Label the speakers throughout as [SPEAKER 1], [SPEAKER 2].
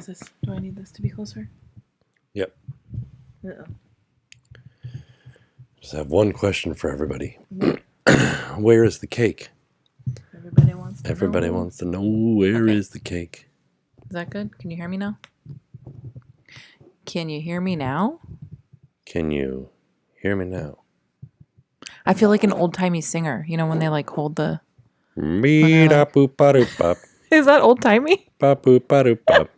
[SPEAKER 1] is this? Do I need this to be closer?
[SPEAKER 2] Yep.
[SPEAKER 1] Uh-oh.
[SPEAKER 2] Just have one question for everybody. Where is the cake?
[SPEAKER 1] Everybody wants to know.
[SPEAKER 2] Everybody wants to know where is the cake.
[SPEAKER 1] Is that good? Can you hear me now? Can you hear me now?
[SPEAKER 2] Can you hear me now?
[SPEAKER 1] I feel like an old-timey singer. You know, when they like hold the...
[SPEAKER 2] Beep-a-boop-a-doop-bop.
[SPEAKER 1] Is that old-timey?
[SPEAKER 2] Ba-boop-a-doop-bop.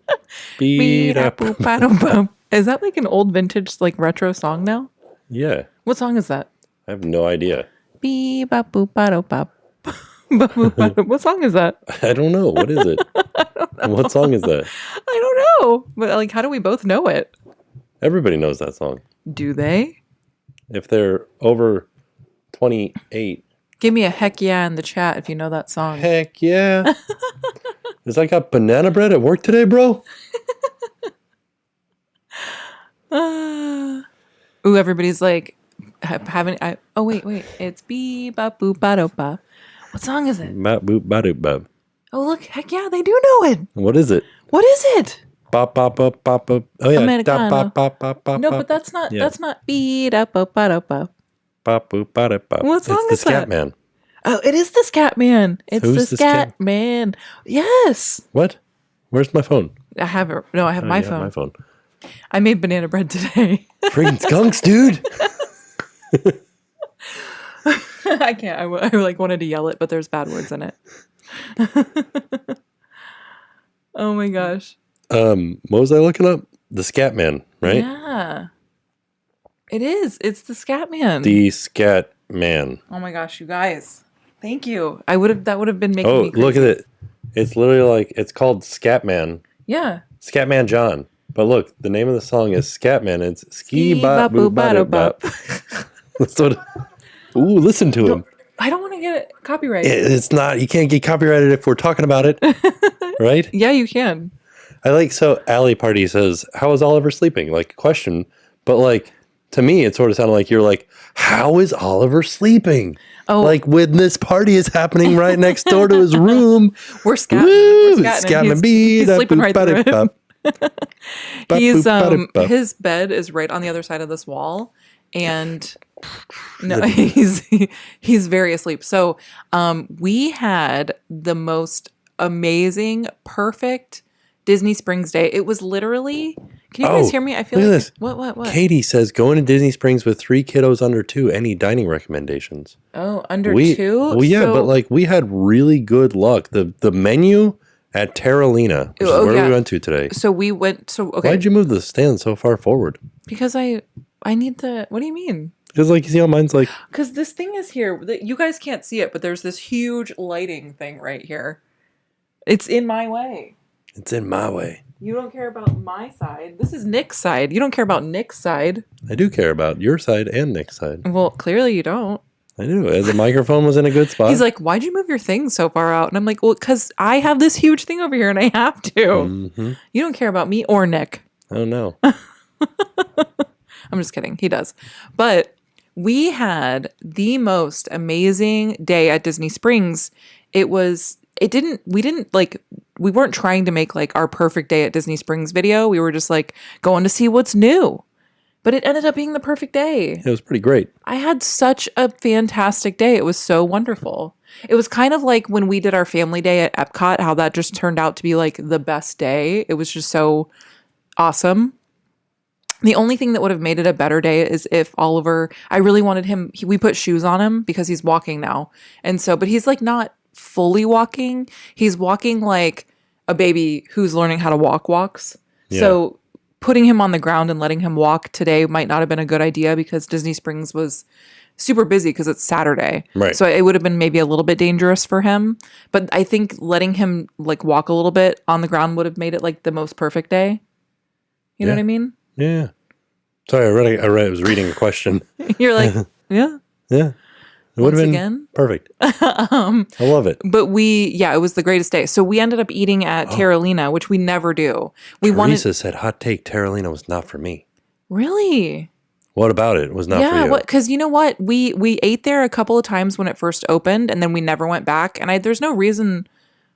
[SPEAKER 2] Beep-a-boop.
[SPEAKER 1] Is that like an old vintage, like retro song now?
[SPEAKER 2] Yeah.
[SPEAKER 1] What song is that?
[SPEAKER 2] I have no idea.
[SPEAKER 1] Beep-a-boop-a-doop-bop. What song is that?
[SPEAKER 2] I don't know. What is it? What song is that?
[SPEAKER 1] I don't know. But like, how do we both know it?
[SPEAKER 2] Everybody knows that song.
[SPEAKER 1] Do they?
[SPEAKER 2] If they're over 28.
[SPEAKER 1] Give me a heck yeah in the chat if you know that song.
[SPEAKER 2] Heck yeah. Is I got banana bread at work today, bro?
[SPEAKER 1] Ooh, everybody's like having. Oh wait, it's beep-a-boop-a-doop-bop. What song is it?
[SPEAKER 2] Ba-boop-ba-doop-bop.
[SPEAKER 1] Oh look, heck yeah, they do know it.
[SPEAKER 2] What is it?
[SPEAKER 1] What is it?
[SPEAKER 2] Bop, bop, bop, bop, bop. Oh yeah.
[SPEAKER 1] Americano.
[SPEAKER 2] Bop, bop, bop, bop,
[SPEAKER 1] No,
[SPEAKER 2] bop.
[SPEAKER 1] but that's not.
[SPEAKER 2] Yeah.
[SPEAKER 1] That's not beep-a-boop-a-doop-bop.
[SPEAKER 2] Bop, boop, ba-doop, bop.
[SPEAKER 1] What song
[SPEAKER 2] it's
[SPEAKER 1] is
[SPEAKER 2] the
[SPEAKER 1] that?
[SPEAKER 2] Scat Man.
[SPEAKER 1] Oh, it is the Scat Man. It's
[SPEAKER 2] Who's
[SPEAKER 1] the
[SPEAKER 2] the Scat-
[SPEAKER 1] Scat Man. Yes,
[SPEAKER 2] What? Where's my phone?
[SPEAKER 1] I have it. No, I have
[SPEAKER 2] Oh,
[SPEAKER 1] my
[SPEAKER 2] you have
[SPEAKER 1] phone.
[SPEAKER 2] my phone.
[SPEAKER 1] I made banana bread today.
[SPEAKER 2] Freaking skunks, dude.
[SPEAKER 1] I can't. I like wanted to yell it, but there's bad words in it. Oh my gosh.
[SPEAKER 2] What was I looking up? The Scat Man, right?
[SPEAKER 1] Yeah. It is. It's the Scat Man.
[SPEAKER 2] The Scat Man.
[SPEAKER 1] Oh my gosh, you guys. Thank you. That would have been making
[SPEAKER 2] Oh,
[SPEAKER 1] me crazy.
[SPEAKER 2] look at it. It's literally like, it's called Scat Man.
[SPEAKER 1] Yeah.
[SPEAKER 2] Scat Man John. But look, the name of the song is Scat Man. It's ski bop
[SPEAKER 1] Ski
[SPEAKER 2] boop ba doop bop. That's what. Ooh, listen to him.
[SPEAKER 1] I don't want to get it copyrighted.
[SPEAKER 2] It's not. You can't get copyrighted if we're talking about it, right?
[SPEAKER 1] Yeah, you can.
[SPEAKER 2] I like. So Alley Party says, "How is Oliver sleeping?" Like question, but like to me, it sort of sounded like you're like, "How is Oliver sleeping?"
[SPEAKER 1] Oh,
[SPEAKER 2] Like when this party is happening right next door to his room.
[SPEAKER 1] we're scatting.
[SPEAKER 2] Woo!
[SPEAKER 1] We're scatting.
[SPEAKER 2] Scatting
[SPEAKER 1] He's sleeping right through it. He's
[SPEAKER 2] Ba-boop-ba-doop-bop.
[SPEAKER 1] his bed is right on the other side of this wall, and no, he's very asleep. So we had the most amazing, perfect Disney Springs day. It was literally. Can you guys hear me? I feel
[SPEAKER 2] look
[SPEAKER 1] like
[SPEAKER 2] at this.
[SPEAKER 1] What?
[SPEAKER 2] Katie says, going to Disney Springs with 3 kiddos under 2. Any dining recommendations?
[SPEAKER 1] Oh, under 2?
[SPEAKER 2] Well, yeah,
[SPEAKER 1] So-
[SPEAKER 2] but like we had really good luck. The menu at Terralina, which is where we went to today.
[SPEAKER 1] So we went. So okay,
[SPEAKER 2] Why'd you move the stand so far forward?
[SPEAKER 1] because I need the. What do you mean?
[SPEAKER 2] Because like you see how mine's like,
[SPEAKER 1] Because this thing is here. You guys can't see it, but there's this huge lighting thing right here. It's in my way.
[SPEAKER 2] it's in my way.
[SPEAKER 1] You don't care about my side. This is Nick's side. You don't care about Nick's side.
[SPEAKER 2] I do care about your side and Nick's side.
[SPEAKER 1] Well, clearly you don't.
[SPEAKER 2] I do. As the microphone was in a good spot.
[SPEAKER 1] He's like, why'd you move your thing so far out? And I'm like, well, because I have this huge thing over here and I have to.
[SPEAKER 2] Mhm.
[SPEAKER 1] You don't care about me or Nick.
[SPEAKER 2] Oh no.
[SPEAKER 1] I'm just kidding. He does. But we had the most amazing day at Disney Springs. We weren't trying to make like our perfect day at Disney Springs video. We were just like going to see what's new. But it ended up being the perfect day.
[SPEAKER 2] It was pretty great.
[SPEAKER 1] I had such a fantastic day. It was so wonderful. It was kind of like when we did our family day at Epcot, how that just turned out to be like the best day. It was just so awesome. The only thing that would have made it a better day is if Oliver, I really wanted him, we put shoes on him because he's walking now. And so, but he's like not fully walking. He's walking like a baby who's learning how to walks.
[SPEAKER 2] Yeah.
[SPEAKER 1] So putting him on the ground and letting him walk today might not have been a good idea because Disney Springs was super busy because it's Saturday.
[SPEAKER 2] Right.
[SPEAKER 1] So it would have been maybe a little bit dangerous for him. But I think letting him like walk a little bit on the ground would have made it like the most perfect day. You know what I mean?
[SPEAKER 2] Yeah. Sorry, I was reading a question.
[SPEAKER 1] You're like, yeah.
[SPEAKER 2] Yeah. It would
[SPEAKER 1] Once
[SPEAKER 2] have been
[SPEAKER 1] again.
[SPEAKER 2] perfect. I love it.
[SPEAKER 1] But it was the greatest day. So we ended up eating at Terralina, which we never do.
[SPEAKER 2] Teresa said, hot take, Terralina was not for me.
[SPEAKER 1] Really?
[SPEAKER 2] What about it? It was not for you.
[SPEAKER 1] Because you know what? We ate there a couple of times when it first opened, and then we never went back. And there's no reason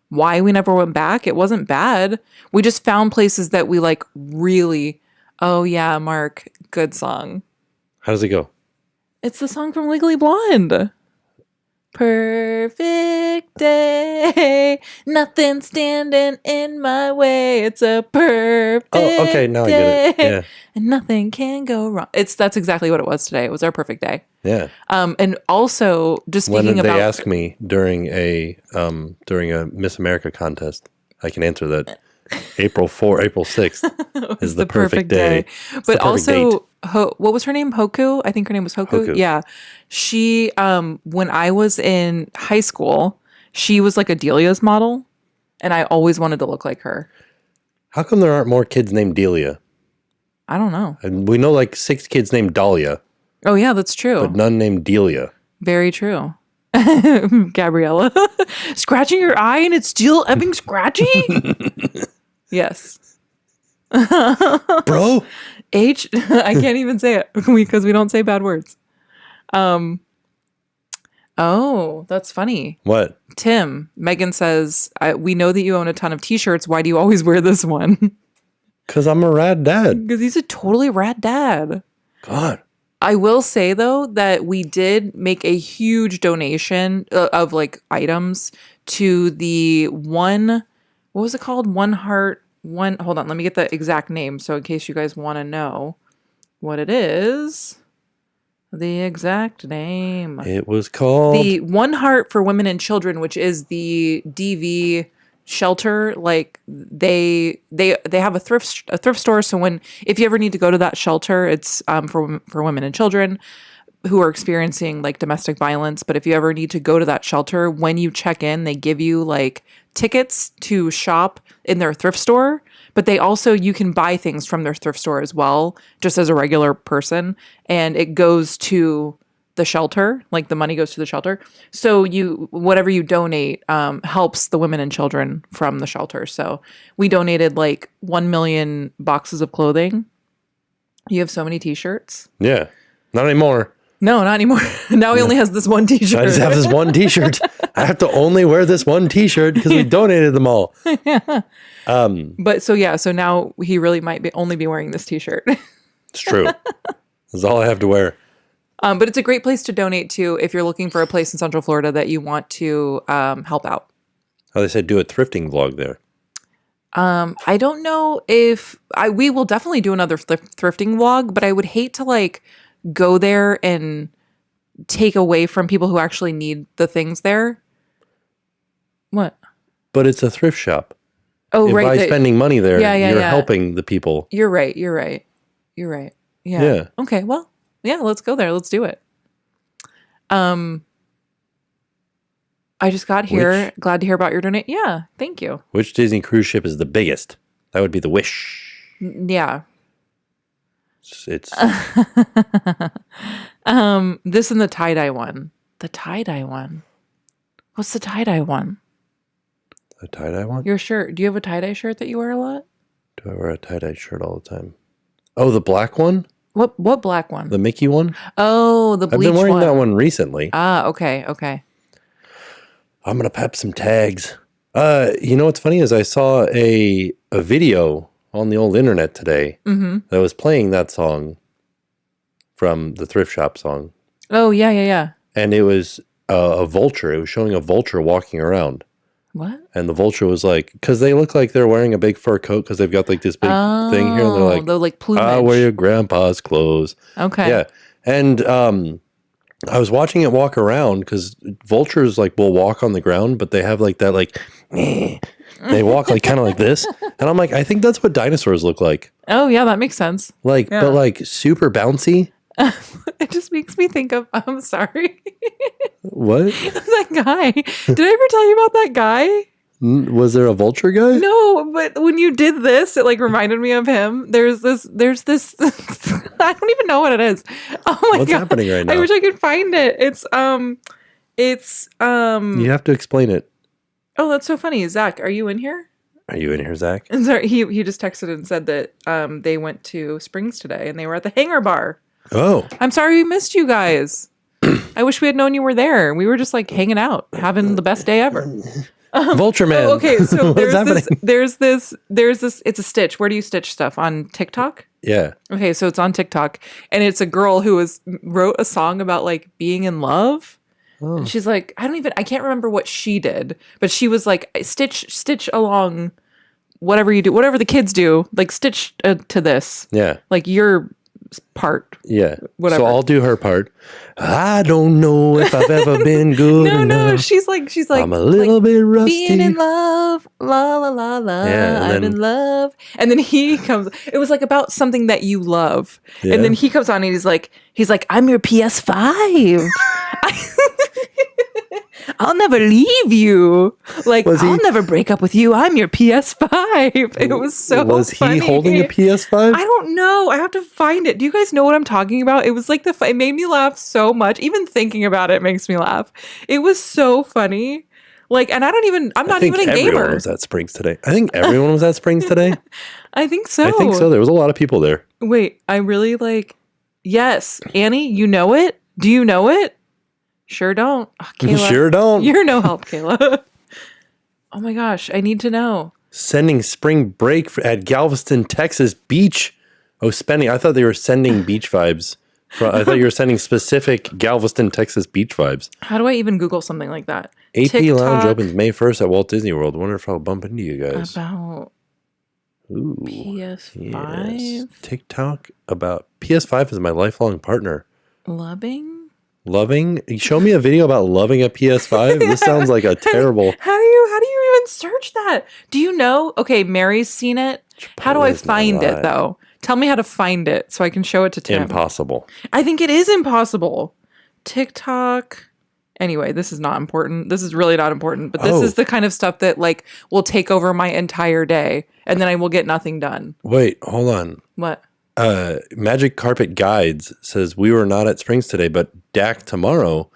[SPEAKER 1] why we never went back. It wasn't bad. We just found places that we like really. Oh yeah, Mark, good song.
[SPEAKER 2] How does it go?
[SPEAKER 1] It's the song from Legally Blonde. Perfect day, nothing standing in my way. It's a perfect
[SPEAKER 2] okay, now I get it.
[SPEAKER 1] day,
[SPEAKER 2] Yeah.
[SPEAKER 1] and nothing can go wrong. That's exactly what it was today. It was our perfect day.
[SPEAKER 2] Yeah.
[SPEAKER 1] And also just
[SPEAKER 2] When
[SPEAKER 1] speaking
[SPEAKER 2] they
[SPEAKER 1] about
[SPEAKER 2] ask me during a Miss America contest, I can answer that. April 6th is the perfect day. It's
[SPEAKER 1] But
[SPEAKER 2] the perfect date.
[SPEAKER 1] also, what was her name? Hoku? I think her name was Hoku.
[SPEAKER 2] Hoku.
[SPEAKER 1] Yeah. She, when I was in high school, she was like a Delia's model, and I always wanted to look like her.
[SPEAKER 2] How come there aren't more kids named Delia?
[SPEAKER 1] I don't know.
[SPEAKER 2] And we know like 6 kids named Dahlia,
[SPEAKER 1] Oh, yeah, that's true.
[SPEAKER 2] but none named Delia.
[SPEAKER 1] Very true. Gabriella. Scratching your eye and it's still effing scratchy? Yes.
[SPEAKER 2] Bro?
[SPEAKER 1] I can't even say it because we don't say bad words. Oh, that's funny.
[SPEAKER 2] What?
[SPEAKER 1] Tim, Megan says, we know that you own a ton of T-shirts. Why do you always wear this one?
[SPEAKER 2] Because I'm a rad dad.
[SPEAKER 1] Because he's a totally rad dad.
[SPEAKER 2] God.
[SPEAKER 1] I will say, though, that we did make a huge donation of like items to the what was it called? Hold on, let me get the exact name. So in case you guys want to know what it is, the exact name.
[SPEAKER 2] It was called
[SPEAKER 1] The One Heart for Women and Children, which is the DV shelter. Like they have a thrift store. So if you ever need to go to that shelter, it's for women and children who are experiencing like domestic violence. But if you ever need to go to that shelter, when you check in, they give you like tickets to shop in their thrift store. But you can buy things from their thrift store as well, just as a regular person. And it goes to the shelter, like the money goes to the shelter. So whatever you donate helps the women and children from the shelter. So we donated like 1 million boxes of clothing. You have so many T-shirts.
[SPEAKER 2] Yeah. Not anymore.
[SPEAKER 1] No, not anymore. Now he only has this one T-shirt.
[SPEAKER 2] I just have this one T-shirt. I have to only wear this one T-shirt because we donated them all.
[SPEAKER 1] Yeah. But so now he really might only be wearing this T-shirt.
[SPEAKER 2] It's true. That's all I have to wear.
[SPEAKER 1] But it's a great place to donate to if you're looking for a place in Central Florida that you want to help out.
[SPEAKER 2] Oh, they said do a thrifting vlog there.
[SPEAKER 1] I don't know if we will definitely do another thrifting vlog, but I would hate to like go there and take away from people who actually need the things there. What?
[SPEAKER 2] But it's a thrift shop.
[SPEAKER 1] Oh, right.
[SPEAKER 2] By spending money there, you're
[SPEAKER 1] yeah.
[SPEAKER 2] helping the people.
[SPEAKER 1] You're right. Yeah. Okay. Well, yeah, let's go there. Let's do it. I just got here. Glad to hear about your donation. Yeah. Thank you.
[SPEAKER 2] Which Disney cruise ship is the biggest? That would be the Wish.
[SPEAKER 1] Yeah.
[SPEAKER 2] It's
[SPEAKER 1] this and the tie-dye one. The tie-dye one. What's the tie-dye one?
[SPEAKER 2] a tie-dye one?
[SPEAKER 1] Your shirt. Do you have a tie-dye shirt that you wear a lot?
[SPEAKER 2] Do I wear a tie-dye shirt all the time? Oh, the black one?
[SPEAKER 1] What black one?
[SPEAKER 2] The Mickey one?
[SPEAKER 1] Oh, the bleach one.
[SPEAKER 2] I've been wearing that one recently.
[SPEAKER 1] Ah, okay.
[SPEAKER 2] I'm gonna pep some tags. You know what's funny is I saw a video on the old internet today that was playing that song from the thrift shop song.
[SPEAKER 1] Oh, yeah.
[SPEAKER 2] And it was a vulture. It was showing a vulture walking around.
[SPEAKER 1] What?
[SPEAKER 2] And the vulture was like, because they look like they're wearing a big fur coat because they've got like this big thing here. And they're like
[SPEAKER 1] plumage.
[SPEAKER 2] I wear your grandpa's clothes.
[SPEAKER 1] Okay.
[SPEAKER 2] Yeah. And I was watching it walk around because vultures like will walk on the ground, but they have like that like, they walk like kind of like this. And I'm like, I think that's what dinosaurs look like.
[SPEAKER 1] Oh, yeah, that makes sense.
[SPEAKER 2] Like, but like super bouncy.
[SPEAKER 1] It just makes me think of, I'm sorry.
[SPEAKER 2] What?
[SPEAKER 1] That guy. Did I ever tell you about that guy?
[SPEAKER 2] Was there a vulture guy?
[SPEAKER 1] No, but when you did this, it like reminded me of him. There's this I don't even know what it is. Oh my God.
[SPEAKER 2] What's happening right now?
[SPEAKER 1] I wish I could find it. It's
[SPEAKER 2] You have to explain it.
[SPEAKER 1] Oh, that's so funny. Zach, are you in here?
[SPEAKER 2] Are you in here, Zach?
[SPEAKER 1] And sorry, he just texted and said that they went to Springs today and they were at the Hangar Bar.
[SPEAKER 2] Oh.
[SPEAKER 1] I'm sorry we missed you guys. I wish we had known you were there. We were just like hanging out, having the best day ever.
[SPEAKER 2] Vulture-Man.
[SPEAKER 1] Okay, so
[SPEAKER 2] What is happening?
[SPEAKER 1] there's this, it's a Stitch. Where do you stitch stuff? On TikTok?
[SPEAKER 2] Yeah.
[SPEAKER 1] Okay, so it's on TikTok, and it's a girl who wrote a song about like being in love.
[SPEAKER 2] Oh.
[SPEAKER 1] And she's like, I can't remember what she did, but she was like, stitch along whatever you do, whatever the kids do, like stitch to this.
[SPEAKER 2] Yeah.
[SPEAKER 1] Like your part.
[SPEAKER 2] Yeah.
[SPEAKER 1] Whatever.
[SPEAKER 2] So I'll do her part. I don't know if I've ever been good enough.
[SPEAKER 1] No, she's like,
[SPEAKER 2] I'm a little bit rusty.
[SPEAKER 1] Being in love, la la la la.
[SPEAKER 2] Yeah,
[SPEAKER 1] I'm in love. And then he comes. It was like about something that you love.
[SPEAKER 2] Yeah.
[SPEAKER 1] And then he comes on and he's like, I'm your PS5. I'll never leave you. Like, I'll never break up with you. I'm your PS5. It was so
[SPEAKER 2] Was
[SPEAKER 1] funny.
[SPEAKER 2] he holding a PS5?
[SPEAKER 1] I don't know. I have to find it. Do you guys know what I'm talking about? It was like it made me laugh so much. Even thinking about it makes me laugh. It was so funny. Like, and I'm not even a gamer.
[SPEAKER 2] Everyone was at Springs today. I think everyone was at Springs today.
[SPEAKER 1] I think so.
[SPEAKER 2] I think so. There was a lot of people there.
[SPEAKER 1] Wait, I really yes, Annie, you know it? Do you know it? Sure don't. Oh, Kayla,
[SPEAKER 2] Sure don't.
[SPEAKER 1] You're no help, Kayla. Oh my gosh, I need to know.
[SPEAKER 2] Sending spring break at Galveston, Texas beach. Oh, spending. I thought they were sending beach vibes. I thought you were sending specific Galveston, Texas beach vibes.
[SPEAKER 1] How do I even Google something like that?
[SPEAKER 2] AP
[SPEAKER 1] TikTok
[SPEAKER 2] Lounge opens May 1st at Walt Disney World. Wonder if I'll bump into you guys.
[SPEAKER 1] About
[SPEAKER 2] Ooh,
[SPEAKER 1] PS5?
[SPEAKER 2] yes. TikTok about PS5 is my lifelong partner. Loving? Show me a video about loving a PS5. This sounds like a terrible.
[SPEAKER 1] How do you even search that? Do you know? Okay, Mary's seen it. How do I find it though? Tell me how to find it so I can show it to Tim.
[SPEAKER 2] Impossible.
[SPEAKER 1] I think it is impossible. TikTok. Anyway, this is not important. This is really not important, but this is the kind of stuff that like will take over my entire day and then I will get nothing done.
[SPEAKER 2] Wait, hold on.
[SPEAKER 1] What?
[SPEAKER 2] Magic Carpet Guides says we were not at Springs today, but DAC tomorrow.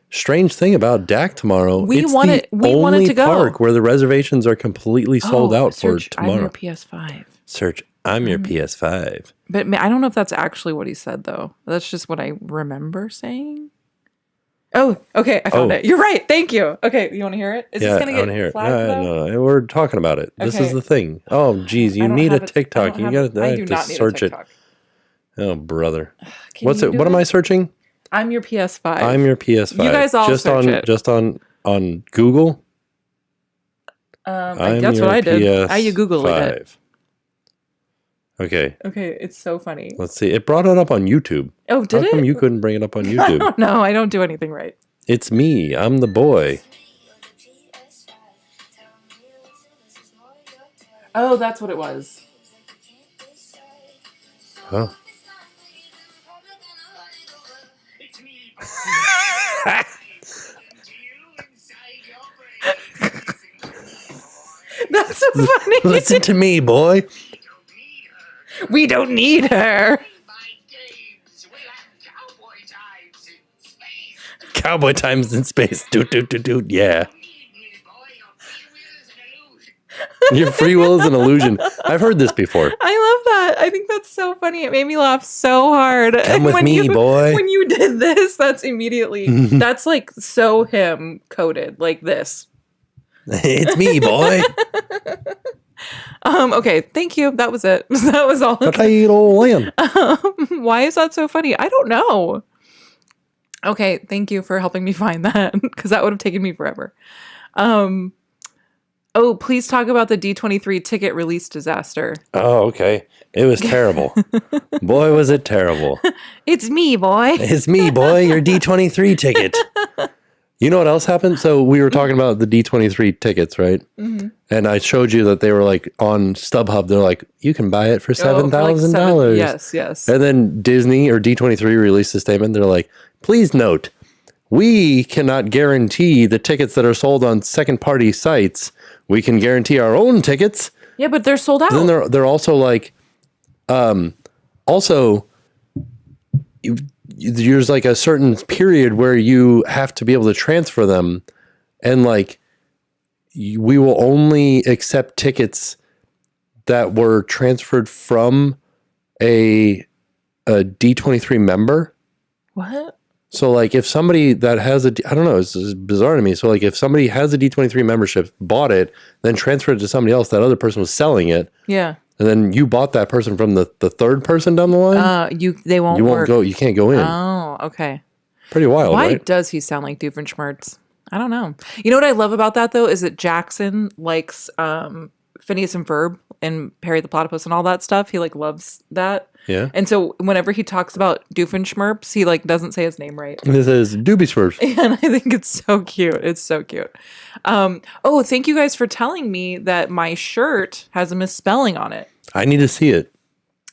[SPEAKER 2] Strange thing about DAC tomorrow.
[SPEAKER 1] We wanted to go.
[SPEAKER 2] Park where the reservations are completely sold out for tomorrow.
[SPEAKER 1] I'm your PS5.
[SPEAKER 2] Search I'm your PS5.
[SPEAKER 1] But I don't know if that's actually what he said though. That's just what I remember saying. Oh, okay. I found it. You're right. Thank you. Okay. You want to hear it? Is this going to get flagged though?
[SPEAKER 2] No, we're talking about it. This is the thing. Oh, geez. You need a TikTok. You got to search it. Oh, brother. What am I searching?
[SPEAKER 1] I'm your PS5.
[SPEAKER 2] I'm your PS5.
[SPEAKER 1] You guys all search it.
[SPEAKER 2] Just on Google?
[SPEAKER 1] That's what I did. You Googled it.
[SPEAKER 2] Okay.
[SPEAKER 1] Okay, it's so funny.
[SPEAKER 2] Let's see. It brought it up on YouTube.
[SPEAKER 1] Oh, did it?
[SPEAKER 2] How come you couldn't bring it up on YouTube?
[SPEAKER 1] I don't know. I don't do anything right.
[SPEAKER 2] It's me. I'm the boy.
[SPEAKER 1] Oh, that's what it was.
[SPEAKER 2] Huh.
[SPEAKER 1] That's so funny.
[SPEAKER 2] Listen to me, boy.
[SPEAKER 1] We don't need her.
[SPEAKER 2] Cowboy times in space. Dude. Yeah. Your free will is an illusion. I've heard this before.
[SPEAKER 1] I love that. I think that's so funny. It made me laugh so hard.
[SPEAKER 2] Come with me, boy.
[SPEAKER 1] When you did this, that's immediately, that's like so him coded like this.
[SPEAKER 2] It's me, boy.
[SPEAKER 1] Okay, thank you. That was it. That was all. Why is that so funny? I don't know. Okay, thank you for helping me find that because that would have taken me forever. Oh, please talk about the D23 ticket release disaster.
[SPEAKER 2] Oh, okay. It was terrible. Boy, was it terrible.
[SPEAKER 1] It's me, boy.
[SPEAKER 2] It's me, boy. Your D23 ticket. You know what else happened? So we were talking about the D23 tickets, right? Mm-hmm. And I showed you that they were like on StubHub. They're like, you can buy it for $7,000.
[SPEAKER 1] Yes.
[SPEAKER 2] And then Disney or D23 released a statement. They're like, please note, we cannot guarantee the tickets that are sold on second-party sites. We can guarantee our own tickets.
[SPEAKER 1] Yeah, but they're sold out.
[SPEAKER 2] Then they're also like, there's like a certain period where you have to be able to transfer them, and like we will only accept tickets that were transferred from a D23 member.
[SPEAKER 1] What?
[SPEAKER 2] So like if somebody that has I don't know, it's bizarre to me. So like if somebody has a D23 membership, bought it, then transferred it to somebody else, that other person was selling it.
[SPEAKER 1] Yeah.
[SPEAKER 2] And then you bought that person from the third person down the line.
[SPEAKER 1] They won't.
[SPEAKER 2] You won't
[SPEAKER 1] work.
[SPEAKER 2] go. You can't go in.
[SPEAKER 1] Oh, okay.
[SPEAKER 2] Pretty wild,
[SPEAKER 1] Why
[SPEAKER 2] right?
[SPEAKER 1] does he sound like Doofenshmirtz? I don't know. You know what I love about that though is that Jackson likes Phineas and Ferb and Perry the Platypus and all that stuff. He like loves that.
[SPEAKER 2] Yeah.
[SPEAKER 1] And so whenever he talks about Doofenshmirtz, he like doesn't say his name right.
[SPEAKER 2] This is Doobie Smurfs.
[SPEAKER 1] And I think it's so cute. It's so cute. Oh, thank you guys for telling me that my shirt has a misspelling on it.
[SPEAKER 2] I need to see it.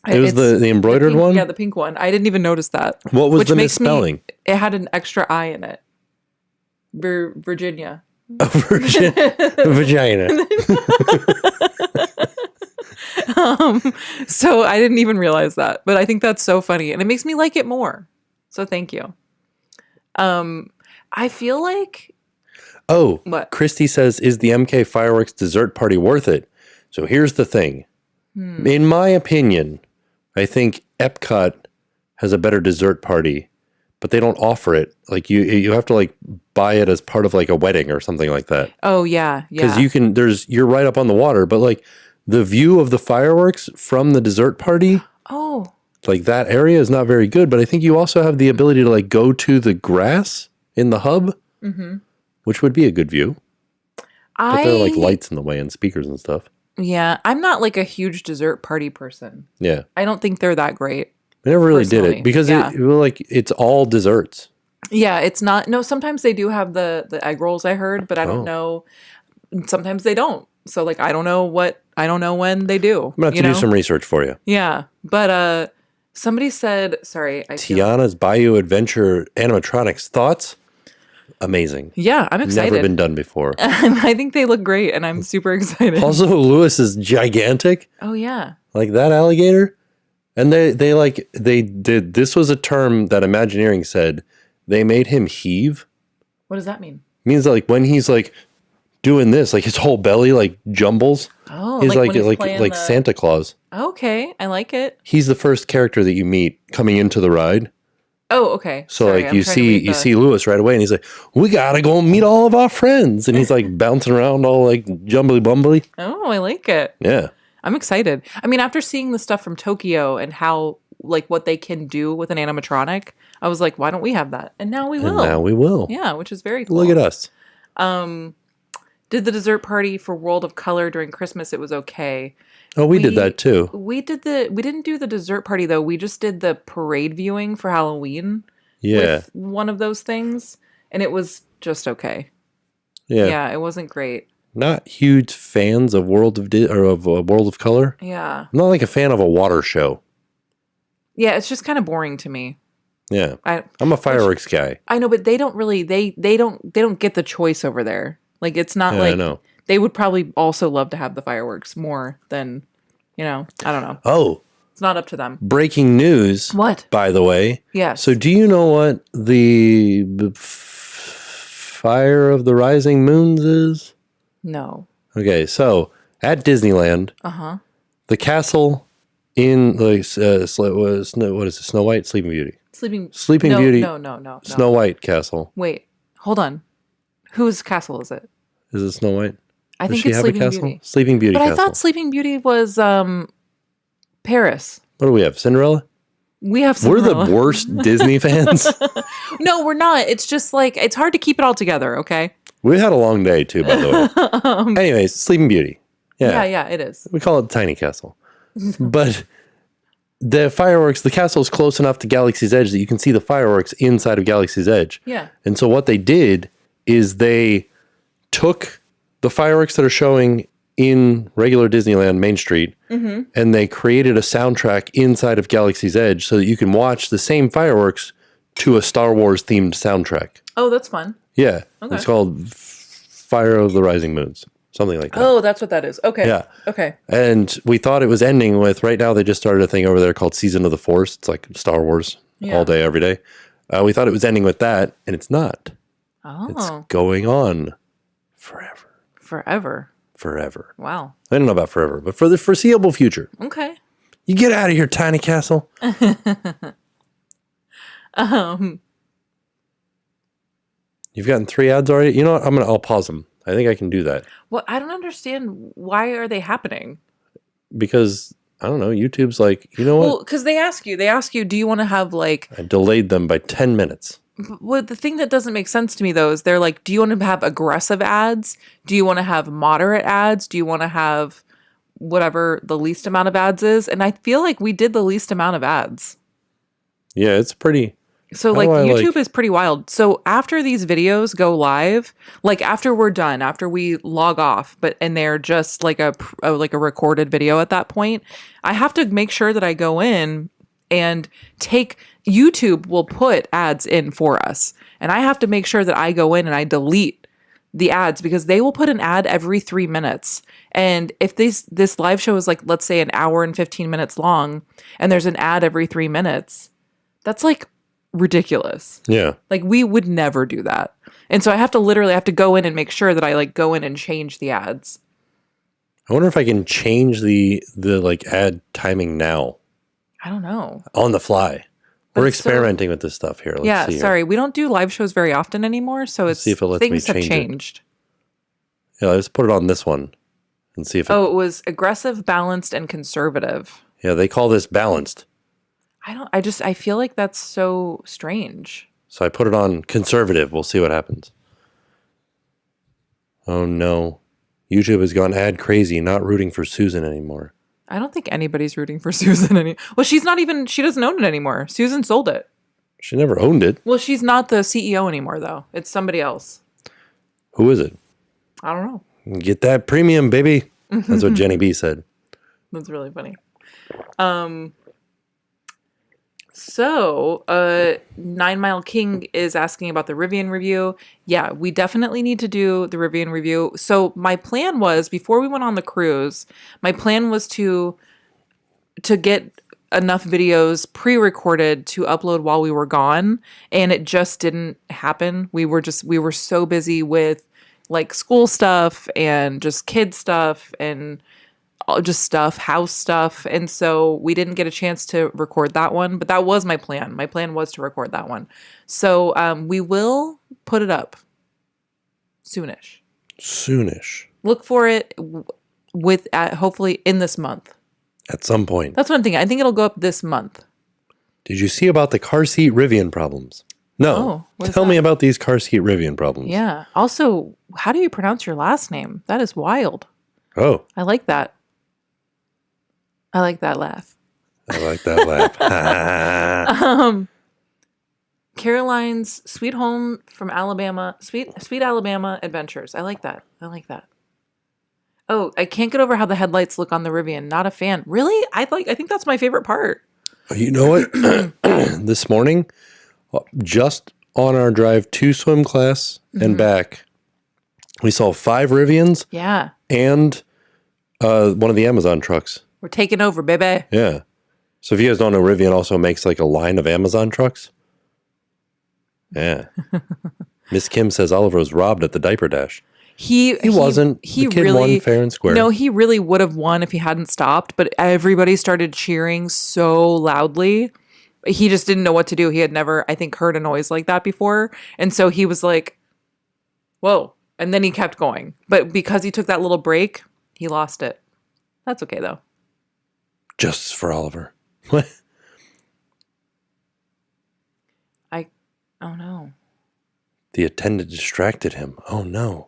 [SPEAKER 2] It was the embroidered
[SPEAKER 1] pink,
[SPEAKER 2] one?
[SPEAKER 1] Yeah, the pink one. I didn't even notice that.
[SPEAKER 2] What was the misspelling?
[SPEAKER 1] It had an extra I in it. Virginia.
[SPEAKER 2] Vagina.
[SPEAKER 1] So I didn't even realize that, but I think that's so funny and it makes me like it more. So thank you. I feel like
[SPEAKER 2] what? Christy says, is the MK fireworks dessert party worth it? So here's the thing. In my opinion, I think Epcot has a better dessert party, but they don't offer it. Like you have to like buy it as part of like a wedding or something like that.
[SPEAKER 1] Oh yeah.
[SPEAKER 2] Because you're right up on the water, but like the view of the fireworks from the dessert party, like that area is not very good. But I think you also have the ability to like go to the grass in the hub, which would be a good view. But there are like lights in the way and speakers and stuff.
[SPEAKER 1] Yeah, I'm not like a huge dessert party person.
[SPEAKER 2] Yeah.
[SPEAKER 1] I don't think they're that great.
[SPEAKER 2] I never really did it because it's all desserts.
[SPEAKER 1] Yeah, it's not. No, sometimes they do have the egg rolls, I heard, but I don't know. Sometimes they don't. So like I don't know when they do.
[SPEAKER 2] I'm going to have to do some research for you.
[SPEAKER 1] Yeah. But somebody said, sorry.
[SPEAKER 2] Tiana's Bayou Adventure animatronics. Thoughts? Amazing.
[SPEAKER 1] Yeah, I'm excited.
[SPEAKER 2] Never been done before.
[SPEAKER 1] I think they look great and I'm super excited.
[SPEAKER 2] Also, Lewis is gigantic.
[SPEAKER 1] Oh yeah.
[SPEAKER 2] Like that alligator. And they did, this was a term that Imagineering said, they made him heave.
[SPEAKER 1] What does that mean?
[SPEAKER 2] It means like when he's like doing this, like his whole belly like jumbles.
[SPEAKER 1] Oh,
[SPEAKER 2] he's like Santa Claus.
[SPEAKER 1] Okay, I like it.
[SPEAKER 2] He's the first character that you meet coming into the ride.
[SPEAKER 1] Oh, okay.
[SPEAKER 2] So sorry, like you see Lewis right away and he's like, we gotta go meet all of our friends. And he's like bouncing around all like jumbly bumbly.
[SPEAKER 1] Oh, I like it.
[SPEAKER 2] Yeah.
[SPEAKER 1] I'm excited. I mean, after seeing the stuff from Tokyo and how like what they can do with an animatronic, I was like, why don't we have that? And now we will. Yeah, which is very cool.
[SPEAKER 2] Look at us.
[SPEAKER 1] Did the dessert party for World of Color during Christmas? It was okay.
[SPEAKER 2] Oh, we did that too.
[SPEAKER 1] We didn't do the dessert party though. We just did the parade viewing for Halloween.
[SPEAKER 2] Yeah.
[SPEAKER 1] With one of those things. And it was just okay.
[SPEAKER 2] Yeah.
[SPEAKER 1] Yeah, it wasn't great.
[SPEAKER 2] Not huge fans of World of Color.
[SPEAKER 1] Yeah.
[SPEAKER 2] I'm not like a fan of a water show.
[SPEAKER 1] Yeah, it's just kind of boring to me.
[SPEAKER 2] Yeah. I'm a fireworks guy.
[SPEAKER 1] I know, but they don't really they don't get the choice over there. Like it's not like
[SPEAKER 2] I know.
[SPEAKER 1] They would probably also love to have the fireworks more than, I don't know.
[SPEAKER 2] Oh.
[SPEAKER 1] It's not up to them.
[SPEAKER 2] Breaking news.
[SPEAKER 1] What?
[SPEAKER 2] By the way.
[SPEAKER 1] Yes.
[SPEAKER 2] So do you know what the Fire of the Rising Moons is?
[SPEAKER 1] No.
[SPEAKER 2] Okay, so at Disneyland, the castle in like what is it? Snow White, Sleeping Beauty. Sleeping Beauty.
[SPEAKER 1] No.
[SPEAKER 2] Snow White castle.
[SPEAKER 1] Wait, hold on. Whose castle is it?
[SPEAKER 2] Is it Snow White?
[SPEAKER 1] I think it's Sleeping Beauty.
[SPEAKER 2] Sleeping Beauty
[SPEAKER 1] but
[SPEAKER 2] castle.
[SPEAKER 1] I thought Sleeping Beauty was Paris.
[SPEAKER 2] What do we have? Cinderella?
[SPEAKER 1] We have Cinderella.
[SPEAKER 2] We're the worst Disney fans.
[SPEAKER 1] No, we're not. It's just like, it's hard to keep it all together, okay?
[SPEAKER 2] We had a long day too, by the way. Anyways, Sleeping Beauty.
[SPEAKER 1] Yeah, it is.
[SPEAKER 2] We call it the Tiny Castle. But the fireworks, the castle is close enough to Galaxy's Edge that you can see the fireworks inside of Galaxy's Edge.
[SPEAKER 1] Yeah.
[SPEAKER 2] And so what they did is they took the fireworks that are showing in regular Disneyland Main Street and they created a soundtrack inside of Galaxy's Edge so that you can watch the same fireworks to a Star Wars themed soundtrack.
[SPEAKER 1] Oh, that's fun.
[SPEAKER 2] Yeah.
[SPEAKER 1] Okay.
[SPEAKER 2] It's called Fire of the Rising Moons. Something like that.
[SPEAKER 1] Oh, that's what that is. Okay.
[SPEAKER 2] Yeah.
[SPEAKER 1] Okay.
[SPEAKER 2] And we thought it was ending with, right now they just started a thing over there called Season of the Force. It's like Star Wars all day, every day. We thought it was ending with that, and it's not.
[SPEAKER 1] Oh.
[SPEAKER 2] It's going on forever.
[SPEAKER 1] Forever. Wow.
[SPEAKER 2] I don't know about forever, but for the foreseeable future.
[SPEAKER 1] Okay.
[SPEAKER 2] You get out of here, Tiny Castle. You've gotten 3 ads already? You know what? I'll pause them. I think I can do that.
[SPEAKER 1] Well, I don't understand. Why are they happening?
[SPEAKER 2] Because, I don't know, YouTube's like, you know what?
[SPEAKER 1] Well, because they ask you, do you want to have like...
[SPEAKER 2] I delayed them by 10 minutes.
[SPEAKER 1] Well, the thing that doesn't make sense to me, though, is they're like, do you want to have aggressive ads? Do you want to have moderate ads? Do you want to have whatever the least amount of ads is? And I feel like we did the least amount of ads.
[SPEAKER 2] Yeah, it's pretty...
[SPEAKER 1] So, like, YouTube is pretty wild. So, after these videos go live, like, after we're done, after we log off, and they're just like a recorded video at that point, I have to make sure that I go in and YouTube will put ads in for us. And I have to make sure that I go in and I delete the ads because they will put an ad every 3 minutes. And if this live show is like, let's say, an hour and 15 minutes long, and there's an ad every 3 minutes, that's like ridiculous.
[SPEAKER 2] Yeah.
[SPEAKER 1] Like, we would never do that. And so I have to go in and make sure that I like go in and change the ads.
[SPEAKER 2] I wonder if I can change the like ad timing now.
[SPEAKER 1] I don't know.
[SPEAKER 2] On the fly. We're experimenting with this stuff here.
[SPEAKER 1] Let's see sorry. We don't do live shows very often anymore, so
[SPEAKER 2] let's see if it lets
[SPEAKER 1] things
[SPEAKER 2] me
[SPEAKER 1] have
[SPEAKER 2] change
[SPEAKER 1] changed.
[SPEAKER 2] Yeah, let's put it on this one and see if
[SPEAKER 1] it was aggressive, balanced, and conservative.
[SPEAKER 2] Yeah, they call this balanced.
[SPEAKER 1] I feel like that's so strange.
[SPEAKER 2] So I put it on conservative. We'll see what happens. Oh no. YouTube has gone ad crazy, not rooting for Susan anymore.
[SPEAKER 1] I don't think anybody's rooting for Susan anymore. Well, she doesn't own it anymore. Susan sold it. She
[SPEAKER 2] never owned it.
[SPEAKER 1] Well, she's not the CEO anymore, though. It's somebody else.
[SPEAKER 2] Who is it?
[SPEAKER 1] I don't know.
[SPEAKER 2] Get that premium, baby. That's what Jenny B said.
[SPEAKER 1] That's really funny. So, 9 Mile King is asking about the Rivian review. Yeah, we definitely need to do the Rivian review. So my plan was, before we went on the cruise, my plan was to get enough videos pre-recorded to upload while we were gone, and it just didn't happen. We were so busy with like school stuff and just kid stuff and just stuff, house stuff. And so we didn't get a chance to record that one, but that was my plan. My plan was to record that one. So we will put it up soonish. Soonish. Look for it hopefully in this month.
[SPEAKER 2] At some point.
[SPEAKER 1] That's one thing. I think it'll go up this month.
[SPEAKER 2] Did you see about the car seat Rivian problems? No. Tell me about these car seat Rivian problems.
[SPEAKER 1] Yeah. Also, how do you pronounce your last name? That is wild.
[SPEAKER 2] Oh.
[SPEAKER 1] I like that. I like that laugh.
[SPEAKER 2] I like that laugh.
[SPEAKER 1] Caroline's Sweet Home from Alabama, Sweet Alabama Adventures. I like that. Oh, I can't get over how the headlights look on the Rivian. Not a fan. Really? I think that's my favorite part.
[SPEAKER 2] You know what? This morning, just on our drive to swim class and back, we saw 5 Rivians.
[SPEAKER 1] Yeah.
[SPEAKER 2] And one of the Amazon trucks.
[SPEAKER 1] We're taking over, baby.
[SPEAKER 2] Yeah. So if you guys don't know, Rivian also makes like a line of Amazon trucks. Yeah. Miss Kim says Oliver was robbed at the diaper dash. He wasn't. The kid
[SPEAKER 1] really
[SPEAKER 2] won fair and square.
[SPEAKER 1] No, he really would have won if he hadn't stopped, but everybody started cheering so loudly. He just didn't know what to do. He had never, I think, heard a noise like that before. And so he was like, whoa. And then he kept going. But because he took that little break, he lost it. That's okay, though.
[SPEAKER 2] Justice for Oliver. What?
[SPEAKER 1] Oh, no.
[SPEAKER 2] The attendant distracted him. Oh, no.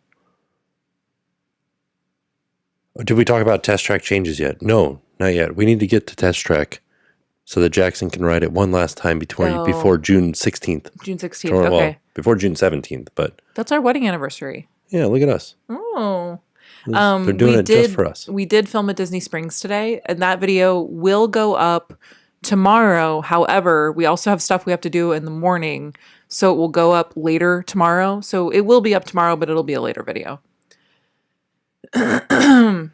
[SPEAKER 2] Did we talk about test track changes yet? No, not yet. We need to get to test track so that Jackson can ride it one last time before June 16th.
[SPEAKER 1] June 16th, okay. Well,
[SPEAKER 2] before June 17th, but...
[SPEAKER 1] That's our wedding anniversary.
[SPEAKER 2] Yeah, look at us.
[SPEAKER 1] Oh.
[SPEAKER 2] They're doing it just for us.
[SPEAKER 1] We did film at Disney Springs today, and that video will go up tomorrow. However, we also have stuff we have to do in the morning, so it will go up later tomorrow. So it will be up tomorrow, but it'll be a later video.
[SPEAKER 2] I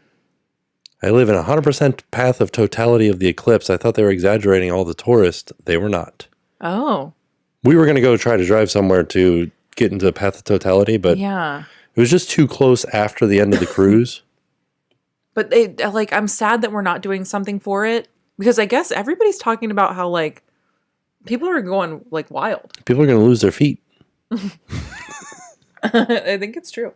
[SPEAKER 2] live in 100% path of totality of the eclipse. I thought they were exaggerating all the tourists. They were not.
[SPEAKER 1] Oh.
[SPEAKER 2] We were going to go try to drive somewhere to get into the path of totality, but
[SPEAKER 1] yeah,
[SPEAKER 2] it was just too close after the end of the cruise.
[SPEAKER 1] But I'm sad that we're not doing something for it, because I guess everybody's talking about how like people are going like wild.
[SPEAKER 2] People are going to lose their feet.
[SPEAKER 1] I think it's true.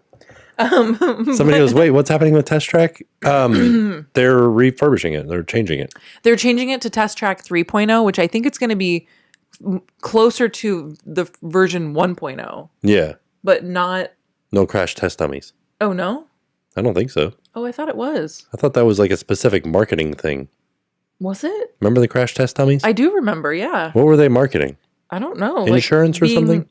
[SPEAKER 2] Somebody goes, wait, what's happening with Test Track? They're refurbishing it. They're changing it.
[SPEAKER 1] They're changing it to Test Track 3.0, which I think it's going to be closer to the version 1.0.
[SPEAKER 2] Yeah.
[SPEAKER 1] But not...
[SPEAKER 2] No crash test dummies.
[SPEAKER 1] Oh, no?
[SPEAKER 2] I don't think so.
[SPEAKER 1] Oh, I thought it was.
[SPEAKER 2] I thought that was like a specific marketing thing.
[SPEAKER 1] Was it?
[SPEAKER 2] Remember the crash test dummies?
[SPEAKER 1] I do remember, yeah.
[SPEAKER 2] What were they marketing?
[SPEAKER 1] I don't know.
[SPEAKER 2] Insurance or something?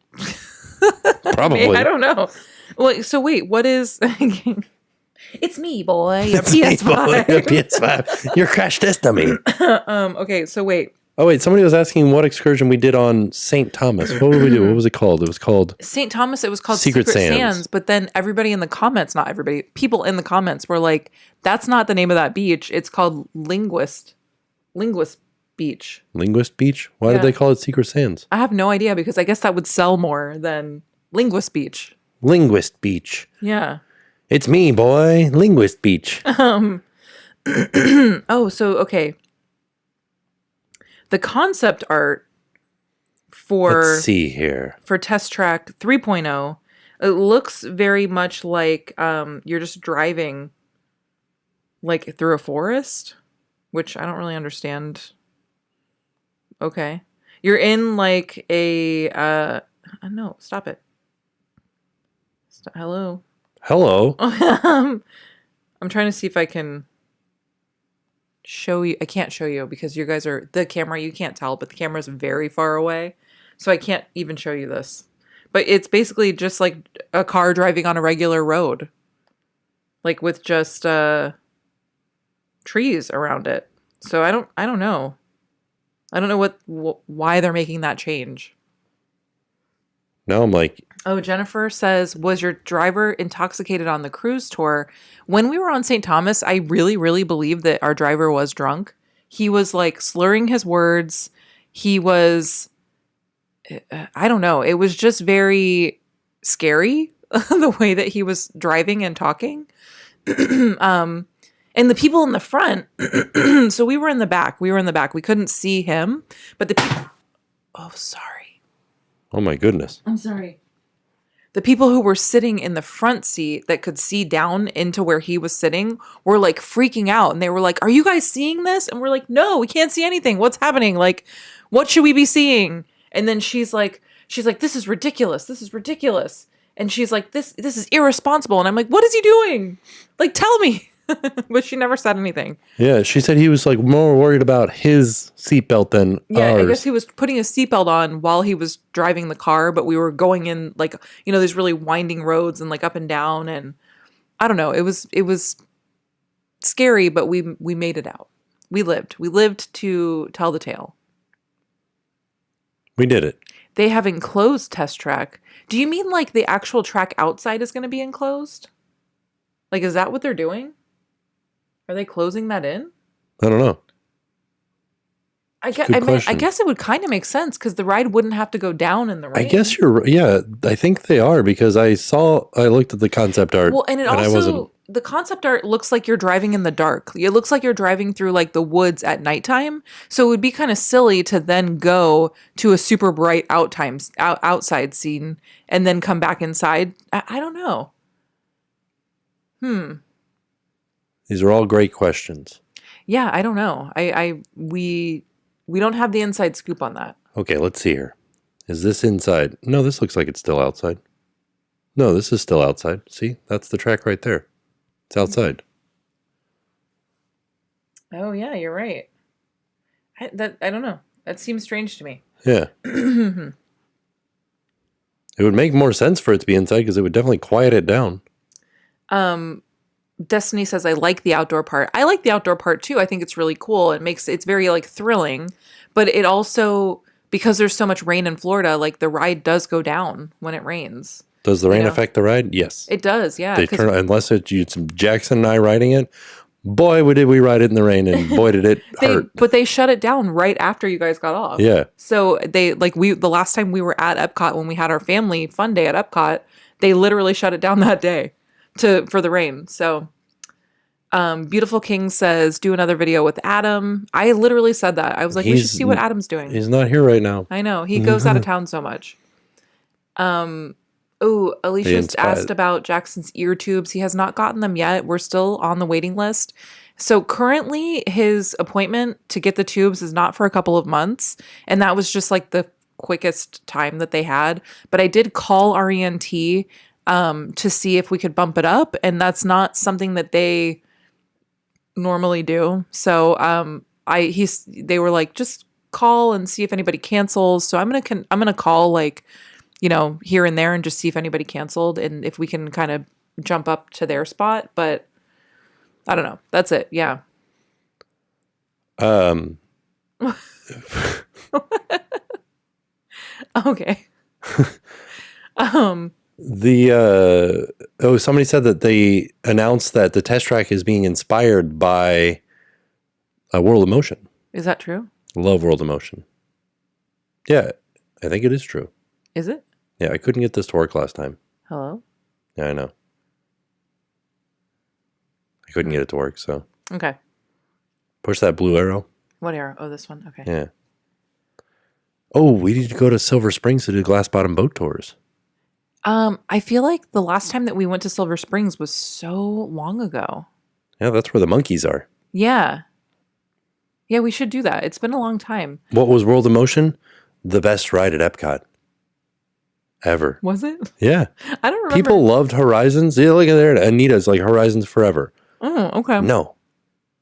[SPEAKER 2] Probably.
[SPEAKER 1] I don't know. Well, so wait, what is... It's me, boy. Your
[SPEAKER 2] It's me,
[SPEAKER 1] PS5.
[SPEAKER 2] boy, your PS5. Your crash test dummy.
[SPEAKER 1] Okay, so wait.
[SPEAKER 2] Oh, wait. Somebody was asking what excursion we did on St. Thomas. What did we do? What was it called? It was called...
[SPEAKER 1] St. Thomas, it was called
[SPEAKER 2] Secret Sands.
[SPEAKER 1] But then everybody in the comments, not everybody, people in the comments were like, that's not the name of that beach. It's called Linguist Beach.
[SPEAKER 2] Linguist Beach? Why did they call it Secret Sands?
[SPEAKER 1] I have no idea because I guess that would sell more than Linguist Beach.
[SPEAKER 2] Linguist Beach.
[SPEAKER 1] Yeah.
[SPEAKER 2] It's me, boy. Linguist Beach.
[SPEAKER 1] Oh, so, okay. The concept art
[SPEAKER 2] Let's see here.
[SPEAKER 1] for Test Track 3.0, it looks very much like you're just driving like through a forest, which I don't really understand. Okay. You're in like a no, stop it. Hello.
[SPEAKER 2] Hello.
[SPEAKER 1] I'm trying to see if I can show you. I can't show you because you guys are the camera. You can't tell, but the camera's very far away. So I can't even show you this. But it's basically just like a car driving on a regular road. Like with just trees around it. So I don't know. I don't know why they're making that change.
[SPEAKER 2] Now I'm like...
[SPEAKER 1] Oh, Jennifer says, was your driver intoxicated on the cruise tour? When we were on St. Thomas, I really, really believe that our driver was drunk. He was like slurring his words. He was, I don't know. It was just very scary the way that he was driving and talking. And the people in the front, so we were in the back. We couldn't see him, but the people, oh, sorry.
[SPEAKER 2] Oh my goodness.
[SPEAKER 1] I'm sorry. The people who were sitting in the front seat that could see down into where he was sitting were like freaking out. And they were like, are you guys seeing this? And we're like, no, we can't see anything. What's happening? Like, what should we be seeing? And then she's like, this is ridiculous. This is ridiculous. And she's like, this is irresponsible. And I'm like, what is he doing? Like, tell me. But she never said anything.
[SPEAKER 2] Yeah, she said he was like more worried about his seatbelt than ours.
[SPEAKER 1] I guess he was putting his seatbelt on while he was driving the car, but we were going in like, these really winding roads and like up and down, and I don't know. It was scary, but we made it out. We lived to tell the tale.
[SPEAKER 2] We did it.
[SPEAKER 1] They have enclosed Test Track. Do you mean like the actual track outside is going to be enclosed? Like, is that what they're doing? Are they closing that in?
[SPEAKER 2] I don't know.
[SPEAKER 1] I guess it would kind of make sense because the ride wouldn't have to go down in the rain.
[SPEAKER 2] I guess I think they are because I looked at the concept art.
[SPEAKER 1] Well, and the concept art looks like you're driving in the dark. It looks like you're driving through like the woods at nighttime. So it would be kind of silly to then go to a super bright outside scene and then come back inside. I don't know.
[SPEAKER 2] These are all great questions.
[SPEAKER 1] Yeah, I don't know. We don't have the inside scoop on that.
[SPEAKER 2] Okay, let's see here. Is this inside? No, this looks like it's still outside. No, this is still outside. See, that's the track right there. It's outside.
[SPEAKER 1] Oh yeah, you're right. I don't know. That seems strange to me.
[SPEAKER 2] Yeah. It would make more sense for it to be inside because it would definitely quiet it down.
[SPEAKER 1] Destiny says, I like the outdoor part. I like the outdoor part too. I think it's really cool. It's very like thrilling, but it also, because there's so much rain in Florida, like the ride does go down when it rains.
[SPEAKER 2] Does the rain affect the ride? Yes.
[SPEAKER 1] It does, yeah.
[SPEAKER 2] Unless it's Jackson and I riding it, boy, did we ride it in the rain, and boy, did it hurt.
[SPEAKER 1] But they shut it down right after you guys got off.
[SPEAKER 2] Yeah.
[SPEAKER 1] So the last time we were at Epcot, when we had our family fun day at Epcot, they literally shut it down that day for the rain. So Beautiful King says, do another video with Adam. I literally said that. I was like, we should see what Adam's doing.
[SPEAKER 2] He's not here right now.
[SPEAKER 1] I know. He goes out of town so much. Oh, Alicia
[SPEAKER 2] inspired.
[SPEAKER 1] asked about Jackson's ear tubes. He has not gotten them yet. We're still on the waiting list. So currently his appointment to get the tubes is not for a couple of months. And that was just like the quickest time that they had. But I did call our ENT to see if we could bump it up. And that's not something that they normally do. So they were like, just call and see if anybody cancels. So I'm gonna call like, here and there and just see if anybody canceled and if we can kind of jump up to their spot. But I don't know. That's it. Yeah. Okay.
[SPEAKER 2] Somebody said that they announced that the test track is being inspired by World of Motion.
[SPEAKER 1] Is that true?
[SPEAKER 2] Love World of Motion. Yeah, I think it is true.
[SPEAKER 1] Is it?
[SPEAKER 2] Yeah, I couldn't get this to work last time.
[SPEAKER 1] Hello?
[SPEAKER 2] Yeah, I know. I couldn't get it to work, so.
[SPEAKER 1] Okay.
[SPEAKER 2] Push that blue arrow.
[SPEAKER 1] What arrow? Oh, this one? Okay.
[SPEAKER 2] Yeah. Oh, we need to go to Silver Springs to do glass bottom boat tours.
[SPEAKER 1] I feel like the last time that we went to Silver Springs was so long ago.
[SPEAKER 2] Yeah, that's where the monkeys are.
[SPEAKER 1] Yeah. Yeah, we should do that. It's been a long time.
[SPEAKER 2] What was World of Motion? The best ride at Epcot ever.
[SPEAKER 1] Was it?
[SPEAKER 2] Yeah.
[SPEAKER 1] I don't remember.
[SPEAKER 2] People loved Horizons. Yeah, look at there. Anita's like Horizons forever.
[SPEAKER 1] Oh, okay.
[SPEAKER 2] No.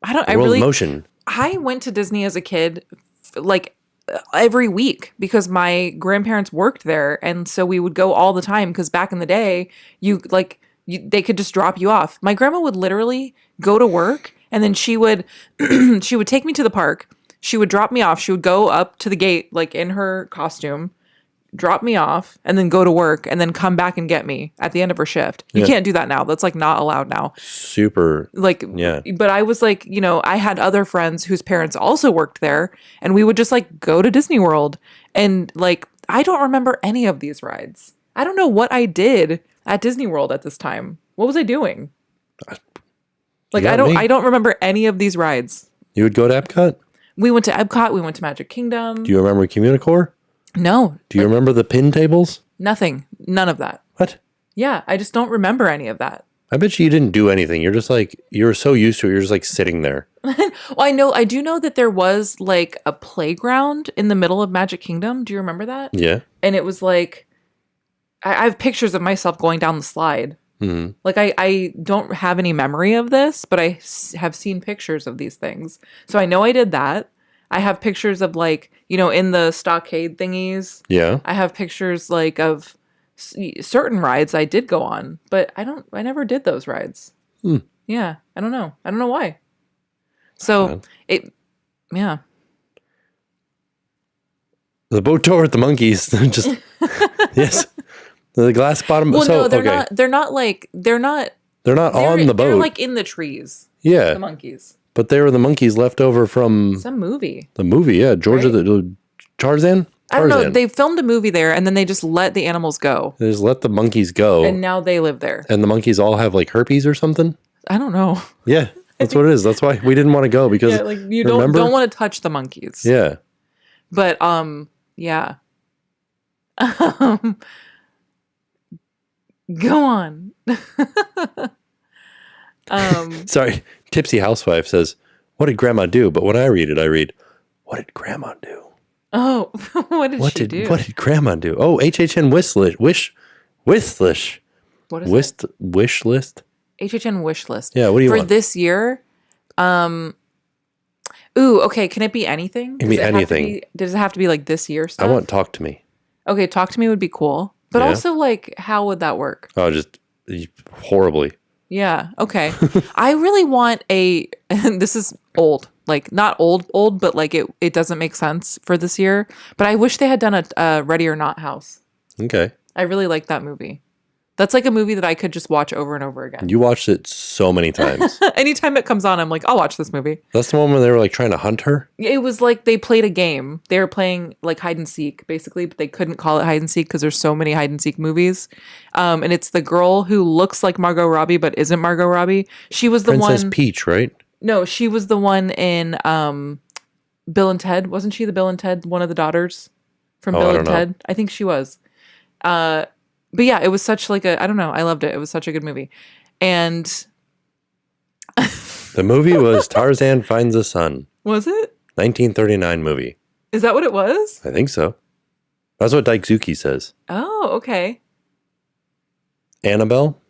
[SPEAKER 1] World
[SPEAKER 2] of Motion.
[SPEAKER 1] I went to Disney as a kid, like every week because my grandparents worked there. And so we would go all the time because back in the day, they could just drop you off. My grandma would literally go to work and then she would take me to the park. She would drop me off. She would go up to the gate, like in her costume, drop me off, and then go to work and then come back and get me at the end of her shift. You can't do that now. That's like not allowed now.
[SPEAKER 2] Super.
[SPEAKER 1] Like,
[SPEAKER 2] yeah.
[SPEAKER 1] But I was like, I had other friends whose parents also worked there and we would just like go to Disney World. And like, I don't remember any of these rides. I don't know what I did at Disney World at this time. What was I doing? Like, I don't remember any of these rides.
[SPEAKER 2] You would go to Epcot?
[SPEAKER 1] We went to Epcot. We went to Magic Kingdom.
[SPEAKER 2] Do you remember Communicore?
[SPEAKER 1] No.
[SPEAKER 2] Do you remember the pin tables?
[SPEAKER 1] Nothing. None of that.
[SPEAKER 2] What?
[SPEAKER 1] Yeah, I just don't remember any of that.
[SPEAKER 2] I bet you didn't do anything. You're just like, you're so used to it. You're just like sitting there.
[SPEAKER 1] Well, I do know that there was like a playground in the middle of Magic Kingdom. Do you remember that?
[SPEAKER 2] Yeah.
[SPEAKER 1] And it was like, I have pictures of myself going down the slide.
[SPEAKER 2] Mm-hmm.
[SPEAKER 1] Like I don't have any memory of this, but I have seen pictures of these things. So I know I did that. I have pictures of like, in the stockade thingies.
[SPEAKER 2] Yeah.
[SPEAKER 1] I have pictures like of certain rides I did go on, but I never did those rides. Yeah. I don't know. I don't know why. So yeah.
[SPEAKER 2] The boat tour with the monkeys. Just, yes. The glass bottom.
[SPEAKER 1] Well, no, they're
[SPEAKER 2] okay.
[SPEAKER 1] not. They're not
[SPEAKER 2] on the boat.
[SPEAKER 1] They're like in the trees.
[SPEAKER 2] Yeah.
[SPEAKER 1] The monkeys.
[SPEAKER 2] But they were the monkeys left over from
[SPEAKER 1] some movie.
[SPEAKER 2] The movie, yeah. Georgia,
[SPEAKER 1] right?
[SPEAKER 2] Tarzan?
[SPEAKER 1] I don't know. They filmed a movie there and then they just let the animals go.
[SPEAKER 2] They just let the monkeys go.
[SPEAKER 1] And now they live there.
[SPEAKER 2] And the monkeys all have like herpes or something?
[SPEAKER 1] I don't know.
[SPEAKER 2] Yeah. That's what it is. That's why we didn't want to go because
[SPEAKER 1] yeah, like you don't want to touch the monkeys.
[SPEAKER 2] Yeah.
[SPEAKER 1] But yeah. Go on.
[SPEAKER 2] Sorry. Tipsy Housewife says, "What did Grandma do?" But when I read it, "What did Grandma do?"
[SPEAKER 1] Oh, what did she do?
[SPEAKER 2] What did Grandma do? Oh, HHN Wishlist. Wishlist.
[SPEAKER 1] What is it?
[SPEAKER 2] Wishlist.
[SPEAKER 1] HHN Wishlist.
[SPEAKER 2] Yeah. What do you want
[SPEAKER 1] for this year? Ooh, okay. Can it be anything?
[SPEAKER 2] It can be anything.
[SPEAKER 1] Does it have to be like this year stuff?
[SPEAKER 2] I want Talk to Me.
[SPEAKER 1] Okay, Talk to Me would be cool. But also, like, how would that work?
[SPEAKER 2] Oh, just horribly.
[SPEAKER 1] Yeah. Okay. I really want this is old, like not old, but like it doesn't make sense for this year. But I wish they had done a Ready or Not house.
[SPEAKER 2] Okay.
[SPEAKER 1] I really like that movie. That's like a movie that I could just watch over and over again.
[SPEAKER 2] You watched it so many times.
[SPEAKER 1] Anytime it comes on, I'm like, I'll watch this movie.
[SPEAKER 2] That's the one where they were like trying to hunt her?
[SPEAKER 1] It was like they played a game. They were playing like hide and seek, basically, but they couldn't call it hide and seek because there's so many hide and seek movies. And it's the girl who looks like Margot Robbie but isn't Margot Robbie. She was the
[SPEAKER 2] Princess
[SPEAKER 1] one.
[SPEAKER 2] Peach, right?
[SPEAKER 1] No, she was the one in Bill and Ted. Wasn't she the Bill and Ted, one of the daughters from Bill and Ted? I think she was. But yeah, it was such like a, I don't know, I loved it. It was such a good movie. And
[SPEAKER 2] The movie was Tarzan Finds a Son.
[SPEAKER 1] was it?
[SPEAKER 2] 1939 movie.
[SPEAKER 1] Is that what it was?
[SPEAKER 2] I think so. That's what Daisuke says.
[SPEAKER 1] Oh, okay.
[SPEAKER 2] Annabelle?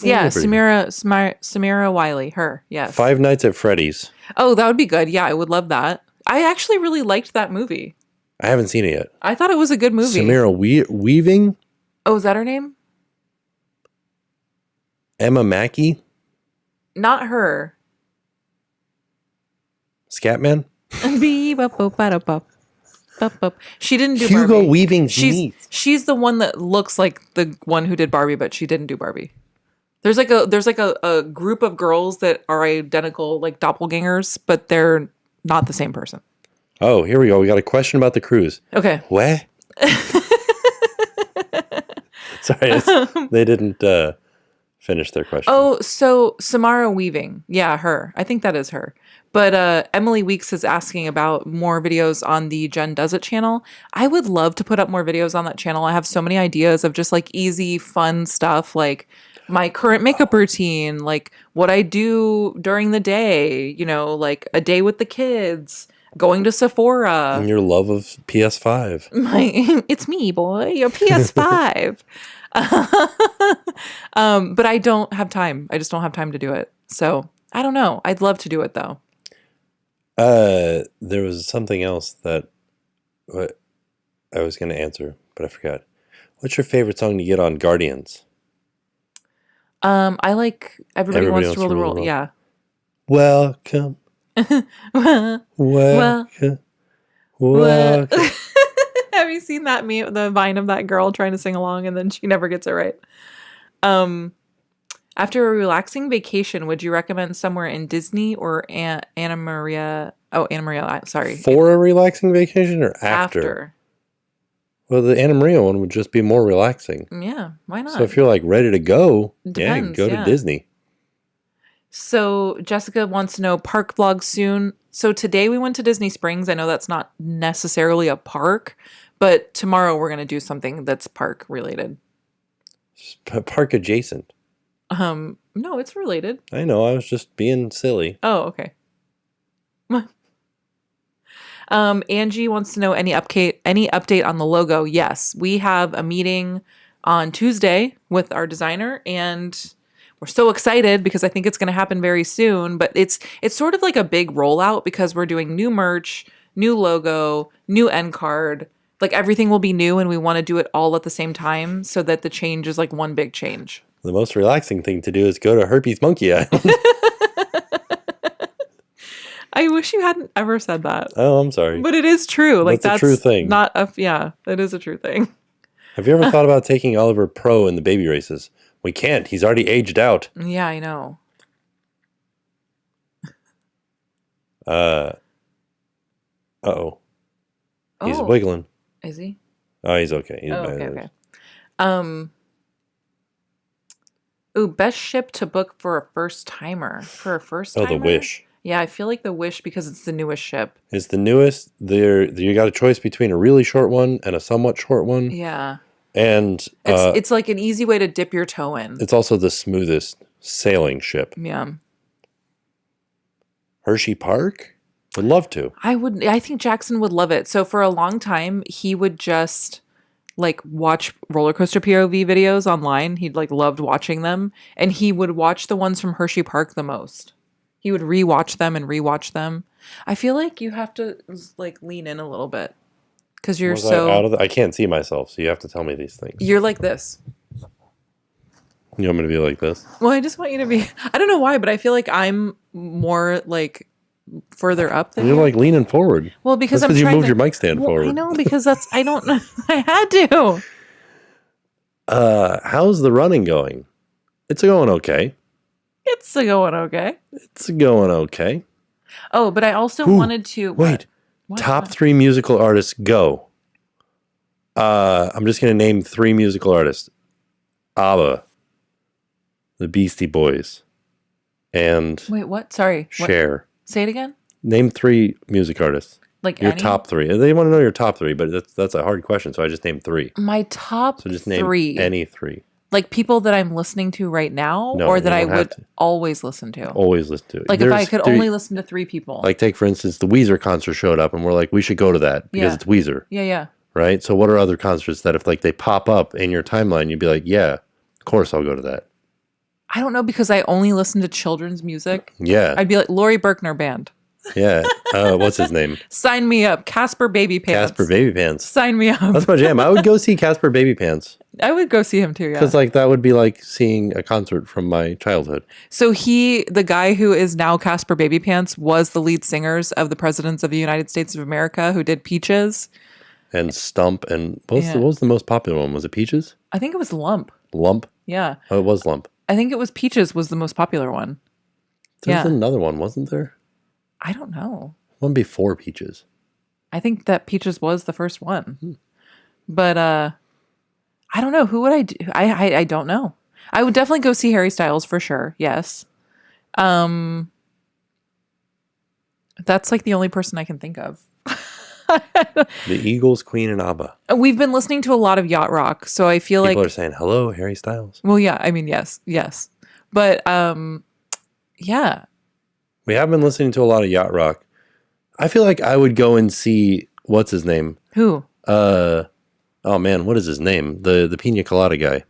[SPEAKER 1] Yeah, Samira Wiley, her. Yes.
[SPEAKER 2] Five Nights at Freddy's.
[SPEAKER 1] Oh, that would be good. Yeah, I would love that. I actually really liked that movie.
[SPEAKER 2] I haven't seen it yet.
[SPEAKER 1] I thought it was a good movie.
[SPEAKER 2] Samira Weaving?
[SPEAKER 1] Oh, is that her name?
[SPEAKER 2] Emma Mackey?
[SPEAKER 1] Not her.
[SPEAKER 2] Scatman?
[SPEAKER 1] She didn't do
[SPEAKER 2] Hugo
[SPEAKER 1] Barbie.
[SPEAKER 2] Weaving's niece.
[SPEAKER 1] She's the one that looks like the one who did Barbie, but she didn't do Barbie. There's like a group of girls that are identical, like doppelgangers, but they're not the same person.
[SPEAKER 2] Oh, here we go. We got a question about the cruise.
[SPEAKER 1] Okay.
[SPEAKER 2] What? Sorry, they didn't finish their question.
[SPEAKER 1] Oh, so Samara Weaving. Yeah, her. I think that is her. But Emily Weeks is asking about more videos on the Jen Does It channel. I would love to put up more videos on that channel. I have so many ideas of just like easy, fun stuff, like my current makeup routine, like what I do during the day, you know, like a day with the kids, going to Sephora.
[SPEAKER 2] And your love of PS5.
[SPEAKER 1] It's me, boy, your PS5. But I don't have time. I just don't have time to do it. So I don't know. I'd love to do it though.
[SPEAKER 2] There was something else that I was going to answer, but I forgot. What's your favorite song to get on Guardians?
[SPEAKER 1] I like Everybody Wants to Rule the World. Yeah.
[SPEAKER 2] Welcome. Welcome. Welcome.
[SPEAKER 1] Have you seen that meme, the vine of that girl trying to sing along and then she never gets it right? After a relaxing vacation, would you recommend somewhere in Disney or Anna Maria? Oh, Anna Maria, sorry.
[SPEAKER 2] For a relaxing vacation or after?
[SPEAKER 1] After.
[SPEAKER 2] Well, the Anna Maria one would just be more relaxing.
[SPEAKER 1] Yeah, why not?
[SPEAKER 2] So if you're like ready to go,
[SPEAKER 1] Depends,
[SPEAKER 2] go to Disney.
[SPEAKER 1] So Jessica wants to know park vlog soon. So today we went to Disney Springs. I know that's not necessarily a park, but tomorrow we're going to do something that's park related.
[SPEAKER 2] Park adjacent.
[SPEAKER 1] No, it's related.
[SPEAKER 2] I know. I was just being silly.
[SPEAKER 1] Oh, okay. Angie wants to know any update on the logo. Yes, we have a meeting on Tuesday with our designer, and we're so excited because I think it's going to happen very soon. But it's sort of like a big rollout because we're doing new merch, new logo, new end card. Like everything will be new, and we want to do it all at the same time so that the change is like one big change.
[SPEAKER 2] The most relaxing thing to do is go to Herpes Monkey Island.
[SPEAKER 1] I wish you hadn't ever said that.
[SPEAKER 2] Oh, I'm sorry.
[SPEAKER 1] But it is true. Like that's
[SPEAKER 2] a true thing.
[SPEAKER 1] Yeah, it is a true thing.
[SPEAKER 2] Have you ever thought about taking Oliver pro in the baby races? We can't. He's already aged out.
[SPEAKER 1] Yeah, I know.
[SPEAKER 2] Uh-oh. He's
[SPEAKER 1] Oh.
[SPEAKER 2] wiggling.
[SPEAKER 1] Is he?
[SPEAKER 2] Oh, he's okay. He's
[SPEAKER 1] Okay. Ooh, best ship to book for a first timer. For a first timer?
[SPEAKER 2] Oh, the Wish.
[SPEAKER 1] Yeah, I feel like the Wish because it's the newest ship.
[SPEAKER 2] It's the newest. You got a choice between a really short one and a somewhat short one.
[SPEAKER 1] Yeah.
[SPEAKER 2] And
[SPEAKER 1] it's like an easy way to dip your toe in.
[SPEAKER 2] It's also the smoothest sailing ship.
[SPEAKER 1] Yeah.
[SPEAKER 2] Hershey Park? Would love to.
[SPEAKER 1] I think Jackson would love it. So for a long time, he would just like watch roller coaster POV videos online. He'd like loved watching them, and he would watch the ones from Hershey Park the most. He would rewatch them. I feel like you have to like lean in a little bit because you're so
[SPEAKER 2] I can't see myself, so you have to tell me these things.
[SPEAKER 1] You're like this.
[SPEAKER 2] You want me to be like this?
[SPEAKER 1] Well, I just want you to be. I don't know why, but I feel like I'm more like further up than
[SPEAKER 2] you're like leaning forward.
[SPEAKER 1] Well, because
[SPEAKER 2] you moved your mic stand forward.
[SPEAKER 1] I know because I don't know. I had to.
[SPEAKER 2] How's the running going? It's going okay.
[SPEAKER 1] It's going okay.
[SPEAKER 2] It's going okay.
[SPEAKER 1] Oh, but I also wanted to
[SPEAKER 2] wait. What? Top 3 musical artists go. I'm just gonna name 3 musical artists: ABBA, the Beastie Boys, and
[SPEAKER 1] wait, what? Sorry,
[SPEAKER 2] Cher.
[SPEAKER 1] Say it again.
[SPEAKER 2] Name 3 music artists.
[SPEAKER 1] Like
[SPEAKER 2] Your
[SPEAKER 1] any?
[SPEAKER 2] top 3. They want to know your top 3, but that's a hard question, so I just named 3.
[SPEAKER 1] My top
[SPEAKER 2] So just name
[SPEAKER 1] 3.
[SPEAKER 2] any 3.
[SPEAKER 1] Like people that I'm listening to right now,
[SPEAKER 2] No,
[SPEAKER 1] or that
[SPEAKER 2] you
[SPEAKER 1] I
[SPEAKER 2] don't have
[SPEAKER 1] would
[SPEAKER 2] to.
[SPEAKER 1] always listen to.
[SPEAKER 2] Always listen to it.
[SPEAKER 1] Like if I could only listen to 3 people.
[SPEAKER 2] Like take for instance, the Weezer concert showed up, and we're like, we should go to that because it's Weezer.
[SPEAKER 1] Yeah.
[SPEAKER 2] Right. So what are other concerts that if like they pop up in your timeline, you'd be like, yeah, of course I'll go to that.
[SPEAKER 1] I don't know because I only listen to children's music.
[SPEAKER 2] Yeah.
[SPEAKER 1] I'd be like Laurie Berkner Band.
[SPEAKER 2] Yeah. What's his name?
[SPEAKER 1] Sign me up. Casper Baby Pants.
[SPEAKER 2] Casper Baby Pants.
[SPEAKER 1] Sign me up.
[SPEAKER 2] That's my jam. I would go see Casper Baby Pants.
[SPEAKER 1] I would go see him too, yeah.
[SPEAKER 2] Because like that would be like seeing a concert from my childhood.
[SPEAKER 1] So the guy who is now Casper Baby Pants was the lead singers of the Presidents of the United States of America who did Peaches.
[SPEAKER 2] And Stump. And what was the most popular one? Was it Peaches?
[SPEAKER 1] I think it was Lump.
[SPEAKER 2] Lump?
[SPEAKER 1] Yeah.
[SPEAKER 2] Oh, it was Lump.
[SPEAKER 1] I think it was Peaches was the most popular one.
[SPEAKER 2] There's another one, wasn't there?
[SPEAKER 1] I don't know.
[SPEAKER 2] One before Peaches.
[SPEAKER 1] I think that Peaches was the first one. But I don't know. Who would I do? I don't know. I would definitely go see Harry Styles for sure. Yes. That's like the only person I can think of.
[SPEAKER 2] The Eagles, Queen, and ABBA.
[SPEAKER 1] We've been listening to a lot of yacht rock, so I feel
[SPEAKER 2] People
[SPEAKER 1] like
[SPEAKER 2] are saying, hello, Harry Styles.
[SPEAKER 1] Well, yeah, I mean, yes. But yeah.
[SPEAKER 2] We have been listening to a lot of yacht rock. I feel like I would go and see what's his name?
[SPEAKER 1] Who?
[SPEAKER 2] Oh man, what is his name? The Pina Colada guy.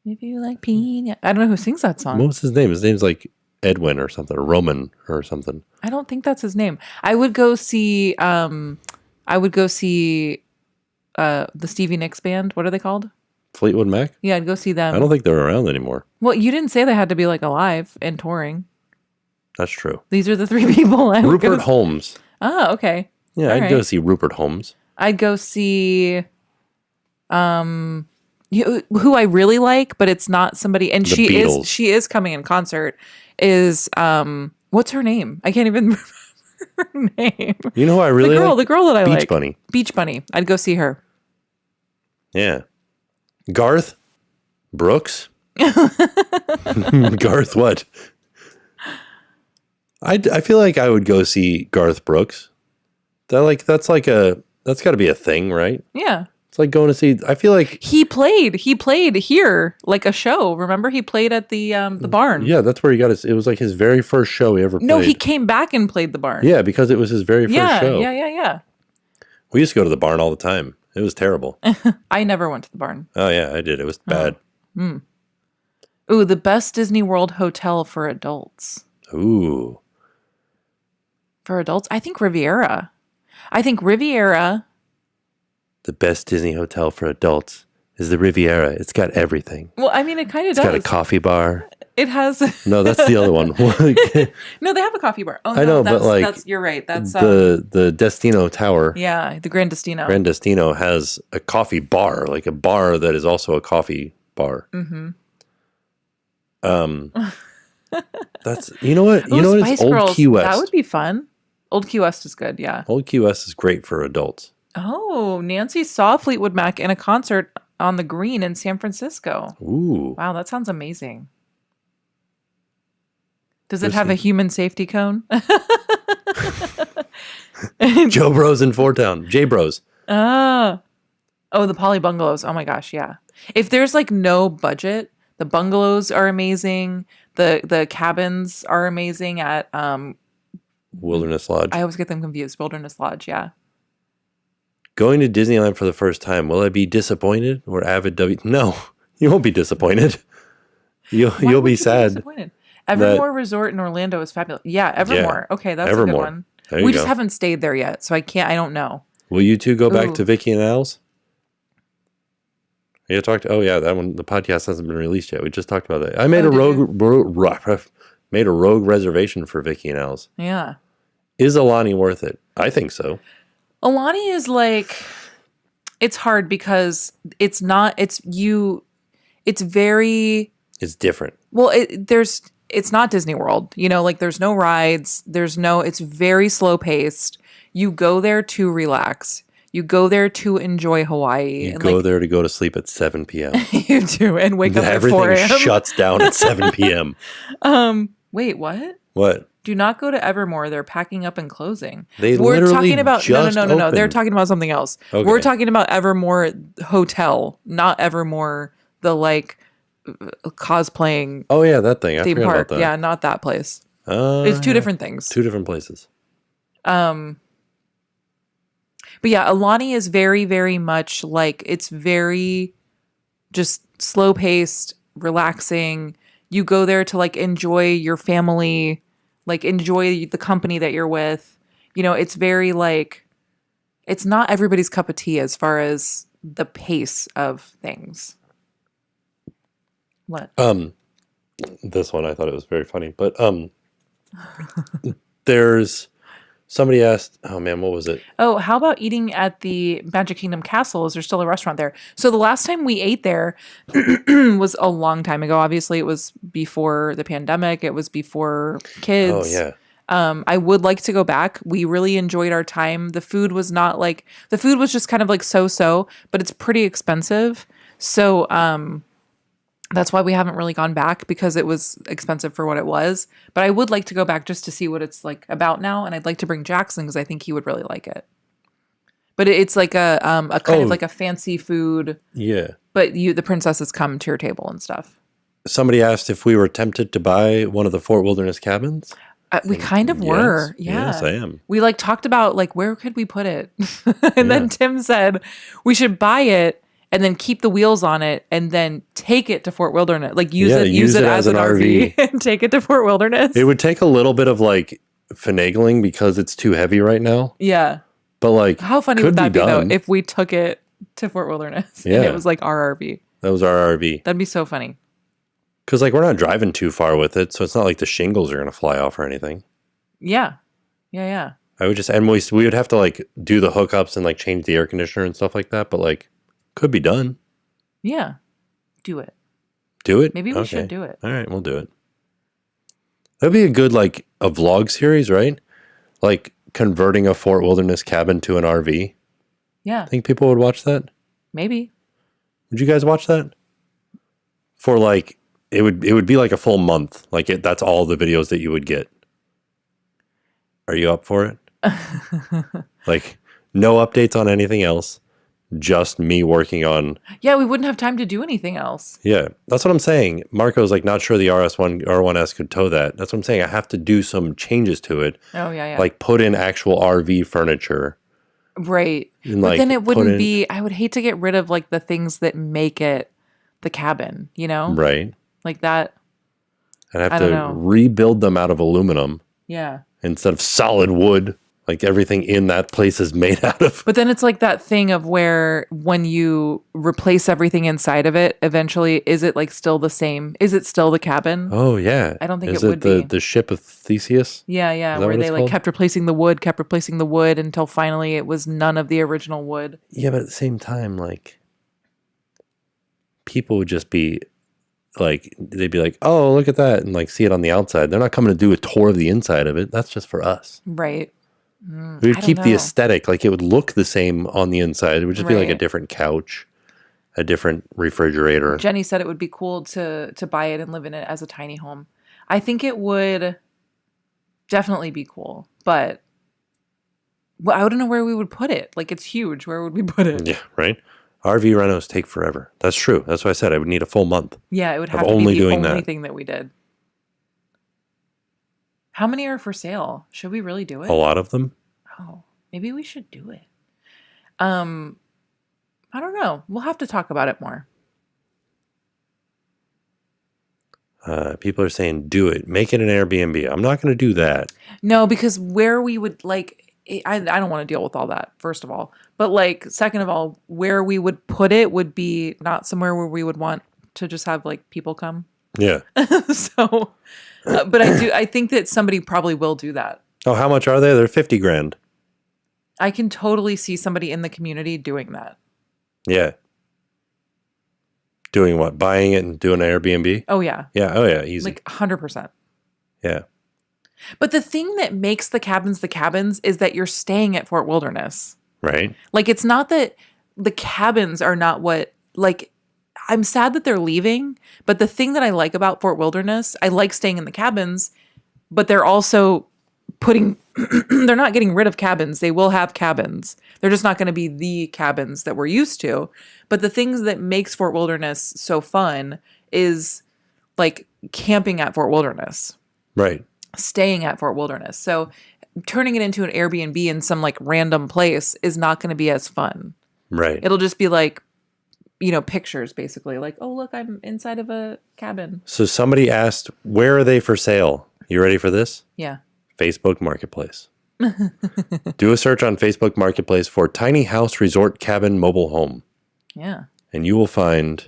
[SPEAKER 1] If you like pina, I don't know who sings that song.
[SPEAKER 2] What's his name? His name's like Edwin or something, or Roman or something.
[SPEAKER 1] I don't think that's his name. I would go see the Stevie Nicks band. What are they called?
[SPEAKER 2] Fleetwood Mac?
[SPEAKER 1] Yeah, I'd go see them.
[SPEAKER 2] I don't think they're around anymore.
[SPEAKER 1] Well, you didn't say they had to be like alive and touring.
[SPEAKER 2] That's true.
[SPEAKER 1] These are the 3 people.
[SPEAKER 2] Rupert Holmes.
[SPEAKER 1] Oh, okay.
[SPEAKER 2] Yeah,
[SPEAKER 1] All
[SPEAKER 2] I'd
[SPEAKER 1] right.
[SPEAKER 2] go see Rupert Holmes.
[SPEAKER 1] I'd go see who I really like, but it's not somebody, and
[SPEAKER 2] The
[SPEAKER 1] she
[SPEAKER 2] Beatles.
[SPEAKER 1] is coming in concert. Is what's her name? I can't even remember her name.
[SPEAKER 2] You know who I really like?
[SPEAKER 1] The girl that I like.
[SPEAKER 2] Beach Bunny.
[SPEAKER 1] Beach Bunny. I'd go see her.
[SPEAKER 2] Yeah. Garth Brooks. Garth what? I feel like I would go see Garth Brooks. That's got to be a thing, right?
[SPEAKER 1] Yeah.
[SPEAKER 2] It's like going to see. I feel like
[SPEAKER 1] He played here, like a show. Remember, he played at the barn.
[SPEAKER 2] yeah, that's where he got his. It was like his very first show he ever played.
[SPEAKER 1] No, he came back and played the barn.
[SPEAKER 2] Yeah, because it was his very first show.
[SPEAKER 1] Yeah.
[SPEAKER 2] We used to go to the barn all the time. It was terrible.
[SPEAKER 1] I never went to the barn.
[SPEAKER 2] Oh yeah, I did. It was bad.
[SPEAKER 1] Ooh, the best Disney World hotel for adults.
[SPEAKER 2] Ooh.
[SPEAKER 1] For adults, I think Riviera.
[SPEAKER 2] The best Disney hotel for adults is the Riviera. It's got everything.
[SPEAKER 1] Well, I mean, it kind of
[SPEAKER 2] It's
[SPEAKER 1] does.
[SPEAKER 2] got a coffee bar.
[SPEAKER 1] It has.
[SPEAKER 2] No, that's the other one.
[SPEAKER 1] No, they have a coffee bar. Oh,
[SPEAKER 2] I know,
[SPEAKER 1] that's,
[SPEAKER 2] but like
[SPEAKER 1] that's you're right. That's
[SPEAKER 2] the Destino Tower.
[SPEAKER 1] yeah, the Grand Destino.
[SPEAKER 2] Grand Destino has a coffee bar, like a bar that is also a coffee bar. Mm-hmm. That's you know what
[SPEAKER 1] Ooh,
[SPEAKER 2] it's
[SPEAKER 1] Spice
[SPEAKER 2] Old
[SPEAKER 1] Girls.
[SPEAKER 2] Key West.
[SPEAKER 1] That would be fun. Old Key West is good. Yeah.
[SPEAKER 2] Old Key West is great for adults.
[SPEAKER 1] Oh, Nancy saw Fleetwood Mac in a concert on the Green in San Francisco.
[SPEAKER 2] Ooh,
[SPEAKER 1] Wow, that sounds amazing. Does it have a human safety cone?
[SPEAKER 2] Joe Bros in Four Town, J Bros.
[SPEAKER 1] Oh, the Poly Bungalows. Oh my gosh, yeah. If there's like no budget, the bungalows are amazing. The cabins are amazing at
[SPEAKER 2] Wilderness Lodge.
[SPEAKER 1] I always get them confused. Wilderness Lodge, yeah.
[SPEAKER 2] Going to Disneyland for the first time, will I be disappointed or avid No, you won't be disappointed. You'll
[SPEAKER 1] Why would
[SPEAKER 2] be
[SPEAKER 1] you
[SPEAKER 2] sad.
[SPEAKER 1] Disappointed? Evermore Resort in Orlando is fabulous. Yeah, Evermore.
[SPEAKER 2] Yeah,
[SPEAKER 1] Okay, that's
[SPEAKER 2] Evermore.
[SPEAKER 1] a good one.
[SPEAKER 2] There you
[SPEAKER 1] We
[SPEAKER 2] go.
[SPEAKER 1] just haven't stayed there yet, so I don't know.
[SPEAKER 2] Will you two go back
[SPEAKER 1] Ooh.
[SPEAKER 2] to Vicky and Al's? You talked. Oh yeah, that one. The podcast hasn't been released yet. We just talked about that. I made made a rogue reservation for Vicky and Al's.
[SPEAKER 1] Yeah.
[SPEAKER 2] Is Alani worth it? I think so.
[SPEAKER 1] Alani is like, it's hard because it's not, it's very,
[SPEAKER 2] It's different.
[SPEAKER 1] well, it's not Disney World, like there's no rides, it's very slow paced. You go there to relax. You go there to enjoy Hawaii.
[SPEAKER 2] You
[SPEAKER 1] and
[SPEAKER 2] go there to go to sleep at 7 p.m.
[SPEAKER 1] You do, and wake up at 4
[SPEAKER 2] Everything
[SPEAKER 1] a.m.
[SPEAKER 2] shuts down at 7 p.m.
[SPEAKER 1] Wait, what?
[SPEAKER 2] What?
[SPEAKER 1] Do not go to Evermore. They're packing up and closing.
[SPEAKER 2] They
[SPEAKER 1] We're
[SPEAKER 2] literally
[SPEAKER 1] talking about
[SPEAKER 2] just
[SPEAKER 1] no. They're
[SPEAKER 2] opened.
[SPEAKER 1] talking about something else.
[SPEAKER 2] Okay.
[SPEAKER 1] We're talking about Evermore Hotel, not Evermore, the like cosplaying
[SPEAKER 2] Oh yeah, that thing. I
[SPEAKER 1] theme
[SPEAKER 2] forgot
[SPEAKER 1] park.
[SPEAKER 2] about that.
[SPEAKER 1] Yeah, not that place. It's two
[SPEAKER 2] Yeah.
[SPEAKER 1] different things.
[SPEAKER 2] Two different places.
[SPEAKER 1] But yeah, Alani is very, very much like it's very just slow paced, relaxing. You go there to like enjoy your family, like enjoy the company that you're with. You know, it's very like it's not everybody's cup of tea as far as the pace of things. What?
[SPEAKER 2] This one I thought it was very funny, but there's somebody asked, oh man, what was it?
[SPEAKER 1] Oh, how about eating at the Magic Kingdom Castle? Is there still a restaurant there? So the last time we ate there was a long time ago. Obviously, it was before the pandemic. It was before kids.
[SPEAKER 2] Oh yeah.
[SPEAKER 1] I would like to go back. We really enjoyed our time. The food was not like the food was just kind of like so, but it's pretty expensive. So that's why we haven't really gone back because it was expensive for what it was. But I would like to go back just to see what it's like about now, and I'd like to bring Jackson because I think he would really like it. But it's like a kind of like a fancy food.
[SPEAKER 2] Yeah.
[SPEAKER 1] But the princesses come to your table and stuff.
[SPEAKER 2] Somebody asked if we were tempted to buy one of the Fort Wilderness cabins.
[SPEAKER 1] We kind of were. Yeah.
[SPEAKER 2] Yes, I am.
[SPEAKER 1] We like talked about like where could we put it? And then Tim said we should buy it and then keep the wheels on it and then take it to Fort Wilderness. Like use it as an RV and take it to Fort Wilderness.
[SPEAKER 2] It would take a little bit of like finagling because it's too heavy right now.
[SPEAKER 1] Yeah.
[SPEAKER 2] But like
[SPEAKER 1] how funny would that be though if we took it to Fort Wilderness and it was like our RV?
[SPEAKER 2] That was our RV.
[SPEAKER 1] That'd be so funny.
[SPEAKER 2] Because like we're not driving too far with it, so it's not like the shingles are gonna fly off or anything.
[SPEAKER 1] Yeah. Yeah.
[SPEAKER 2] I would just and we would have to like do the hookups and like change the air conditioner and stuff like that, but like could be done.
[SPEAKER 1] Yeah. Do it.
[SPEAKER 2] Do it?
[SPEAKER 1] Maybe we should do it.
[SPEAKER 2] All right, we'll do it. That'd be a good like a vlog series, right? Like converting a Fort Wilderness cabin to an RV.
[SPEAKER 1] Yeah.
[SPEAKER 2] Think people would watch that?
[SPEAKER 1] Maybe.
[SPEAKER 2] Would you guys watch that? For like it would be like a full month. Like that's all the videos that you would get. Are you up for it? Like no updates on anything else. Just me working on.
[SPEAKER 1] Yeah, we wouldn't have time to do anything else.
[SPEAKER 2] Yeah, that's what I'm saying. Marco's like not sure the R1S could tow that. That's what I'm saying. I have to do some changes to it.
[SPEAKER 1] Oh yeah.
[SPEAKER 2] Like put in actual RV furniture.
[SPEAKER 1] Right.
[SPEAKER 2] And,
[SPEAKER 1] but
[SPEAKER 2] like,
[SPEAKER 1] then it wouldn't be. I would hate to get rid of like the things that make it the cabin. You know.
[SPEAKER 2] Right.
[SPEAKER 1] Like that.
[SPEAKER 2] I'd have to rebuild them out of aluminum.
[SPEAKER 1] Yeah.
[SPEAKER 2] Instead of solid wood. Like everything in that place is made out of.
[SPEAKER 1] But then it's like that thing of where when you replace everything inside of it, eventually, is it like still the same? Is it still the cabin?
[SPEAKER 2] Oh, yeah.
[SPEAKER 1] I don't think
[SPEAKER 2] is
[SPEAKER 1] it would be.
[SPEAKER 2] The ship of Theseus?
[SPEAKER 1] Yeah. Where they like kept replacing the wood until finally it was none of the original wood.
[SPEAKER 2] Yeah, but at the same time, like people would just be like, they'd be like, oh, look at that. And like see it on the outside. They're not coming to do a tour of the inside of it. That's just for us.
[SPEAKER 1] Right.
[SPEAKER 2] We would keep the aesthetic. Like it would look the same on the inside. It would just be like a different couch, a different refrigerator.
[SPEAKER 1] Jenny said it would be cool to buy it and live in it as a tiny home. I think it would definitely be cool, but I don't know where we would put it. Like it's huge. Where would we put it?
[SPEAKER 2] Yeah, right. RV renos take forever. That's true. That's why I said I would need a full month.
[SPEAKER 1] Yeah, it would have to be the only thing that we did. How many are for sale? Should we really do it?
[SPEAKER 2] A lot of them.
[SPEAKER 1] Oh, maybe we should do it. I don't know. We'll have to talk about it more.
[SPEAKER 2] People are saying, do it. Make it an Airbnb. I'm not going to do that.
[SPEAKER 1] No, because where we would like, I don't want to deal with all that, first of all. But like, second of all, where we would put it would be not somewhere where we would want to just have like people come.
[SPEAKER 2] Yeah.
[SPEAKER 1] So... but I think that somebody probably will do that.
[SPEAKER 2] Oh, how much are they? They're $50,000.
[SPEAKER 1] I can totally see somebody in the community doing that.
[SPEAKER 2] Yeah. Doing what? Buying it and doing an Airbnb?
[SPEAKER 1] Oh, yeah.
[SPEAKER 2] Yeah. Oh, yeah. Easy.
[SPEAKER 1] Like 100%.
[SPEAKER 2] Yeah.
[SPEAKER 1] But the thing that makes the cabins is that you're staying at Fort Wilderness.
[SPEAKER 2] Right.
[SPEAKER 1] Like, it's not that the cabins are not what, like, I'm sad that they're leaving, but the thing that I like about Fort Wilderness, I like staying in the cabins, but they're also putting they're not getting rid of cabins. They will have cabins. They're just not going to be the cabins that we're used to. But the things that makes Fort Wilderness so fun is like camping at Fort Wilderness.
[SPEAKER 2] Right.
[SPEAKER 1] Staying at Fort Wilderness. So turning it into an Airbnb in some like random place is not going to be as fun.
[SPEAKER 2] Right.
[SPEAKER 1] It'll just be like, pictures basically. Like, oh, look, I'm inside of a cabin.
[SPEAKER 2] So somebody asked, where are they for sale? You ready for this?
[SPEAKER 1] Yeah.
[SPEAKER 2] Facebook Marketplace. Do a search on Facebook Marketplace for tiny house resort cabin mobile home.
[SPEAKER 1] Yeah. And
[SPEAKER 2] you will find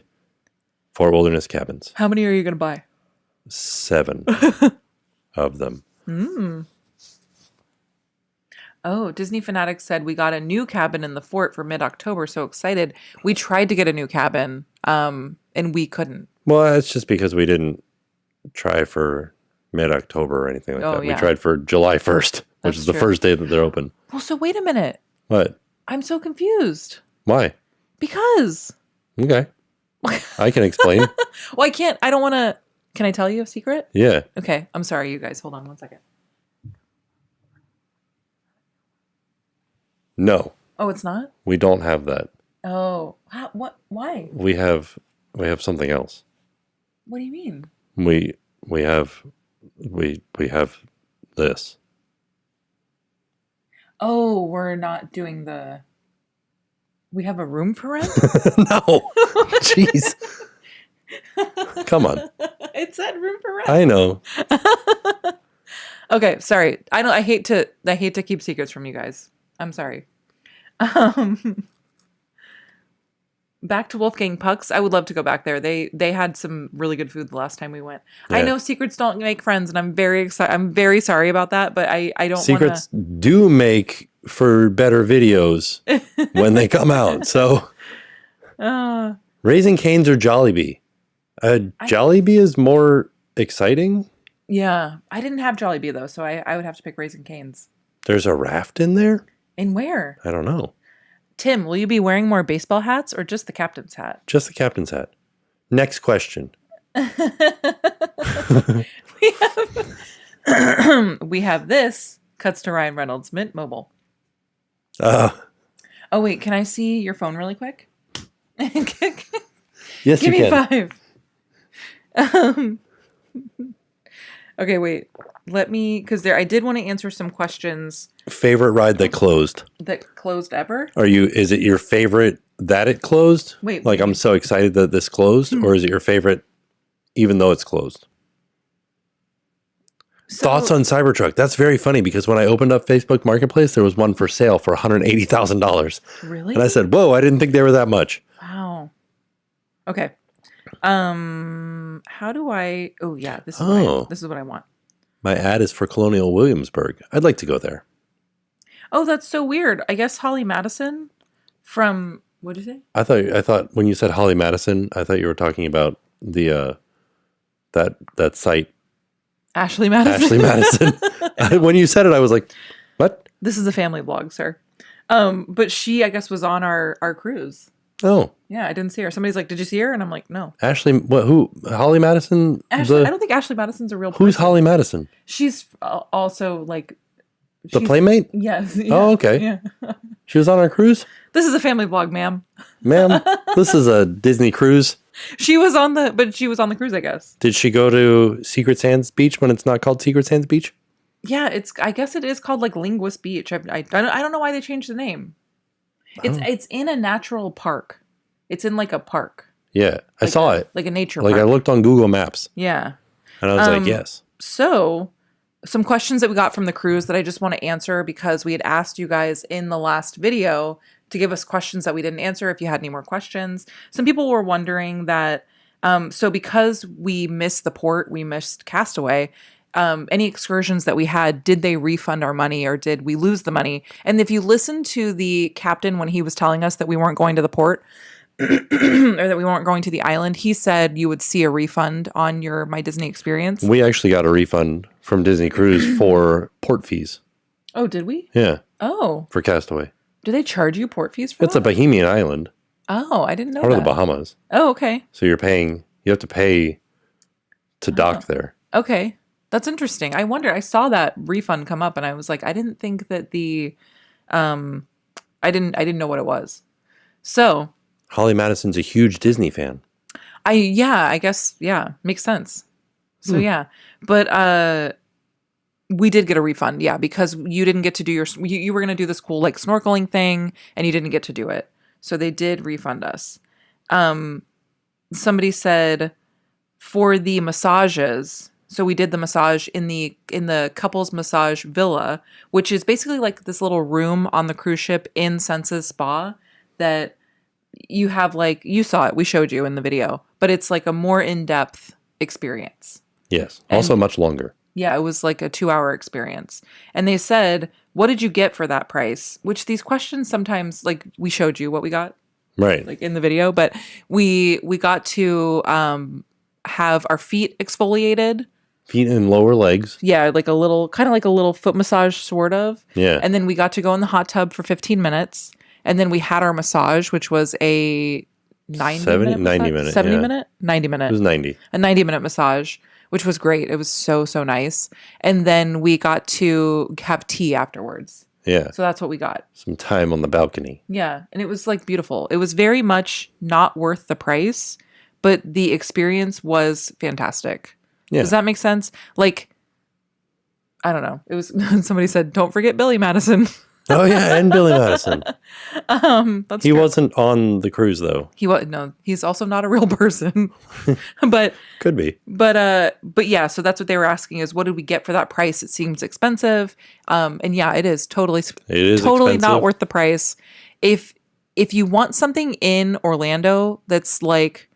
[SPEAKER 2] Fort Wilderness cabins.
[SPEAKER 1] How many are you going to buy?
[SPEAKER 2] 7 of them.
[SPEAKER 1] Oh, Disney Fanatics said we got a new cabin in the fort for mid-October. So excited. We tried to get a new cabin, and we couldn't.
[SPEAKER 2] Well, it's just because we didn't try for mid-October or anything like that.
[SPEAKER 1] Yeah.
[SPEAKER 2] We tried for July 1st, which is the first day that they're open.
[SPEAKER 1] Well, so wait a minute.
[SPEAKER 2] What?
[SPEAKER 1] I'm so confused.
[SPEAKER 2] Why?
[SPEAKER 1] Because.
[SPEAKER 2] Okay. I can explain.
[SPEAKER 1] Well, I don't want to. Can I tell you a secret?
[SPEAKER 2] Yeah.
[SPEAKER 1] Okay. I'm sorry, you guys. Hold on one second.
[SPEAKER 2] No.
[SPEAKER 1] Oh, it's not?
[SPEAKER 2] We don't have that.
[SPEAKER 1] Oh. What? Why?
[SPEAKER 2] We have something else.
[SPEAKER 1] What do you mean?
[SPEAKER 2] We have this.
[SPEAKER 1] Oh, we're not doing we have a room for rent?
[SPEAKER 2] No. Jeez. Come on.
[SPEAKER 1] It said room for rent.
[SPEAKER 2] I know.
[SPEAKER 1] Okay, sorry. I hate to keep secrets from you guys. I'm sorry. Back to Wolfgang Puck's. I would love to go back there. They had some really good food the last time we went. Yeah. I know secrets don't make friends, and I'm very excited. I'm very sorry about that, but I don't.
[SPEAKER 2] Secrets do make for better videos when they come out. So, Raising Cane's or Jollibee? Jollibee is more exciting.
[SPEAKER 1] Yeah, I didn't have Jollibee though, so I would have to pick Raising Cane's.
[SPEAKER 2] There's a raft in there?
[SPEAKER 1] And where?
[SPEAKER 2] I don't know.
[SPEAKER 1] Will you be wearing more baseball hats or just the captain's hat?
[SPEAKER 2] Just the captain's hat. Next question.
[SPEAKER 1] We have this Cuts to Ryan Reynolds Mint Mobile. Oh wait, can I see your phone really quick?
[SPEAKER 2] Yes,
[SPEAKER 1] Give
[SPEAKER 2] you
[SPEAKER 1] me
[SPEAKER 2] can.
[SPEAKER 1] 5. Okay, wait. Let me, because I did want to answer some questions.
[SPEAKER 2] Favorite ride that closed?
[SPEAKER 1] That closed ever?
[SPEAKER 2] Is it your favorite that it closed?
[SPEAKER 1] Wait.
[SPEAKER 2] Like, I'm so excited that this closed, or is it your favorite even though it's closed? Thoughts on Cybertruck? That's very funny because when I opened up Facebook Marketplace, there was one for sale for $180,000.
[SPEAKER 1] Really?
[SPEAKER 2] And I said, whoa, I didn't think they were that much.
[SPEAKER 1] Wow. Okay. How do I? Oh yeah, this is what I want.
[SPEAKER 2] My ad is for Colonial Williamsburg. I'd like to go there.
[SPEAKER 1] Oh, that's so weird. I guess Holly Madison from what did you say?
[SPEAKER 2] I thought when you said Holly Madison, I thought you were talking about the that site.
[SPEAKER 1] Ashley Madison.
[SPEAKER 2] Ashley Madison. When you said it, I was like, what?
[SPEAKER 1] This is a family blog, sir. But she, I guess, was on our cruise.
[SPEAKER 2] Oh.
[SPEAKER 1] Yeah, I didn't see her. Somebody's like, did you see her? And I'm like, no.
[SPEAKER 2] Ashley, who? Holly Madison?
[SPEAKER 1] I don't think Ashley Madison's a real person.
[SPEAKER 2] Who's Holly Madison?
[SPEAKER 1] She's also like...
[SPEAKER 2] The Playmate?
[SPEAKER 1] Yes. Yeah,
[SPEAKER 2] oh, okay.
[SPEAKER 1] Yeah.
[SPEAKER 2] She was on our cruise?
[SPEAKER 1] This is a family blog, ma'am.
[SPEAKER 2] Ma'am, this is a Disney cruise.
[SPEAKER 1] She was on the cruise, I guess.
[SPEAKER 2] Did she go to Secret Sands Beach when it's not called Secret Sands Beach?
[SPEAKER 1] Yeah, I guess it is called like Linguist Beach. I don't know why they changed the name. It's in a natural park. It's in like a park.
[SPEAKER 2] Yeah, I saw it.
[SPEAKER 1] Like a nature
[SPEAKER 2] park. Like I looked on Google Maps.
[SPEAKER 1] Yeah.
[SPEAKER 2] And I was like, yes.
[SPEAKER 1] So, some questions that we got from the cruise that I just want to answer because we had asked you guys in the last video to give us questions that we didn't answer if you had any more questions. Some people were wondering that, so because we missed the port, we missed Castaway, any excursions that we had, did they refund our money or did we lose the money? And if you listen to the captain when he was telling us that we weren't going to the port or that we weren't going to the island, he said you would see a refund on your My Disney experience.
[SPEAKER 2] We actually got a refund from Disney Cruise for port fees.
[SPEAKER 1] Oh, did we?
[SPEAKER 2] Yeah.
[SPEAKER 1] Oh.
[SPEAKER 2] For Castaway.
[SPEAKER 1] Do they charge you port fees for
[SPEAKER 2] It's
[SPEAKER 1] that?
[SPEAKER 2] a Bahamian island.
[SPEAKER 1] Oh, I didn't know
[SPEAKER 2] that. Or the Bahamas.
[SPEAKER 1] Oh, okay.
[SPEAKER 2] So you have to pay to dock there.
[SPEAKER 1] Okay. That's interesting. I wonder. I saw that refund come up, and I was like, I didn't think that I didn't know what it was. So
[SPEAKER 2] Holly Madison's a huge Disney fan.
[SPEAKER 1] I guess, yeah, makes sense. So yeah, but we did get a refund, yeah, because you didn't get to do you were going to do this cool like snorkeling thing and you didn't get to do it. So they did refund us. Somebody said for the massages, so we did the massage in the couples massage villa, which is basically like this little room on the cruise ship in Senses Spa that you have, like, you saw it, we showed you in the video, but it's like a more in-depth experience.
[SPEAKER 2] Yes. Also much longer.
[SPEAKER 1] Yeah, it was like a 2-hour experience. And they said, what did you get for that price? Which these questions sometimes, like, we showed you what we got.
[SPEAKER 2] Right.
[SPEAKER 1] Like in the video, but we got to have our feet exfoliated.
[SPEAKER 2] Feet and lower legs.
[SPEAKER 1] Yeah, like a little, kind of like a little foot massage, sort of.
[SPEAKER 2] Yeah.
[SPEAKER 1] And then we got to go in the hot tub for 15 minutes. And then we had our massage, which was a 90 minute. 70 minute? 90 minute.
[SPEAKER 2] It was 90.
[SPEAKER 1] A 90-minute massage, which was great. It was so, so nice. And then we got to have tea afterwards.
[SPEAKER 2] Yeah.
[SPEAKER 1] So that's what we got.
[SPEAKER 2] Some time on the balcony.
[SPEAKER 1] Yeah. And it was like beautiful. It was very much not worth the price, but the experience was fantastic.
[SPEAKER 2] Yeah.
[SPEAKER 1] Does that make sense? Like, I don't know. It was, somebody said, don't forget Billy Madison.
[SPEAKER 2] Oh yeah, and Billy Madison.
[SPEAKER 1] That's
[SPEAKER 2] he
[SPEAKER 1] true.
[SPEAKER 2] wasn't on the cruise though.
[SPEAKER 1] He was, no, he's also not a real person. but
[SPEAKER 2] Could be.
[SPEAKER 1] But yeah, so that's what they were asking is what did we get for that price? It seems expensive. And yeah, it is totally
[SPEAKER 2] expensive.
[SPEAKER 1] not worth the price. If you want something in Orlando that's like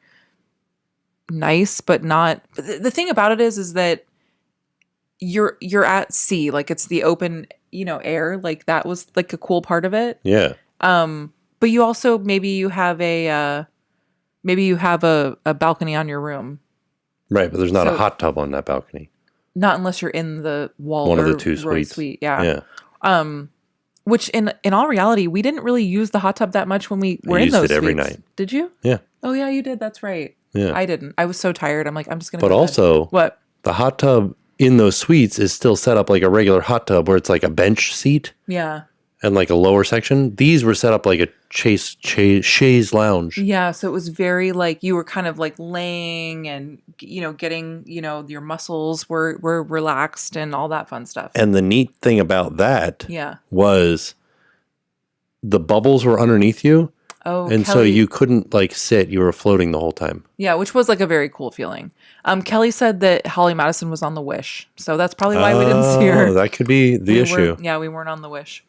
[SPEAKER 1] nice but not, the thing about it is that you're at sea, like it's the open, air, like that was like a cool part of it.
[SPEAKER 2] Yeah.
[SPEAKER 1] But you also maybe you have a balcony on your room.
[SPEAKER 2] Right, but there's not a hot tub on that balcony.
[SPEAKER 1] Not unless you're in the wall.
[SPEAKER 2] One of the two suites.
[SPEAKER 1] Suite, yeah. Yeah. Which in all reality, we didn't really use the hot tub that much when we were in those suites. I used it every night. Did you?
[SPEAKER 2] Yeah.
[SPEAKER 1] Oh yeah, you did. That's right.
[SPEAKER 2] Yeah.
[SPEAKER 1] I didn't. I was so tired. I'm like, I'm just gonna.
[SPEAKER 2] But also,
[SPEAKER 1] what?
[SPEAKER 2] The hot tub in those suites is still set up like a regular hot tub, where it's like a bench seat.
[SPEAKER 1] Yeah.
[SPEAKER 2] And like a lower section. These were set up like a chaise lounge.
[SPEAKER 1] Yeah, so it was very like you were kind of like laying and getting, your muscles were relaxed and all that fun stuff.
[SPEAKER 2] And the neat thing about that was the bubbles were underneath you.
[SPEAKER 1] Oh,
[SPEAKER 2] and so you couldn't like sit, you were floating the whole time.
[SPEAKER 1] Yeah, which was like a very cool feeling. Kelly said that Holly Madison was on the Wish. So that's probably why we didn't see her.
[SPEAKER 2] That could be the issue.
[SPEAKER 1] We weren't on the Wish.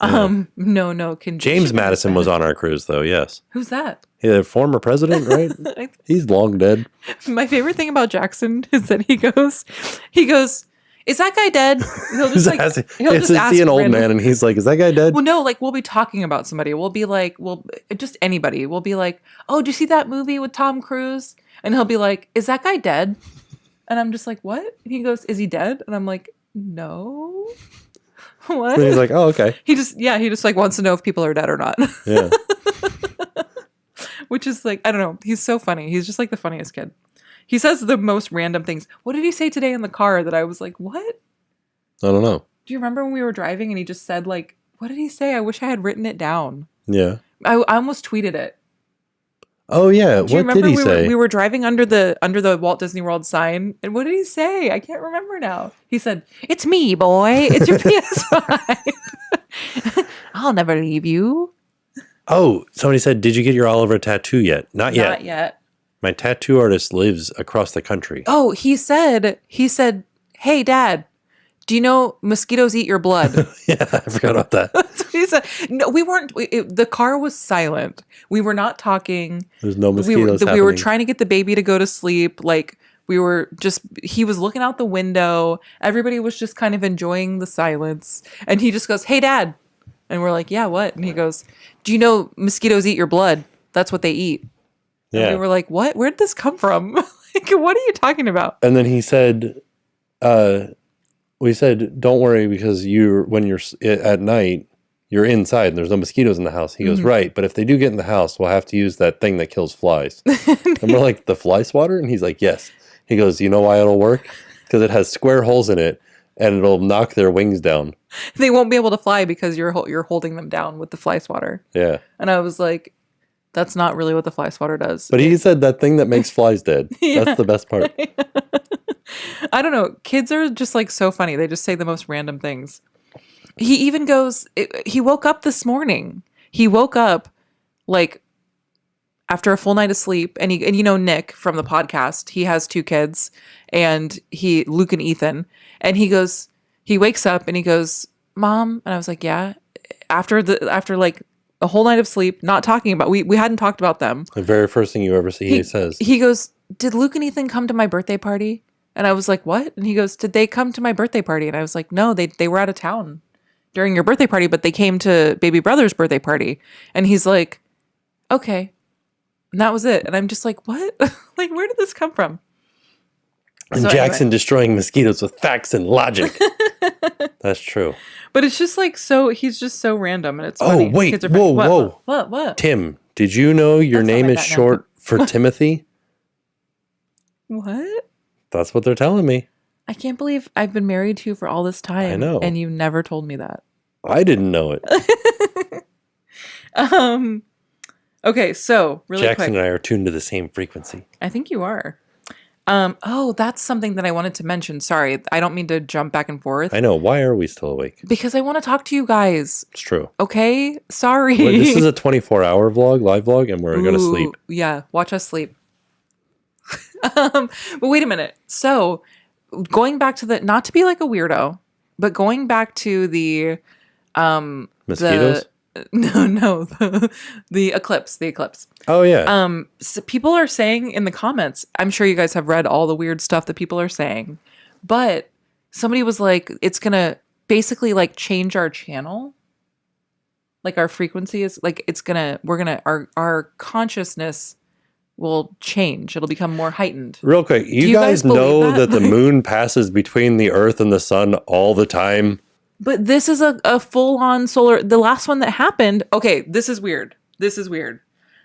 [SPEAKER 1] Yeah. No.
[SPEAKER 2] James Madison was on our cruise, though. Yes.
[SPEAKER 1] Who's that?
[SPEAKER 2] He's a former president, right? He's long dead.
[SPEAKER 1] My favorite thing about Jackson is that he goes, is that guy dead? He'll just
[SPEAKER 2] see an old man, and he's like, is that guy dead?
[SPEAKER 1] Well, no, like we'll be talking about somebody. We'll be like, just anybody. We'll be like, oh, did you see that movie with Tom Cruise? And he'll be like, is that guy dead? And I'm just like, what? And he goes, is he dead? And I'm like, no. What?
[SPEAKER 2] And he's like, oh, okay.
[SPEAKER 1] He just like wants to know if people are dead or not.
[SPEAKER 2] Yeah.
[SPEAKER 1] Which is like, I don't know. He's so funny. He's just like the funniest kid. He says the most random things. What did he say today in the car that I was like, what?
[SPEAKER 2] I don't know.
[SPEAKER 1] Do you remember when we were driving and he just said like, what did he say? I wish I had written it down.
[SPEAKER 2] Yeah.
[SPEAKER 1] I almost tweeted it.
[SPEAKER 2] Oh yeah. What did he say?
[SPEAKER 1] We were driving under the Walt Disney World sign, and what did he say? I can't remember now. He said, "It's me, boy. It's your PS5. I'll never leave you."
[SPEAKER 2] Oh, somebody said, "Did you get your Oliver tattoo yet?" Not yet.
[SPEAKER 1] Not yet.
[SPEAKER 2] My tattoo artist lives across the country.
[SPEAKER 1] Oh, he said, "Hey, Dad, do you know mosquitoes eat your blood?"
[SPEAKER 2] Yeah, I forgot about that.
[SPEAKER 1] That's what he said. No, we weren't. The car was silent. We were not talking.
[SPEAKER 2] There's no mosquitoes
[SPEAKER 1] we were trying to get the baby to go to sleep. Like we were just. He was looking out the window. Everybody was just kind of enjoying the silence. And he just goes, "Hey, Dad," and we're like, "Yeah, what?" And he goes, "Do you know mosquitoes eat your blood? That's what they eat."
[SPEAKER 2] Yeah.
[SPEAKER 1] And we were like, "What? Where did this come from? Like, what are you talking about?"
[SPEAKER 2] And then he said, we said, don't worry because when you're at night, you're inside and there's no mosquitoes in the house. He goes, right. But if they do get in the house, we'll have to use that thing that kills flies. And we're like, the fly swatter? And he's like, yes. He goes, you know why it'll work? because it has square holes in it, and it'll knock their wings down.
[SPEAKER 1] They won't be able to fly because you're holding them down with the fly swatter.
[SPEAKER 2] Yeah.
[SPEAKER 1] And I was like, that's not really what the fly swatter does.
[SPEAKER 2] But he said that thing that makes flies dead.
[SPEAKER 1] Yeah.
[SPEAKER 2] That's the best part.
[SPEAKER 1] I don't know. Kids are just like so funny. They just say the most random things. He even goes, he woke up this morning. He woke up like after a full night of sleep. And you know, Nick from the podcast, he has 2 kids and Luke and Ethan. And he wakes up and he goes, Mom. And I was like, yeah. After like a whole night of sleep, not talking about, we hadn't talked about them.
[SPEAKER 2] The very first thing you ever see, he says.
[SPEAKER 1] He goes, did Luke and Ethan come to my birthday party? And I was like, what? And he goes, did they come to my birthday party? And I was like, no, they were out of town during your birthday party, but they came to baby brother's birthday party. And he's like, okay. And that was it. And I'm just like, what? Like, where did this come from?
[SPEAKER 2] And
[SPEAKER 1] So
[SPEAKER 2] Jackson
[SPEAKER 1] anyway.
[SPEAKER 2] destroying mosquitoes with facts and logic. That's true.
[SPEAKER 1] But it's just like, he's just so random. And it's
[SPEAKER 2] Oh,
[SPEAKER 1] funny.
[SPEAKER 2] wait.
[SPEAKER 1] Kids are
[SPEAKER 2] Whoa,
[SPEAKER 1] funny.
[SPEAKER 2] whoa.
[SPEAKER 1] What?
[SPEAKER 2] Tim, did you know your
[SPEAKER 1] That's not
[SPEAKER 2] name
[SPEAKER 1] my
[SPEAKER 2] is
[SPEAKER 1] bat now.
[SPEAKER 2] short for Timothy?
[SPEAKER 1] What?
[SPEAKER 2] That's what they're telling me.
[SPEAKER 1] I can't believe I've been married to you for all this time.
[SPEAKER 2] I know.
[SPEAKER 1] And you never told me that.
[SPEAKER 2] I didn't know it.
[SPEAKER 1] Okay, so really
[SPEAKER 2] Jackson
[SPEAKER 1] quick.
[SPEAKER 2] and I are tuned to the same frequency.
[SPEAKER 1] I think you are. Oh, that's something that I wanted to mention. Sorry, I don't mean to jump back and forth.
[SPEAKER 2] I know. Why are we still awake?
[SPEAKER 1] Because I want to talk to you guys.
[SPEAKER 2] It's true.
[SPEAKER 1] Okay? Sorry.
[SPEAKER 2] Well, this is a 24-hour vlog, live vlog, and we're going to sleep.
[SPEAKER 1] Yeah, watch us sleep. But wait a minute. So, going back to not to be like a weirdo, but going back to the
[SPEAKER 2] Mosquitoes?
[SPEAKER 1] the eclipse.
[SPEAKER 2] Oh, yeah.
[SPEAKER 1] So people are saying in the comments, I'm sure you guys have read all the weird stuff that people are saying, but somebody was like, it's going to basically like change our channel. Like our frequency is like, our consciousness will change. It'll become more heightened.
[SPEAKER 2] Real quick, you
[SPEAKER 1] guys
[SPEAKER 2] guys know
[SPEAKER 1] believe that?
[SPEAKER 2] that the moon passes between the earth and the sun all the time?
[SPEAKER 1] But this is a full-on solar. The last one that happened. Okay, this is weird.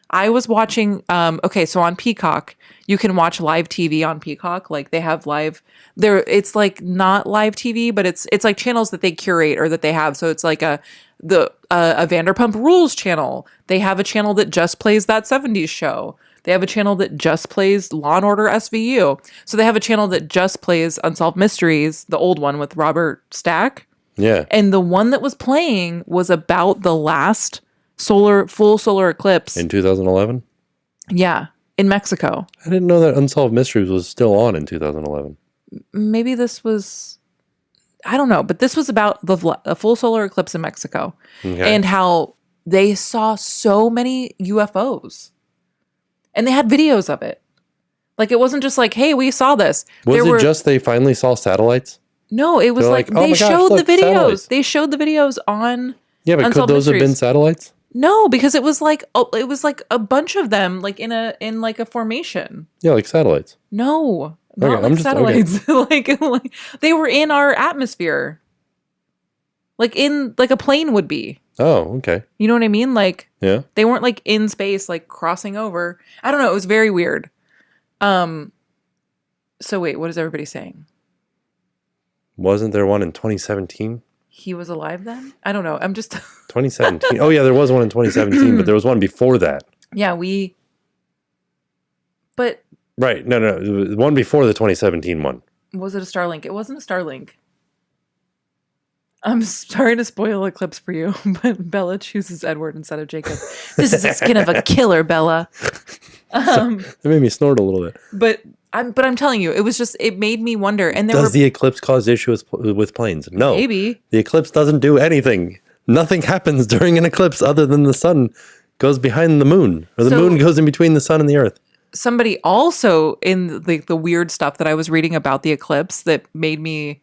[SPEAKER 1] I was watching. Okay, so on Peacock, you can watch live TV on Peacock. Like they have live. It's like not live TV, but it's like channels that they curate or that they have. So it's like a Vanderpump Rules channel. They have a channel that just plays That 70s Show. They have a channel that just plays Law and Order SVU. So they have a channel that just plays Unsolved Mysteries, the old one with Robert Stack.
[SPEAKER 2] Yeah.
[SPEAKER 1] And the one that was playing was about the last full solar eclipse.
[SPEAKER 2] In 2011?
[SPEAKER 1] Yeah, in Mexico.
[SPEAKER 2] I didn't know that Unsolved Mysteries was still on in 2011.
[SPEAKER 1] Maybe this was, I don't know, but this was about a full solar eclipse in Mexico.
[SPEAKER 2] Okay.
[SPEAKER 1] And how they saw so many UFOs. And they had videos of it. Like, it wasn't just like, hey, we saw this.
[SPEAKER 2] Was it just they finally saw satellites?
[SPEAKER 1] No, it was
[SPEAKER 2] They're
[SPEAKER 1] like
[SPEAKER 2] like, "Oh
[SPEAKER 1] they
[SPEAKER 2] my gosh,
[SPEAKER 1] showed
[SPEAKER 2] look,
[SPEAKER 1] the videos.
[SPEAKER 2] satellites."
[SPEAKER 1] They showed the videos on
[SPEAKER 2] Yeah, but could
[SPEAKER 1] Unsolved
[SPEAKER 2] those have been
[SPEAKER 1] Mysteries.
[SPEAKER 2] satellites?
[SPEAKER 1] No, because it was like a bunch of them like in like a formation.
[SPEAKER 2] Yeah, like satellites.
[SPEAKER 1] No, not
[SPEAKER 2] Okay,
[SPEAKER 1] like
[SPEAKER 2] I'm just-
[SPEAKER 1] satellites. like they were in our atmosphere. Like a plane would be.
[SPEAKER 2] Oh, okay.
[SPEAKER 1] You know what I mean? Like
[SPEAKER 2] Yeah.
[SPEAKER 1] they weren't like in space, like crossing over. I don't know. It was very weird. So wait, what is everybody saying?
[SPEAKER 2] Wasn't there one in 2017?
[SPEAKER 1] He was alive then? I don't know. I'm just
[SPEAKER 2] 2017. Oh, yeah, there was one in 2017, but there was one before that.
[SPEAKER 1] yeah, but
[SPEAKER 2] Right. No. The one before the 2017 one.
[SPEAKER 1] was it a Starlink? It wasn't a Starlink. I'm sorry to spoil Eclipse for you, but Bella chooses Edward instead of Jacob. This is the skin of a killer, Bella.
[SPEAKER 2] It made me snort a little bit.
[SPEAKER 1] But I'm telling you, it made me wonder. And there
[SPEAKER 2] Does the eclipse cause issues with planes? No.
[SPEAKER 1] maybe.
[SPEAKER 2] The eclipse doesn't do anything. Nothing happens during an eclipse other than the sun goes behind the moon, or the moon goes in between the sun and the earth.
[SPEAKER 1] Somebody also in the weird stuff that I was reading about the eclipse that made me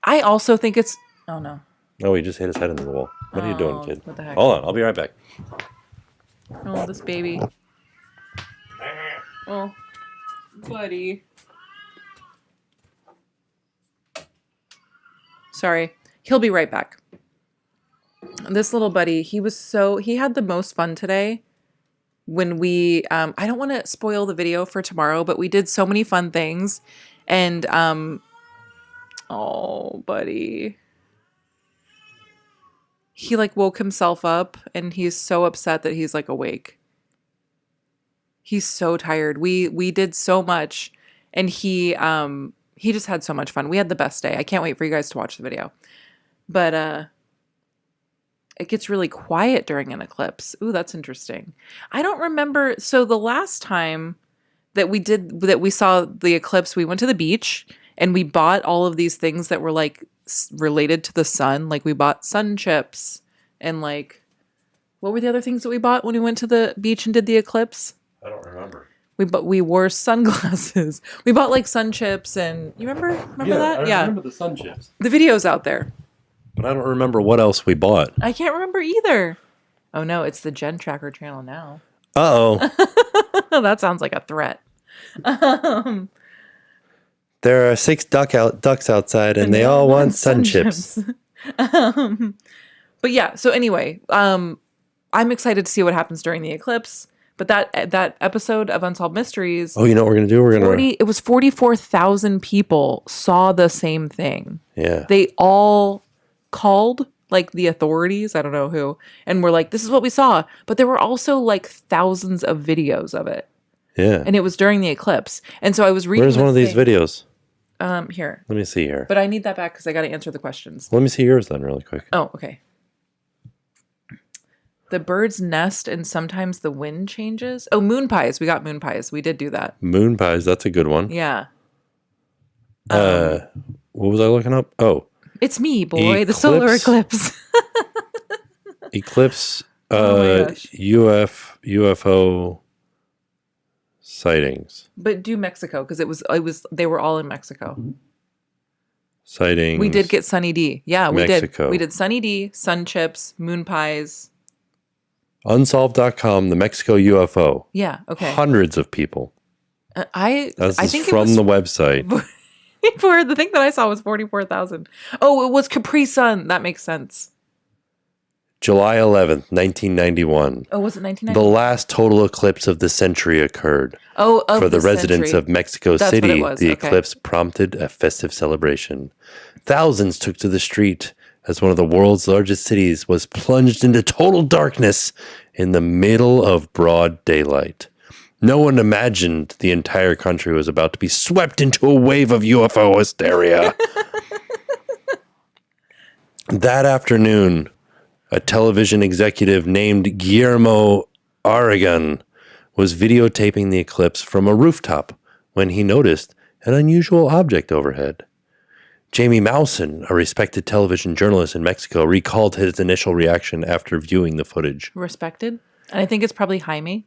[SPEAKER 1] I also think it's oh no.
[SPEAKER 2] Oh, he just hit his head into the wall. What are you doing, kid?
[SPEAKER 1] What the heck?
[SPEAKER 2] Hold on, I'll be right back.
[SPEAKER 1] Oh, this baby. Oh, buddy. Sorry. He'll be right back. This little buddy, he had the most fun today. when we I don't want to spoil the video for tomorrow, but we did so many fun things. And oh, buddy. He like woke himself up and he's so upset that he's like awake. He's so tired. We did so much and he just had so much fun. We had the best day. I can't wait for you guys to watch the video. But it gets really quiet during an eclipse. Ooh, that's interesting. I don't remember. So the last time that we saw the eclipse, we went to the beach and we bought all of these things that were like related to the sun. Like we bought sun chips and like, what were the other things that we bought when we went to the beach and did the eclipse?
[SPEAKER 2] I don't remember.
[SPEAKER 1] We wore sunglasses. We bought like sun chips and you remember that?
[SPEAKER 2] I remember the sun chips.
[SPEAKER 1] The video's out there.
[SPEAKER 2] But I don't remember what else we bought.
[SPEAKER 1] I can't remember either. Oh no, it's the TheTimTracker channel now.
[SPEAKER 2] Uh-oh.
[SPEAKER 1] That sounds like a threat.
[SPEAKER 2] There are 6 ducks outside and they all want sun chips.
[SPEAKER 1] But yeah, so anyway, I'm excited to see what happens during the eclipse. But that episode of Unsolved Mysteries.
[SPEAKER 2] Oh, you know what we're going to do?
[SPEAKER 1] It was 44,000 people saw the same thing.
[SPEAKER 2] Yeah.
[SPEAKER 1] They all called like the authorities, I don't know who, and were like, this is what we saw. But there were also like thousands of videos of it.
[SPEAKER 2] Yeah.
[SPEAKER 1] And it was during the eclipse. And so I was reading.
[SPEAKER 2] Where's one of these videos?
[SPEAKER 1] Here.
[SPEAKER 2] Let me see here.
[SPEAKER 1] But I need that back because I got to answer the questions.
[SPEAKER 2] Let me see yours then really quick.
[SPEAKER 1] Oh, okay. The birds nest and sometimes the wind changes. Oh, moon pies. We got moon pies. We did do that.
[SPEAKER 2] Moon pies. That's a good one.
[SPEAKER 1] Yeah.
[SPEAKER 2] What was I looking up? Oh.
[SPEAKER 1] It's me, boy. The solar eclipse.
[SPEAKER 2] Eclipse.
[SPEAKER 1] Oh my gosh.
[SPEAKER 2] UFO sightings.
[SPEAKER 1] But do Mexico because they were all in Mexico.
[SPEAKER 2] Sightings.
[SPEAKER 1] We did get Sunny D. Yeah, we
[SPEAKER 2] Mexico.
[SPEAKER 1] did. We did Sunny D, sun chips, moon pies.
[SPEAKER 2] Unsolved.com, the Mexico UFO.
[SPEAKER 1] Yeah, okay.
[SPEAKER 2] Hundreds of people.
[SPEAKER 1] I think
[SPEAKER 2] from the website.
[SPEAKER 1] For the thing that I saw was 44,000. Oh, it was Capri Sun. That makes sense.
[SPEAKER 2] July 11th, 1991.
[SPEAKER 1] Oh, was it 1990?
[SPEAKER 2] The last total eclipse of the century occurred.
[SPEAKER 1] Oh,
[SPEAKER 2] for the residents of Mexico City, the eclipse prompted a festive celebration. Thousands took to the street as one of the world's largest cities was plunged into total darkness in the middle of broad daylight. No one imagined the entire country was about to be swept into a wave of UFO hysteria. That afternoon, a television executive named Guillermo Aragon was videotaping the eclipse from a rooftop when he noticed an unusual object overhead. Jamie Mousen, a respected television journalist in Mexico, recalled his initial reaction after viewing the footage.
[SPEAKER 1] Respected? And I think it's probably Jaime.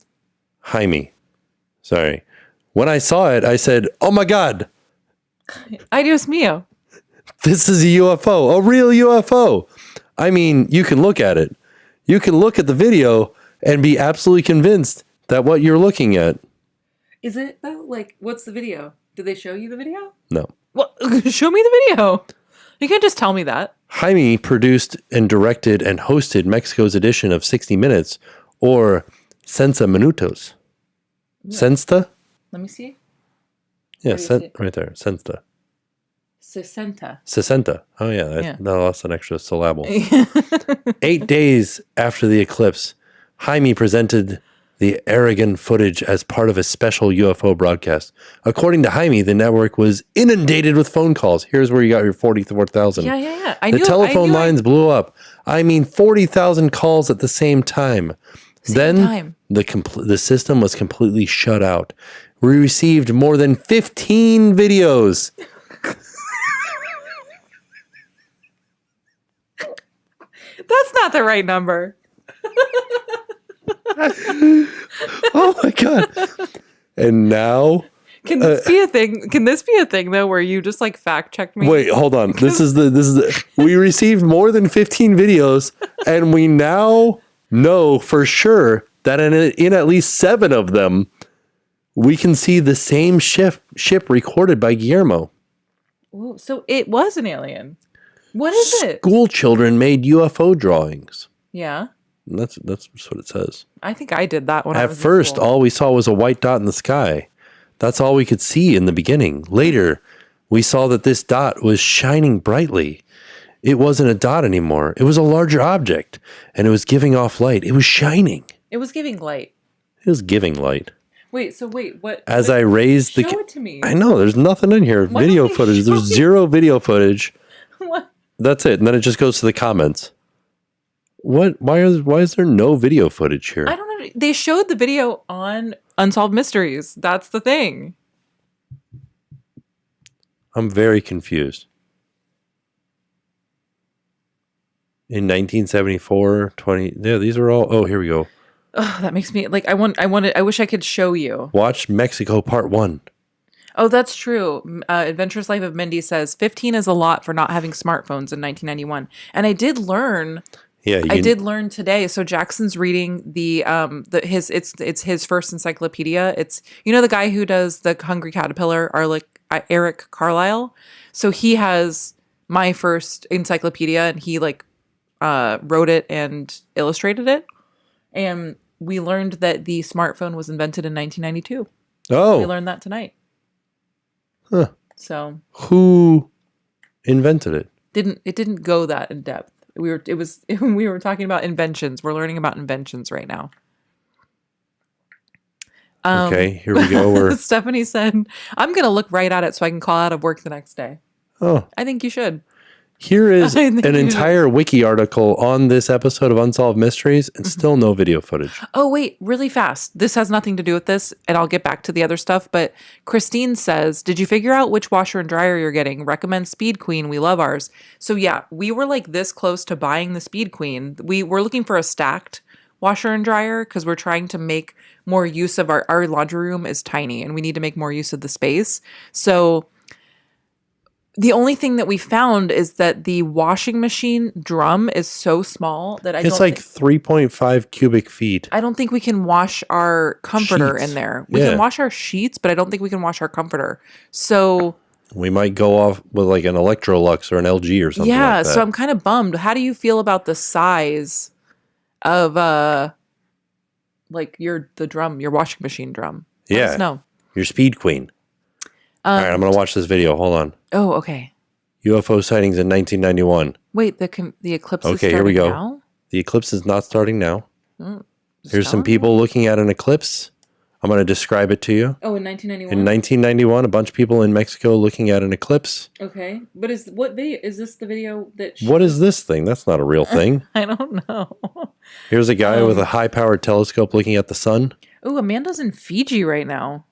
[SPEAKER 2] Sorry. When I saw it, I said, oh my God.
[SPEAKER 1] Ay, Dios mío.
[SPEAKER 2] This is a UFO, a real UFO. I mean, you can look at it. You can look at the video and be absolutely convinced that what you're looking at.
[SPEAKER 1] Is it though? Like, what's the video? Did they show you the video?
[SPEAKER 2] No.
[SPEAKER 1] Well, show me the video. You can't just tell me that.
[SPEAKER 2] Jaime produced and directed and hosted Mexico's edition of 60 Minutes, or Sensa Minutos.
[SPEAKER 1] Yeah.
[SPEAKER 2] Sensta?
[SPEAKER 1] Let me see.
[SPEAKER 2] Yeah, right there. Sensta.
[SPEAKER 1] 60.
[SPEAKER 2] Oh, yeah. That lost an extra syllable. 8 days after the eclipse, Jaime presented the Aragon footage as part of a special UFO broadcast. According to Jaime, the network was inundated with phone calls. Here's where you got your 44,000.
[SPEAKER 1] Yeah.
[SPEAKER 2] The telephone lines blew up. I mean, 40,000 calls at the same time. The system was completely shut out. We received more than 15 videos.
[SPEAKER 1] That's not the right number.
[SPEAKER 2] Oh my God. And now
[SPEAKER 1] can this be a thing? Can this be a thing though where you just like fact checked me?
[SPEAKER 2] Wait, hold on. This is the we received more than 15 videos and we now know for sure that in at least 7 of them we can see the same ship recorded by Guillermo.
[SPEAKER 1] Ooh, so it was an alien. What is it?
[SPEAKER 2] School children made UFO drawings.
[SPEAKER 1] Yeah.
[SPEAKER 2] That's what it says.
[SPEAKER 1] I think I did that when I
[SPEAKER 2] At
[SPEAKER 1] was
[SPEAKER 2] first,
[SPEAKER 1] in school.
[SPEAKER 2] all we saw was a white dot in the sky. That's all we could see in the beginning. Later, we saw that this dot was shining brightly. It wasn't a dot anymore. It was a larger object, and it was giving off light. It was shining.
[SPEAKER 1] It was giving light.
[SPEAKER 2] It was giving light.
[SPEAKER 1] Wait, what?
[SPEAKER 2] As I raised
[SPEAKER 1] show it to me.
[SPEAKER 2] I know, there's nothing in here.
[SPEAKER 1] Why
[SPEAKER 2] Video
[SPEAKER 1] don't you
[SPEAKER 2] footage.
[SPEAKER 1] show
[SPEAKER 2] There's
[SPEAKER 1] me?
[SPEAKER 2] zero video footage.
[SPEAKER 1] What?
[SPEAKER 2] That's it. And then it just goes to the comments. What? Why is there no video footage here?
[SPEAKER 1] I don't know. They showed the video on Unsolved Mysteries. That's the thing.
[SPEAKER 2] I'm very confused. In 1974, yeah, these are all, oh, here we go.
[SPEAKER 1] Oh, that makes me like, I wish I could show you.
[SPEAKER 2] Watch Mexico Part 1.
[SPEAKER 1] Oh, that's true. Adventurous Life of Mindy says 15 is a lot for not having smartphones in 1991. And I did learn.
[SPEAKER 2] Yeah,
[SPEAKER 1] I did learn today. So Jackson's reading it's his first encyclopedia. It's, you know, the guy who does the Hungry Caterpillar, Eric Carlisle. So he has my first encyclopedia, and he wrote it and illustrated it. And we learned that the smartphone was invented in 1992.
[SPEAKER 2] Oh.
[SPEAKER 1] We learned that tonight.
[SPEAKER 2] Huh.
[SPEAKER 1] So
[SPEAKER 2] who invented it?
[SPEAKER 1] It didn't go that in depth. We were talking about inventions. We're learning about inventions right now.
[SPEAKER 2] Okay, here we go.
[SPEAKER 1] Stephanie said, "I'm going to look right at it so I can call out of work the next day."
[SPEAKER 2] Oh,
[SPEAKER 1] I think you should.
[SPEAKER 2] Here is an entire wiki article on this episode of Unsolved Mysteries, and still no video footage.
[SPEAKER 1] Oh, wait, really fast. This has nothing to do with this, and I'll get back to the other stuff. But Christine says, did you figure out which washer and dryer you're getting? Recommend Speed Queen. We love ours. So yeah, we were like this close to buying the Speed Queen. We were looking for a stacked washer and dryer because we're trying to make more use of our laundry room is tiny, and we need to make more use of the space. So the only thing that we found is that the washing machine drum is so small that
[SPEAKER 2] it's like 3.5 cubic feet.
[SPEAKER 1] I don't think we can wash our comforter
[SPEAKER 2] Sheets.
[SPEAKER 1] in there. We can wash our sheets, but I don't think we can wash our comforter. So
[SPEAKER 2] we might go off with like an Electrolux or an LG or something like that.
[SPEAKER 1] So I'm kind of bummed. How do you feel about the size of your washing machine drum? Let us know.
[SPEAKER 2] Your Speed Queen. All right, I'm going to watch this video. Hold on.
[SPEAKER 1] Oh, okay.
[SPEAKER 2] UFO sightings in 1991.
[SPEAKER 1] Wait, the eclipse is
[SPEAKER 2] Okay, here we go.
[SPEAKER 1] now?
[SPEAKER 2] The eclipse is not starting now. Here's some people looking at an eclipse. I'm going to describe it to you.
[SPEAKER 1] Oh, in 1991?
[SPEAKER 2] In 1991, a bunch of people in Mexico looking at an eclipse.
[SPEAKER 1] Okay. But what video? Is this the video that...
[SPEAKER 2] What is this thing? That's not a real thing.
[SPEAKER 1] I don't know.
[SPEAKER 2] Here's a guy with a high-powered telescope looking at the sun.
[SPEAKER 1] Oh, Amanda's in Fiji right now.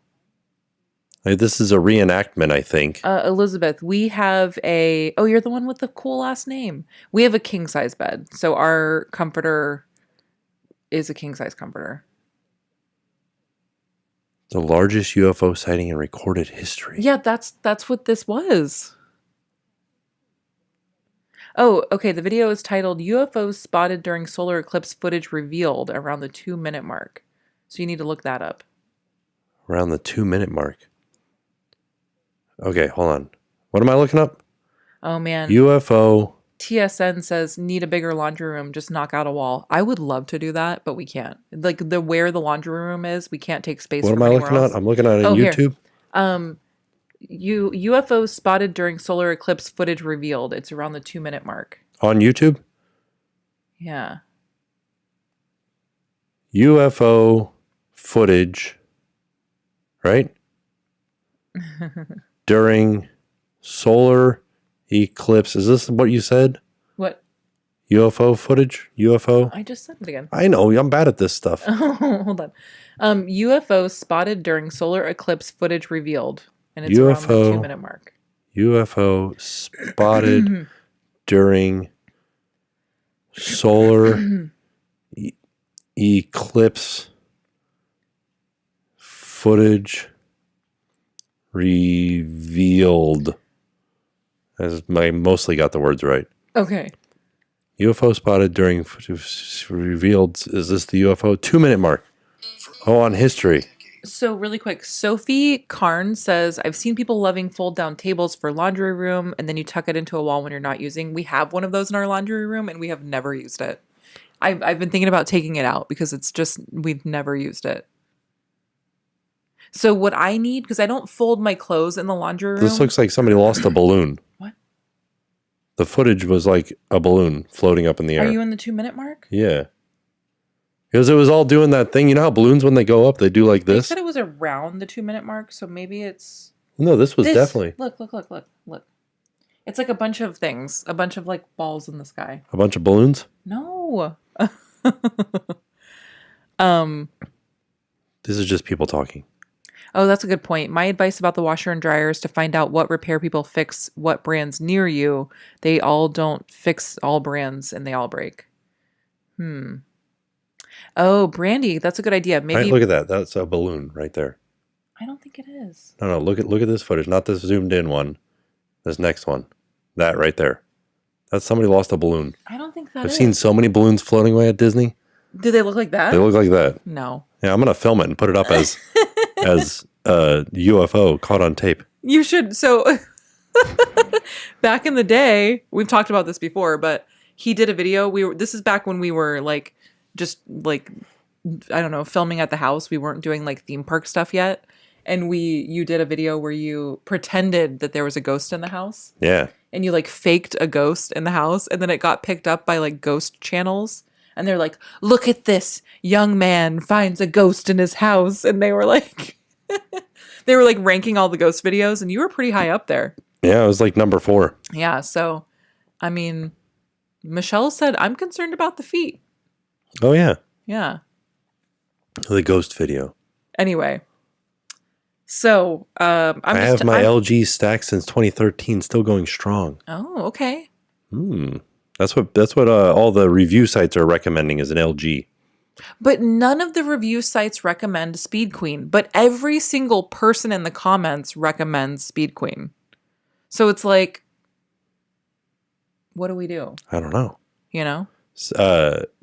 [SPEAKER 2] This is a reenactment, I think.
[SPEAKER 1] Elizabeth, we have oh, you're the one with the cool last name. We have a king size bed. So our comforter is a king size comforter.
[SPEAKER 2] The largest UFO sighting in recorded history.
[SPEAKER 1] Yeah, that's what this was. Oh, okay. The video is titled UFOs Spotted During Solar Eclipse Footage Revealed around the 2-minute mark. So you need to look that up.
[SPEAKER 2] Around the 2-minute mark. Okay, hold on. What am I looking up?
[SPEAKER 1] Oh, man.
[SPEAKER 2] UFO.
[SPEAKER 1] TSN says, need a bigger laundry room. Just knock out a wall. I would love to do that, but we can't. Like where the laundry room is, we can't take space.
[SPEAKER 2] What am I looking at? I'm looking at it on YouTube.
[SPEAKER 1] UFOs spotted during solar eclipse footage revealed. It's around the 2-minute mark.
[SPEAKER 2] On YouTube?
[SPEAKER 1] Yeah.
[SPEAKER 2] UFO footage, right? During solar eclipse. Is this what you said?
[SPEAKER 1] What?
[SPEAKER 2] UFO footage? UFO?
[SPEAKER 1] I just said it again.
[SPEAKER 2] I know. I'm bad at this stuff.
[SPEAKER 1] Hold on. UFO spotted during solar eclipse footage revealed. And it's around the 2-minute mark.
[SPEAKER 2] UFO spotted during solar eclipse footage revealed. I mostly got the words right.
[SPEAKER 1] Okay.
[SPEAKER 2] UFO spotted during revealed. Is this the UFO 2-minute mark? Oh, on history.
[SPEAKER 1] So really quick, Sophie Karn says, I've seen people loving fold down tables for laundry room and then you tuck it into a wall when you're not using. We have one of those in our laundry room and we have never used it. I've been thinking about taking it out because it's just, we've never used it. So what I need, because I don't fold my clothes in the laundry room.
[SPEAKER 2] This looks like somebody lost a balloon.
[SPEAKER 1] What?
[SPEAKER 2] The footage was like a balloon floating up in the air.
[SPEAKER 1] Are you in the 2-minute mark?
[SPEAKER 2] Yeah. Because it was all doing that thing. You know how balloons, when they go up, they do like
[SPEAKER 1] They
[SPEAKER 2] this?
[SPEAKER 1] said it was around the 2-minute mark, so maybe it's...
[SPEAKER 2] No, this was definitely...
[SPEAKER 1] Look. It's like a bunch of things. A bunch of like balls in the sky.
[SPEAKER 2] A bunch of balloons?
[SPEAKER 1] No.
[SPEAKER 2] This is just people talking.
[SPEAKER 1] Oh, that's a good point. My advice about the washer and dryer is to find out what repair people fix what brands near you. They all don't fix all brands and they all break. Oh, Brandy, that's a good idea. Maybe
[SPEAKER 2] Right, look at that. That's a balloon right there.
[SPEAKER 1] I don't think it is.
[SPEAKER 2] No, look at this footage. Not this zoomed in one. This next one. That right there. That's somebody lost a balloon.
[SPEAKER 1] I don't think that
[SPEAKER 2] I've seen so many balloons floating away at Disney.
[SPEAKER 1] Do they look like that?
[SPEAKER 2] They look like that.
[SPEAKER 1] No.
[SPEAKER 2] Yeah, I'm going to film it and put it up as as a UFO caught on tape.
[SPEAKER 1] You should. So back in the day, we've talked about this before, but he did a video. This is back when we were like, just like, I don't know, filming at the house. We weren't doing like theme park stuff yet. And you did a video where you pretended that there was a ghost in the house.
[SPEAKER 2] Yeah.
[SPEAKER 1] And you like faked a ghost in the house. And then it got picked up by like ghost channels. And they're like, look at this young man finds a ghost in his house. And they were like, ranking all the ghost videos. And you were pretty high up there.
[SPEAKER 2] Yeah, it was like number 4.
[SPEAKER 1] Yeah. So, I mean, Michelle said, I'm concerned about the feet.
[SPEAKER 2] Oh, yeah.
[SPEAKER 1] Yeah.
[SPEAKER 2] The ghost video.
[SPEAKER 1] Anyway. So, I
[SPEAKER 2] have my LG stack since 2013, still going strong.
[SPEAKER 1] Oh, okay.
[SPEAKER 2] That's what all the review sites are recommending is an LG.
[SPEAKER 1] But none of the review sites recommend Speed Queen, but every single person in the comments recommends Speed Queen. So it's like, what do we do?
[SPEAKER 2] I don't know.
[SPEAKER 1] You know?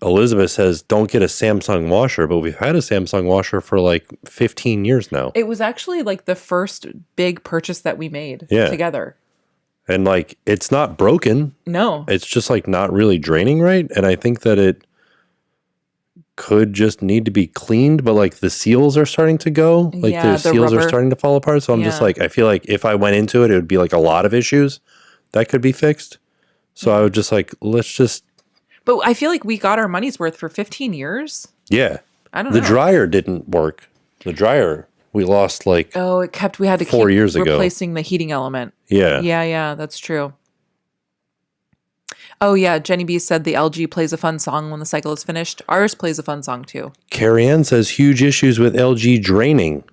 [SPEAKER 2] Elizabeth says, don't get a Samsung washer, but we've had a Samsung washer for like 15 years now.
[SPEAKER 1] It was actually like the first big purchase that we made together.
[SPEAKER 2] And like, it's not broken.
[SPEAKER 1] No.
[SPEAKER 2] It's just like not really draining right. And I think that it could just need to be cleaned, but like the seals are starting to go. Like the seals are starting to fall apart. So I'm just like, I feel like if I went into it, it would be like a lot of issues that could be fixed. So I would just like, let's just.
[SPEAKER 1] But I feel like we got our money's worth for 15 years.
[SPEAKER 2] Yeah.
[SPEAKER 1] I don't know.
[SPEAKER 2] The dryer didn't work. The dryer, we lost like.
[SPEAKER 1] Oh, we had to
[SPEAKER 2] 4 years ago.
[SPEAKER 1] Replacing the heating element.
[SPEAKER 2] Yeah.
[SPEAKER 1] Yeah, that's true. Oh, yeah. Jenny B said the LG plays a fun song when the cycle is finished. Ours plays a fun song, too.
[SPEAKER 2] Carrie Ann says huge issues with LG draining.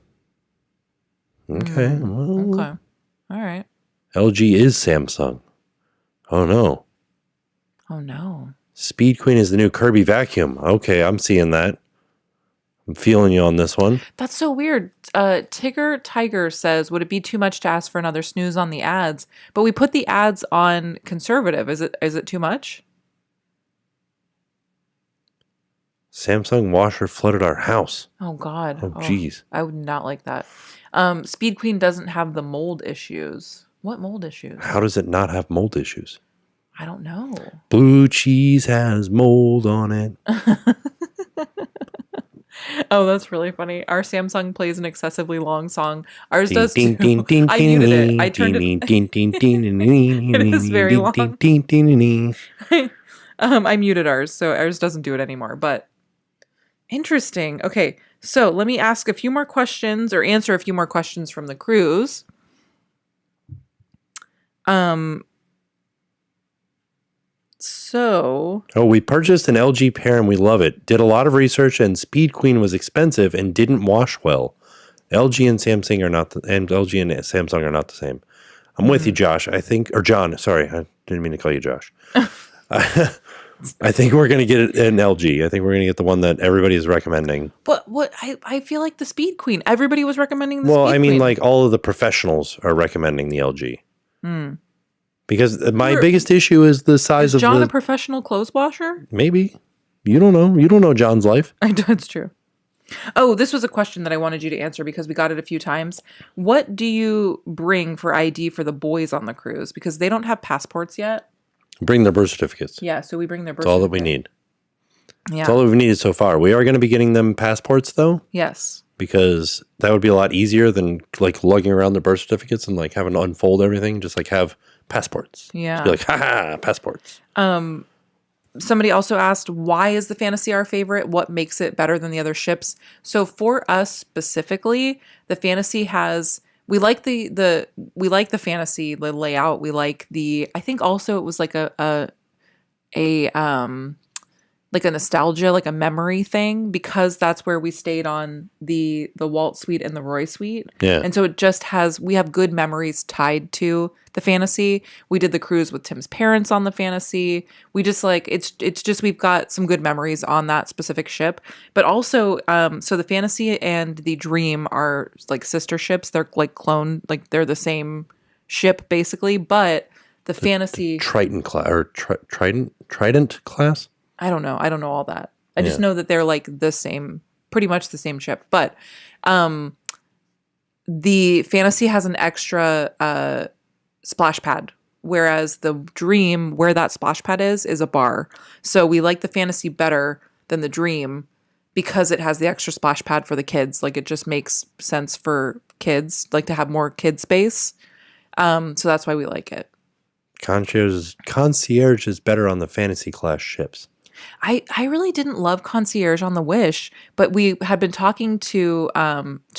[SPEAKER 2] Okay.
[SPEAKER 1] Okay. All right.
[SPEAKER 2] LG is Samsung. Oh, no.
[SPEAKER 1] Oh, no.
[SPEAKER 2] Speed Queen is the new Kirby vacuum. Okay, I'm seeing that. I'm feeling you on this one.
[SPEAKER 1] That's so weird. Tigger Tiger says, would it be too much to ask for another snooze on the ads? But we put the ads on conservative. Is it too much?
[SPEAKER 2] Samsung washer flooded our house.
[SPEAKER 1] Oh, God.
[SPEAKER 2] Oh, jeez.
[SPEAKER 1] I would not like that. Speed Queen doesn't have the mold issues. What mold issues?
[SPEAKER 2] How does it not have mold issues?
[SPEAKER 1] I don't know.
[SPEAKER 2] Blue cheese has mold on it.
[SPEAKER 1] Oh, that's really funny. Our Samsung plays an excessivly long song. Ours does too. I muted it. I turned it. It is very long. I muted ours, so ours doesn't do it anymore. But interesting. Okay, so let me ask a few more questions or answer a few more questions from the cruise.
[SPEAKER 2] We purchased an LG pair and we love it. Did a lot of research and Speed Queen was expensive and didn't wash well. LG and Samsung are not the same. I'm with you, Josh. I think, or John. Sorry, I didn't mean to call you Josh. I think we're going to get an LG. I think we're going to get the one that everybody is recommending.
[SPEAKER 1] But what I feel like the Speed Queen. Everybody was recommending the Speed Queen.
[SPEAKER 2] Well, I mean, like all of the professionals are recommending the LG. Because my biggest issue is the size of
[SPEAKER 1] John a professional clothes washer?
[SPEAKER 2] Maybe. You don't know. You don't know John's life.
[SPEAKER 1] That's true. Oh, this was a question that I wanted you to answer because we got it a few times. What do you bring for ID for the boys on the cruise? Because they don't have passports yet.
[SPEAKER 2] Bring their birth certificates.
[SPEAKER 1] Yeah, so we bring their birth
[SPEAKER 2] certificates. That's all that we need.
[SPEAKER 1] Yeah.
[SPEAKER 2] That's all we've needed so far. We are going to be getting them passports, though,
[SPEAKER 1] Yes.
[SPEAKER 2] because that would be a lot easier than like lugging around their birth certificates and like having to unfold everything. Just like have passports.
[SPEAKER 1] Yeah.
[SPEAKER 2] Just be like, haha, passports.
[SPEAKER 1] Somebody also asked, why is the Fantasy our favorite? What makes it better than the other ships? So for us specifically, the Fantasy has, we like the Fantasy, the layout. We like I think also it was like a like a nostalgia, like a memory thing, because that's where we stayed on the Walt Suite and the Roy Suite.
[SPEAKER 2] Yeah.
[SPEAKER 1] And so it just we have good memories tied to the Fantasy. We did the cruise with Tim's parents on the Fantasy. We just like, it's just, we've got some good memories on that specific ship. But also, so the Fantasy and the Dream are like sister ships. They're like cloned, like they're the same ship basically, but the Fantasy.
[SPEAKER 2] Triton class or Trident class?
[SPEAKER 1] I don't know. I don't know all that. I just know that they're like the same, pretty much the same ship. But the Fantasy has an extra splash pad, whereas the Dream, where that splash pad is a bar. So we like the Fantasy better than the Dream because it has the extra splash pad for the kids. Like it just makes sense for kids, like to have more kid space. So that's why we like it.
[SPEAKER 2] Concierge is better on the Fantasy class ships.
[SPEAKER 1] I really didn't love Concierge on the Wish, but we had been talking to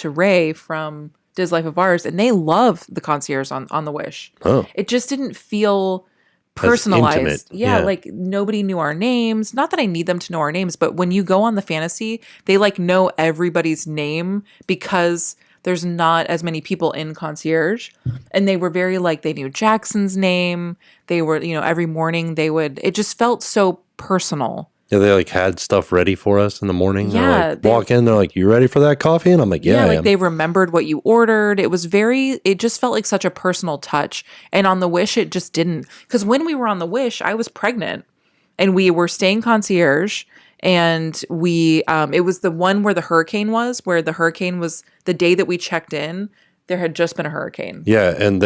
[SPEAKER 1] Ray from Diz Life of Ours, and they love the Concierge on the Wish.
[SPEAKER 2] Oh.
[SPEAKER 1] It just didn't feel personalized.
[SPEAKER 2] Yeah,
[SPEAKER 1] like nobody knew our names. Not that I need them to know our names, but when you go on the Fantasy, they like know everybody's name because there's not as many people in Concierge. And they were very like, they knew Jackson's name. They were, every morning it just felt so personal.
[SPEAKER 2] Yeah, they like had stuff ready for us in the morning.
[SPEAKER 1] Yeah,
[SPEAKER 2] they walk in, they're like, "You ready for that coffee?" And I'm like, "Yeah, I
[SPEAKER 1] like
[SPEAKER 2] am."
[SPEAKER 1] they remembered what you ordered. It just felt like such a personal touch. And on the Wish, it just didn't. Because when we were on the Wish, I was pregnant, and we were staying Concierge, and it was the one where the hurricane was the day that we checked in. There had just been a hurricane.
[SPEAKER 2] Yeah, and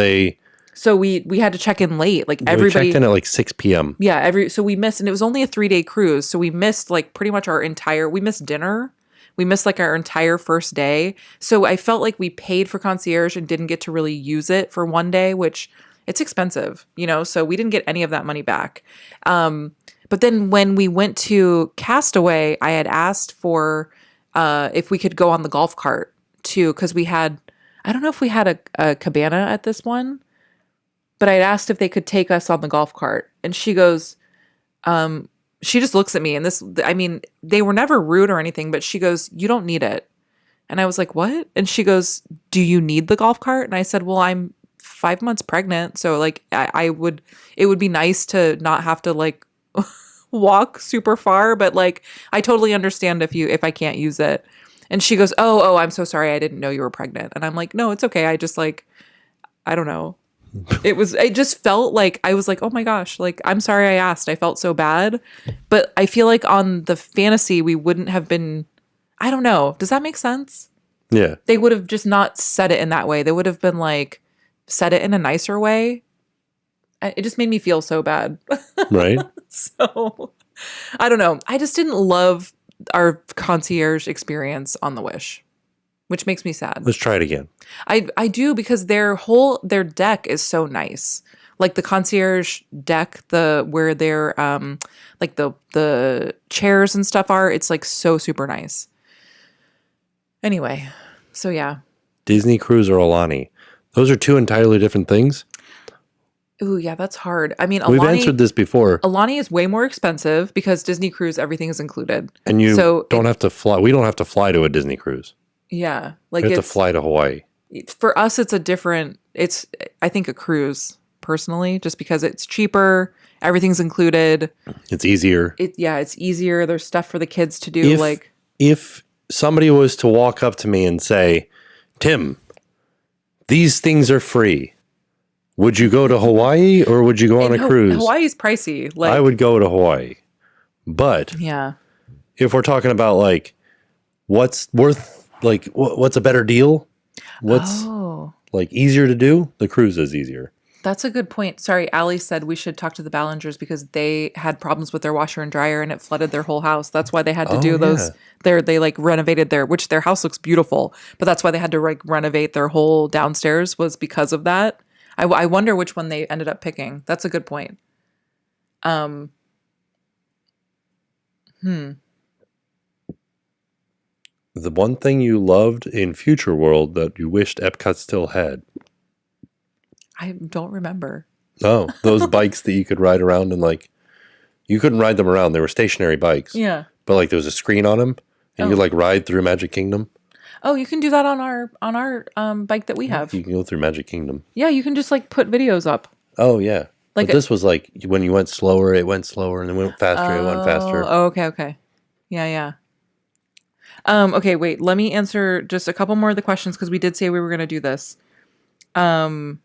[SPEAKER 1] So we had to check in late. Like everybody
[SPEAKER 2] we checked in at like 6 p.m.
[SPEAKER 1] Yeah, so we missed, and it was only a 3-day cruise. So we missed like pretty much we missed dinner. We missed like our entire first day. So I felt like we paid for Concierge and didn't get to really use it for one day, which it's expensive, so we didn't get any of that money back. But then when we went to Castaway, I had asked for if we could go on the golf cart too, because I don't know if we had a cabana at this one. But I'd asked if they could take us on the golf cart. And she goes, she just looks at me. And they were never rude or anything, but she goes, "You don't need it." And I was like, "What?" And she goes, "Do you need the golf cart?" And I said, "Well, I'm 5 months pregnant. So like it would be nice to not have to like walk super far. But like, I totally understand if I can't use it." And she goes, Oh, I'm so sorry. I didn't know you were pregnant. And I'm like, "No, it's okay. I just like, I don't know." It just felt like I was like, "Oh my gosh, like I'm sorry I asked." I felt so bad. But I feel like on the Fantasy we wouldn't have been, I don't know. Does that make sense?
[SPEAKER 2] Yeah.
[SPEAKER 1] They would have just not said it in that way. They would have been like said it in a nicer way. It just made me feel so bad.
[SPEAKER 2] Right.
[SPEAKER 1] So I don't know. I just didn't love our Concierge experience on the Wish, which makes me sad.
[SPEAKER 2] Let's try it again.
[SPEAKER 1] I do, because their deck is so nice. Like the Concierge deck, where their like the chairs and stuff are, it's like so super nice. Anyway, so yeah.
[SPEAKER 2] Disney Cruise or Alani. Those are two entirely different things.
[SPEAKER 1] Ooh, yeah, that's hard. I mean,
[SPEAKER 2] We've answered this before.
[SPEAKER 1] Alani is way more expensive because Disney Cruise, everything is included.
[SPEAKER 2] And don't have to fly. We don't have to fly to a Disney Cruise.
[SPEAKER 1] Yeah. Like
[SPEAKER 2] we have to fly to Hawaii.
[SPEAKER 1] For us, it's I think a cruise, personally, just because it's cheaper. Everything's included.
[SPEAKER 2] It's easier.
[SPEAKER 1] It's easier. There's stuff for the kids to do.
[SPEAKER 2] If somebody was to walk up to me and say, "Tim, these things are free. Would you go to Hawaii or would you go on a cruise?"
[SPEAKER 1] Hawaii's pricey.
[SPEAKER 2] I would go to Hawaii. But
[SPEAKER 1] yeah,
[SPEAKER 2] if we're talking about like what's worth, like what's a better deal? What's like easier to do? The cruise is easier.
[SPEAKER 1] That's a good point. Sorry, Allie said we should talk to the Ballingers because they had problems with their washer and dryer and it flooded their whole house. That's why they had to
[SPEAKER 2] Oh,
[SPEAKER 1] do
[SPEAKER 2] yeah.
[SPEAKER 1] those. They like renovated their house looks beautiful, but that's why they had to like renovate their whole downstairs was because of that. I wonder which one they ended up picking. That's a good point. Hmm.
[SPEAKER 2] The one thing you loved in Future World that you wished Epcot still had.
[SPEAKER 1] I don't remember.
[SPEAKER 2] Oh, those bikes that you could ride around and like, you couldn't ride them around. They were stationary bikes.
[SPEAKER 1] Yeah.
[SPEAKER 2] But like there was a screen on them and you could like ride through Magic Kingdom.
[SPEAKER 1] Oh, you can do that on our bike that we have.
[SPEAKER 2] You can go through Magic Kingdom.
[SPEAKER 1] Yeah, you can just like put videos up.
[SPEAKER 2] Oh, yeah.
[SPEAKER 1] Like
[SPEAKER 2] but this was like when you went slower, it went slower, and then went faster, it went faster.
[SPEAKER 1] Oh, okay. Yeah. Okay, wait. Let me answer just a couple more of the questions because we did say we were going to do this. Oh,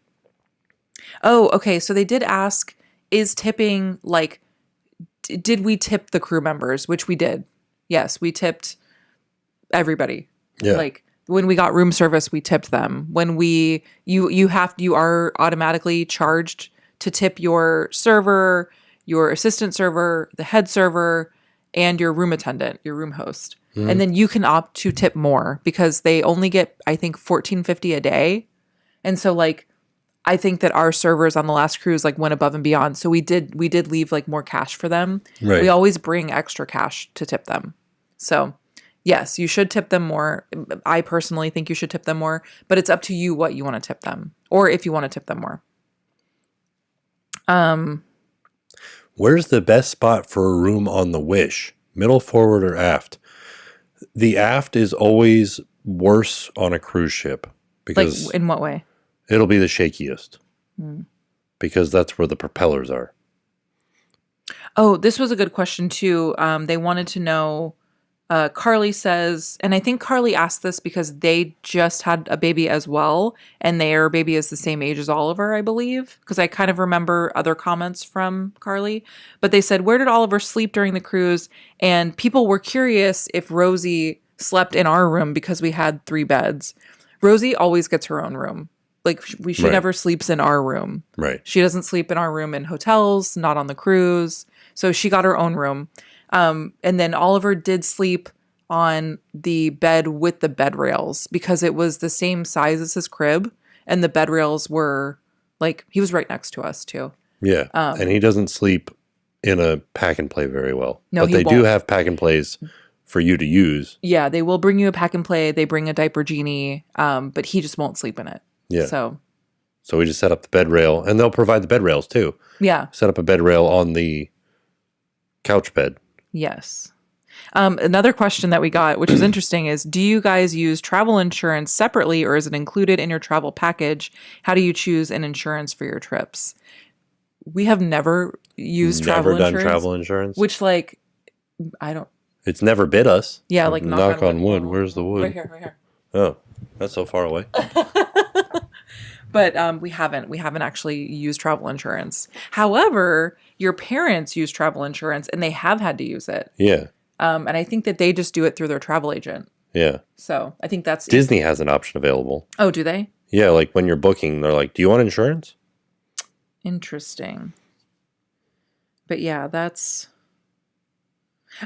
[SPEAKER 1] okay. So they did ask, is tipping like, did we tip the crew members? Which we did. Yes, we tipped everybody.
[SPEAKER 2] Yeah.
[SPEAKER 1] Like when we got room service, we tipped them. When you are automatically charged to tip your server, your assistant server, the head server, and your room attendant, your room host. Mm-hmm. And then you can opt to tip more because they only get, I think, $14.50 a day. And so like, I think that our servers on the last cruise like went above and beyond. So we did leave like more cash for them.
[SPEAKER 2] Right.
[SPEAKER 1] We always bring extra cash to tip them. So yes, you should tip them more. I personally think you should tip them more, but it's up to you what you want to tip them or if you want to tip them more.
[SPEAKER 2] Where's the best spot for a room on the Wish? Middle, forward, or aft? The aft is always worse on a cruise ship because
[SPEAKER 1] like in what way?
[SPEAKER 2] It'll be the shakiest because that's where the propellers are.
[SPEAKER 1] Oh, this was a good question too. They wanted to know. Carly says, and I think Carly asked this because they just had a baby as well, and their baby is the same age as Oliver, I believe, because I kind of remember other comments from Carly. But they said, where did Oliver sleep during the cruise? And people were curious if Rosie slept in our room because we had 3 beds. Rosie always gets her own room. Like she never sleeps in our room.
[SPEAKER 2] Right.
[SPEAKER 1] She doesn't sleep in our room in hotels, not on the cruise. So she got her own room. And then Oliver did sleep on the bed with the bed rails because it was the same size as his crib. And the bed rails were like, he was right next to us too.
[SPEAKER 2] Yeah. And he doesn't sleep in a pack and play very well.
[SPEAKER 1] No,
[SPEAKER 2] but
[SPEAKER 1] he
[SPEAKER 2] they
[SPEAKER 1] won't.
[SPEAKER 2] do have pack and plays for you to use.
[SPEAKER 1] Yeah. They will bring you a pack and play. They bring a diaper genie. But he just won't sleep in it.
[SPEAKER 2] Yeah.
[SPEAKER 1] So
[SPEAKER 2] we just set up the bed rail and they'll provide the bed rails too.
[SPEAKER 1] Yeah.
[SPEAKER 2] Set up a bed rail on the couch bed.
[SPEAKER 1] Yes. Another question that we got, which is interesting, is do you guys use travel insurance separately or is it included in your travel package? How do you choose an insurance for your trips? We have never used travel insurance.
[SPEAKER 2] Never done travel insurance?
[SPEAKER 1] Which, like, I don't.
[SPEAKER 2] It's never bit us.
[SPEAKER 1] Yeah, like
[SPEAKER 2] knock on wood. Where's the wood?
[SPEAKER 1] Right here.
[SPEAKER 2] Oh, that's so far away.
[SPEAKER 1] But we haven't actually used travel insurance. However, your parents use travel insurance and they have had to use it.
[SPEAKER 2] Yeah.
[SPEAKER 1] And I think that they just do it through their travel agent.
[SPEAKER 2] Yeah.
[SPEAKER 1] So I think that's
[SPEAKER 2] Disney has an option available.
[SPEAKER 1] Oh, do they?
[SPEAKER 2] Yeah, like when you're booking, they're like, "Do you want insurance?"
[SPEAKER 1] Interesting. But yeah, that's.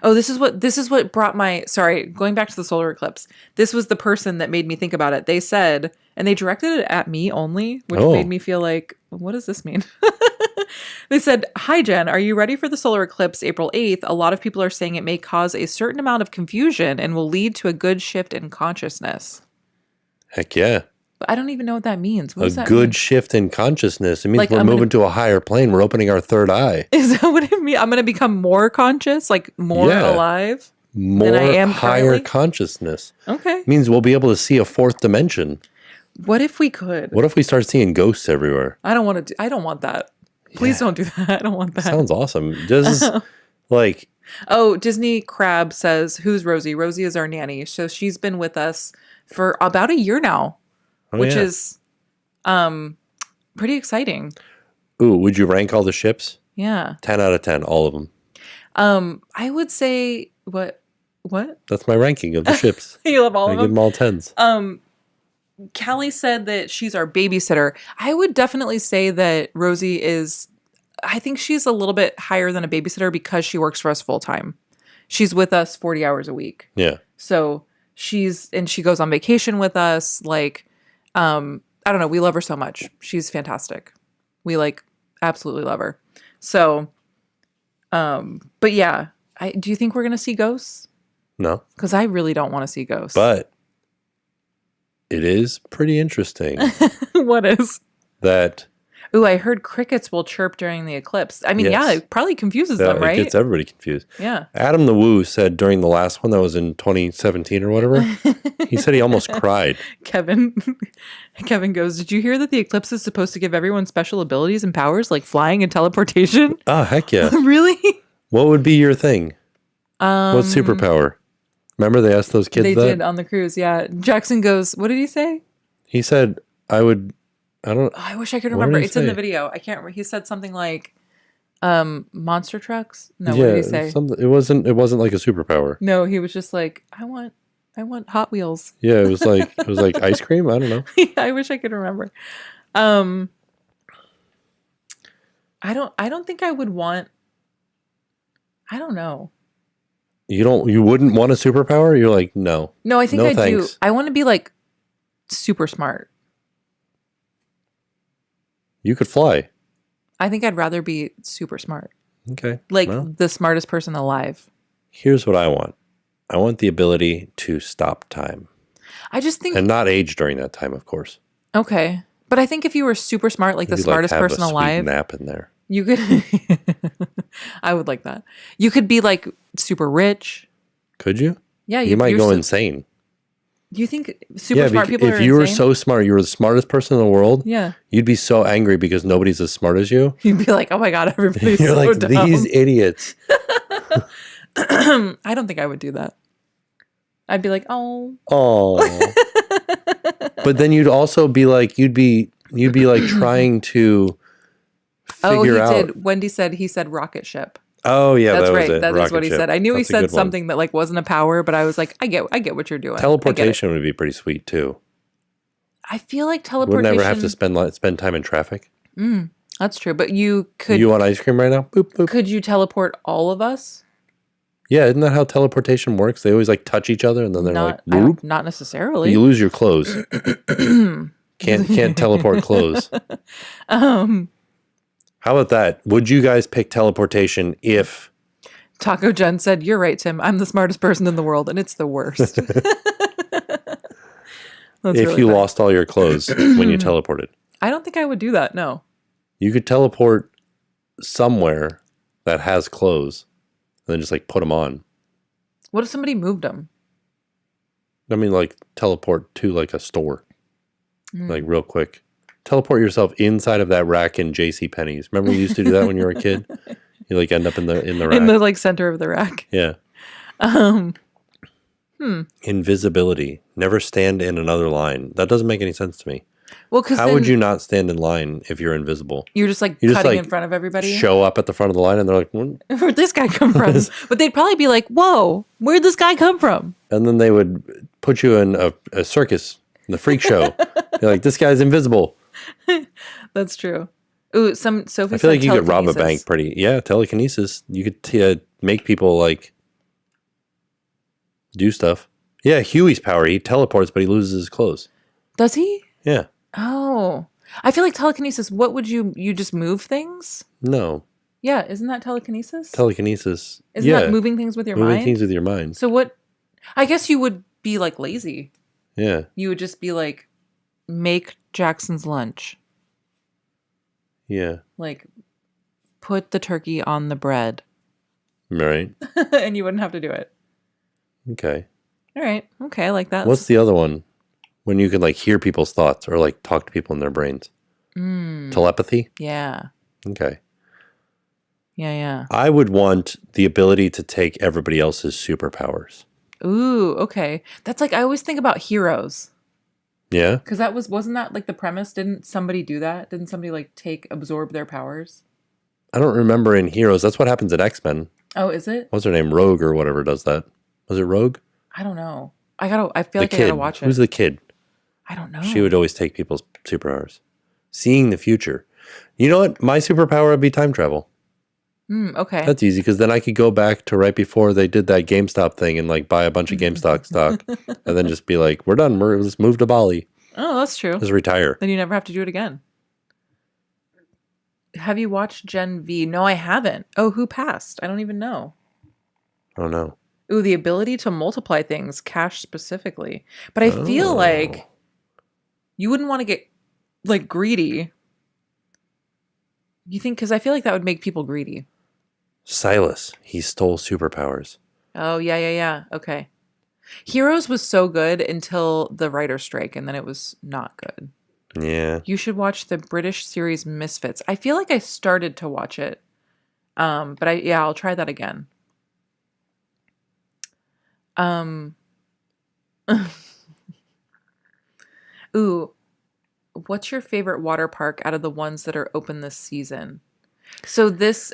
[SPEAKER 1] Oh, this is what brought my. Sorry, going back to the solar eclipse. This was the person that made me think about it. They said, and they directed it at me only, which made me feel like, what does this mean? They said, "Hi, Jen. Are you ready for the solar eclipse April 8th? A lot of people are saying it may cause a certain amount of confusion and will lead to a good shift in consciousness."
[SPEAKER 2] Heck yeah.
[SPEAKER 1] But I don't even know what that means. What does that
[SPEAKER 2] A good
[SPEAKER 1] mean?
[SPEAKER 2] shift in consciousness. It means
[SPEAKER 1] Like,
[SPEAKER 2] we're moving to a higher plane. We're opening our third eye.
[SPEAKER 1] Is that what it means? I'm going to become more conscious, like more alive
[SPEAKER 2] more
[SPEAKER 1] than I am
[SPEAKER 2] higher
[SPEAKER 1] currently?
[SPEAKER 2] consciousness.
[SPEAKER 1] Okay.
[SPEAKER 2] It means we'll be able to see a fourth dimension.
[SPEAKER 1] What if we could?
[SPEAKER 2] What if we start seeing ghosts everywhere?
[SPEAKER 1] I don't want to. I don't want that. Please don't do that. I don't want that.
[SPEAKER 2] Sounds awesome. This is like.
[SPEAKER 1] Oh, Disney Crab says, "Who's Rosie? Rosie is our nanny. So she's been with us for about a year now, which is pretty exciting."
[SPEAKER 2] Ooh, would you rank all the ships?
[SPEAKER 1] Yeah.
[SPEAKER 2] 10 out of 10, all of them.
[SPEAKER 1] I would say what?
[SPEAKER 2] That's my ranking of the ships.
[SPEAKER 1] You love all
[SPEAKER 2] I
[SPEAKER 1] of
[SPEAKER 2] give
[SPEAKER 1] them?
[SPEAKER 2] them all 10s.
[SPEAKER 1] Callie said that she's our babysitter. I would definitely say that Rosie is, I think she's a little bit higher than a babysitter because she works for us full time. She's with us 40 hours a week.
[SPEAKER 2] Yeah.
[SPEAKER 1] So she goes on vacation with us. Like, I don't know. We love her so much. She's fantastic. We like absolutely love her. So, but yeah, do you think we're going to see ghosts?
[SPEAKER 2] No.
[SPEAKER 1] Because I really don't want to see ghosts.
[SPEAKER 2] But it is pretty interesting.
[SPEAKER 1] What is?
[SPEAKER 2] That.
[SPEAKER 1] Ooh, I heard crickets will chirp during the eclipse. I mean,
[SPEAKER 2] Yes.
[SPEAKER 1] yeah, it probably confuses them, right?
[SPEAKER 2] It gets everybody confused.
[SPEAKER 1] Yeah.
[SPEAKER 2] Adam the Woo said during the last one that was in 2017 or whatever, he said he almost cried.
[SPEAKER 1] Kevin goes, did you hear that the eclipse is supposed to give everyone special abilities and powers like flying and teleportation?
[SPEAKER 2] Oh, heck yeah.
[SPEAKER 1] Really?
[SPEAKER 2] What would be your thing? What superpower? Remember they asked those kids
[SPEAKER 1] They
[SPEAKER 2] that?
[SPEAKER 1] did on the cruise, yeah. Jackson goes, what did he say?
[SPEAKER 2] He said, I
[SPEAKER 1] I wish I could
[SPEAKER 2] What
[SPEAKER 1] remember.
[SPEAKER 2] did he
[SPEAKER 1] It's in the
[SPEAKER 2] say?
[SPEAKER 1] video. I can't remember. He said something like, monster trucks? No, what did he say?
[SPEAKER 2] It wasn't like a superpower.
[SPEAKER 1] No, he was just like, I want Hot Wheels.
[SPEAKER 2] Yeah, it was like ice cream. I don't know.
[SPEAKER 1] I wish I could remember. I don't think I would want, I don't know.
[SPEAKER 2] You wouldn't want a superpower? You're like, no.
[SPEAKER 1] No, I think
[SPEAKER 2] No,
[SPEAKER 1] I
[SPEAKER 2] thanks.
[SPEAKER 1] do. I want to be like super smart.
[SPEAKER 2] You could fly.
[SPEAKER 1] I think I'd rather be super smart.
[SPEAKER 2] Okay.
[SPEAKER 1] Like
[SPEAKER 2] well,
[SPEAKER 1] the smartest person alive.
[SPEAKER 2] here's what I want. I want the ability to stop time.
[SPEAKER 1] I just think,
[SPEAKER 2] And not age during that time, of course.
[SPEAKER 1] okay. But I think if you were super smart, like the
[SPEAKER 2] You'd,
[SPEAKER 1] smartest
[SPEAKER 2] have
[SPEAKER 1] person
[SPEAKER 2] a sweet
[SPEAKER 1] alive,
[SPEAKER 2] nap in there.
[SPEAKER 1] you could, I would like that. You could be like super rich.
[SPEAKER 2] Could you?
[SPEAKER 1] Yeah.
[SPEAKER 2] You might
[SPEAKER 1] you're
[SPEAKER 2] go
[SPEAKER 1] so-
[SPEAKER 2] insane.
[SPEAKER 1] Do you think super smart people are
[SPEAKER 2] if you were
[SPEAKER 1] insane?
[SPEAKER 2] so smart, you were the smartest person in the world,
[SPEAKER 1] Yeah.
[SPEAKER 2] you'd be so angry because nobody's as smart as you.
[SPEAKER 1] You'd be like, oh my God, everybody's
[SPEAKER 2] You're
[SPEAKER 1] so
[SPEAKER 2] like,
[SPEAKER 1] dumb.
[SPEAKER 2] these idiots.
[SPEAKER 1] I don't think I would do that. I'd be like, oh.
[SPEAKER 2] Oh. But then you'd also be like, you'd be like trying to figure out.
[SPEAKER 1] Did. Wendy said, he said rocket ship.
[SPEAKER 2] Oh yeah,
[SPEAKER 1] That's
[SPEAKER 2] that
[SPEAKER 1] right.
[SPEAKER 2] was it.
[SPEAKER 1] That is
[SPEAKER 2] Rocket
[SPEAKER 1] what he
[SPEAKER 2] ship.
[SPEAKER 1] said. I knew he
[SPEAKER 2] That's a
[SPEAKER 1] said
[SPEAKER 2] good one.
[SPEAKER 1] something that like wasn't a power, but I was like, I get what you're doing. I get it.
[SPEAKER 2] Teleportation would be pretty sweet too.
[SPEAKER 1] I feel like
[SPEAKER 2] Would
[SPEAKER 1] teleportation.
[SPEAKER 2] never have to spend time in traffic.
[SPEAKER 1] That's true, but you could.
[SPEAKER 2] You want ice cream right now? Boop boop.
[SPEAKER 1] Could you teleport all of us?
[SPEAKER 2] Yeah, isn't that how teleportation works? They always like touch each other and then they're like, boop.
[SPEAKER 1] Not necessarily.
[SPEAKER 2] You lose your clothes. Can't teleport clothes. How about that? Would you guys pick teleportation if
[SPEAKER 1] Taco Jen said, "You're right, Tim. I'm the smartest person in the world, and it's the worst." That's
[SPEAKER 2] if
[SPEAKER 1] really
[SPEAKER 2] you
[SPEAKER 1] funny.
[SPEAKER 2] lost all your clothes when you teleported?
[SPEAKER 1] I don't think I would do that. No.
[SPEAKER 2] You could teleport somewhere that has clothes and then just like put them on.
[SPEAKER 1] What if somebody moved them?
[SPEAKER 2] I mean, like teleport to like a store,
[SPEAKER 1] Hmm.
[SPEAKER 2] like real quick. Teleport yourself inside of that rack in J.C. Penney's. Remember you used to do that when you were a kid? You like end up in the rack.
[SPEAKER 1] In the like center of the rack.
[SPEAKER 2] Yeah. Invisibility. Never stand in another line. That doesn't make any sense to me.
[SPEAKER 1] Well, because
[SPEAKER 2] How would you not stand in line if you're invisible?
[SPEAKER 1] You're just like
[SPEAKER 2] You just,
[SPEAKER 1] cutting
[SPEAKER 2] like,
[SPEAKER 1] in front of everybody.
[SPEAKER 2] Show up at the front of the line and they're like, "Hmm?"
[SPEAKER 1] Where'd this guy come from? But they'd probably be like, "Whoa, where'd this guy come from?"
[SPEAKER 2] And then they would put you in a circus, in the freak show. You're like, this guy's invisible.
[SPEAKER 1] That's true. Ooh, Sophie.
[SPEAKER 2] I feel
[SPEAKER 1] said
[SPEAKER 2] like you could rob a
[SPEAKER 1] telekinesis.
[SPEAKER 2] bank telekinesis. You could make people like do stuff. Yeah, Huey's power. He teleports, but he loses his clothes.
[SPEAKER 1] Does he?
[SPEAKER 2] Yeah.
[SPEAKER 1] Oh, I feel like telekinesis. What would you just move things?
[SPEAKER 2] No.
[SPEAKER 1] Yeah, isn't that telekinesis?
[SPEAKER 2] Telekinesis.
[SPEAKER 1] Isn't that moving things with your
[SPEAKER 2] moving
[SPEAKER 1] mind?
[SPEAKER 2] things with your mind.
[SPEAKER 1] So what? I guess you would be like lazy.
[SPEAKER 2] Yeah.
[SPEAKER 1] You would just be like, make Jackson's lunch.
[SPEAKER 2] Yeah.
[SPEAKER 1] Like, put the turkey on the bread.
[SPEAKER 2] Right.
[SPEAKER 1] And you wouldn't have to do it.
[SPEAKER 2] Okay.
[SPEAKER 1] All right. Okay, I like that.
[SPEAKER 2] What's the other one? When you can like hear people's thoughts or like talk to people in their brains. Telepathy?
[SPEAKER 1] Yeah.
[SPEAKER 2] Okay.
[SPEAKER 1] Yeah.
[SPEAKER 2] I would want the ability to take everybody else's superpowers.
[SPEAKER 1] Ooh, okay. That's like, I always think about heroes.
[SPEAKER 2] Yeah?
[SPEAKER 1] Because wasn't that like the premise? Didn't somebody do that? Didn't somebody like absorb their powers?
[SPEAKER 2] I don't remember in Heroes. That's what happens in X-Men.
[SPEAKER 1] Oh, is it?
[SPEAKER 2] What's her name? Rogue or whatever does that. Was it Rogue?
[SPEAKER 1] I don't know. I feel
[SPEAKER 2] The
[SPEAKER 1] like
[SPEAKER 2] kid.
[SPEAKER 1] I gotta watch it.
[SPEAKER 2] Who's the kid?
[SPEAKER 1] I don't know.
[SPEAKER 2] She would always take people's superpowers. Seeing the future. You know what? My superpower would be time travel.
[SPEAKER 1] Okay.
[SPEAKER 2] That's easy because then I could go back to right before they did that GameStop thing and like buy a bunch of GameStop stock and then just be like, we're done. Let's move to Bali.
[SPEAKER 1] Oh, that's true.
[SPEAKER 2] Just retire.
[SPEAKER 1] Then you never have to do it again. Have you watched Gen V? No, I haven't. Oh, who passed? I don't even know.
[SPEAKER 2] Oh, no.
[SPEAKER 1] Ooh, the ability to multiply things, cash specifically. But I feel like you wouldn't want to get like greedy. You think? Because I feel like that would make people greedy.
[SPEAKER 2] Silas, he stole superpowers.
[SPEAKER 1] Oh, yeah. Okay. Heroes was so good until the writer's strike, and then it was not good.
[SPEAKER 2] Yeah.
[SPEAKER 1] You should watch the British series Misfits. I feel like I started to watch it. But I'll try that again. Ooh, what's your favorite water park out of the ones that are open this season? So this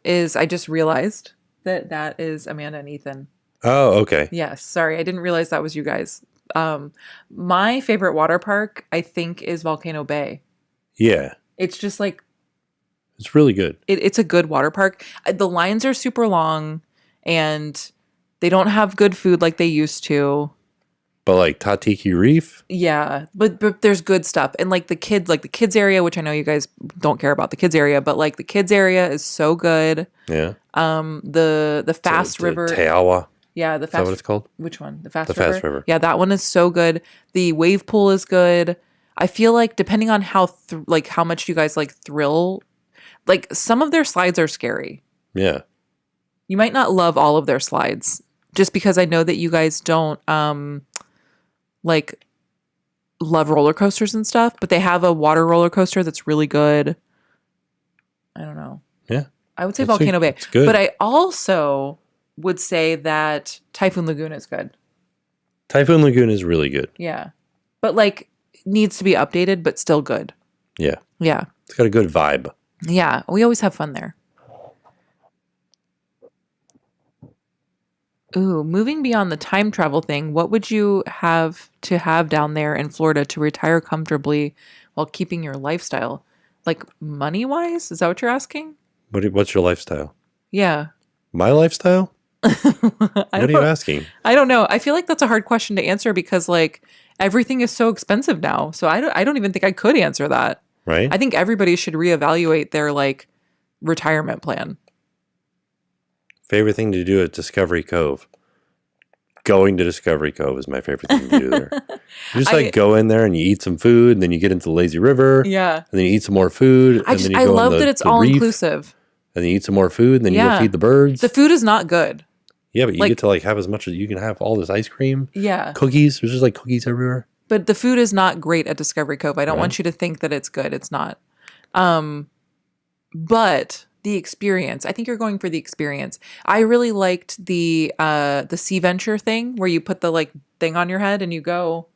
[SPEAKER 1] is, I just realized that is Amanda and Ethan.
[SPEAKER 2] Oh, okay.
[SPEAKER 1] Yes, sorry, I didn't realize that was you guys. My favorite water park, I think, is Volcano Bay.
[SPEAKER 2] Yeah.
[SPEAKER 1] It's just like,
[SPEAKER 2] it's really good.
[SPEAKER 1] It's a good water park. The lines are super long and they don't have good food like they used to.
[SPEAKER 2] But like Tatiki Reef?
[SPEAKER 1] Yeah, but there's good stuff. And like the kids area, which I know you guys don't care about the kids area, but like the kids area is so good.
[SPEAKER 2] Yeah.
[SPEAKER 1] The Fast River.
[SPEAKER 2] Teawa.
[SPEAKER 1] Yeah, the
[SPEAKER 2] Fast. Is that what it's called?
[SPEAKER 1] Which one? The Fast
[SPEAKER 2] River?
[SPEAKER 1] The Fast River. Yeah, that one is so good. The wave pool is good. I feel like depending on how much you guys like thrill, like some of their slides are scary.
[SPEAKER 2] Yeah.
[SPEAKER 1] You might not love all of their slides just because I know that you guys don't like love roller coasters and stuff, but they have a water roller coaster that's really good. I don't know.
[SPEAKER 2] Yeah.
[SPEAKER 1] I would say Volcano Bay.
[SPEAKER 2] It's good.
[SPEAKER 1] But I also would say that Typhoon Lagoon is good.
[SPEAKER 2] Typhoon Lagoon is really good.
[SPEAKER 1] Yeah. But like needs to be updated, but still good.
[SPEAKER 2] Yeah.
[SPEAKER 1] Yeah.
[SPEAKER 2] It's got a good vibe.
[SPEAKER 1] Yeah. We always have fun there. Ooh, moving beyond the time travel thing, what would you have to have down there in Florida to retire comfortably while keeping your lifestyle? Like money-wise? Is that what you're asking?
[SPEAKER 2] What's your lifestyle?
[SPEAKER 1] Yeah.
[SPEAKER 2] My lifestyle? What are you asking?
[SPEAKER 1] I don't know. I feel like that's a hard question to answer because like everything is so expensive now. So I don't even think I could answer that.
[SPEAKER 2] Right?
[SPEAKER 1] I think everybody should reevaluate their like retirement plan.
[SPEAKER 2] Favorite thing to do at Discovery Cove. Going to Discovery Cove is my favorite thing to do there. You just go in there and you eat some food, and then you get into the lazy river.
[SPEAKER 1] Yeah.
[SPEAKER 2] And then you eat some more food.
[SPEAKER 1] I love that it's all inclusive.
[SPEAKER 2] And then you eat some more food, and then you go feed the birds.
[SPEAKER 1] The food is not good.
[SPEAKER 2] Yeah, but you get to like have as much as you can have all this ice cream.
[SPEAKER 1] Yeah.
[SPEAKER 2] Cookies. There's just like cookies everywhere.
[SPEAKER 1] But the food is not great at Discovery Cove. I don't want you to think that it's good. It's not. But the experience, I think you're going for the experience. I really liked the Sea Venture thing where you put the like thing on your head and you go.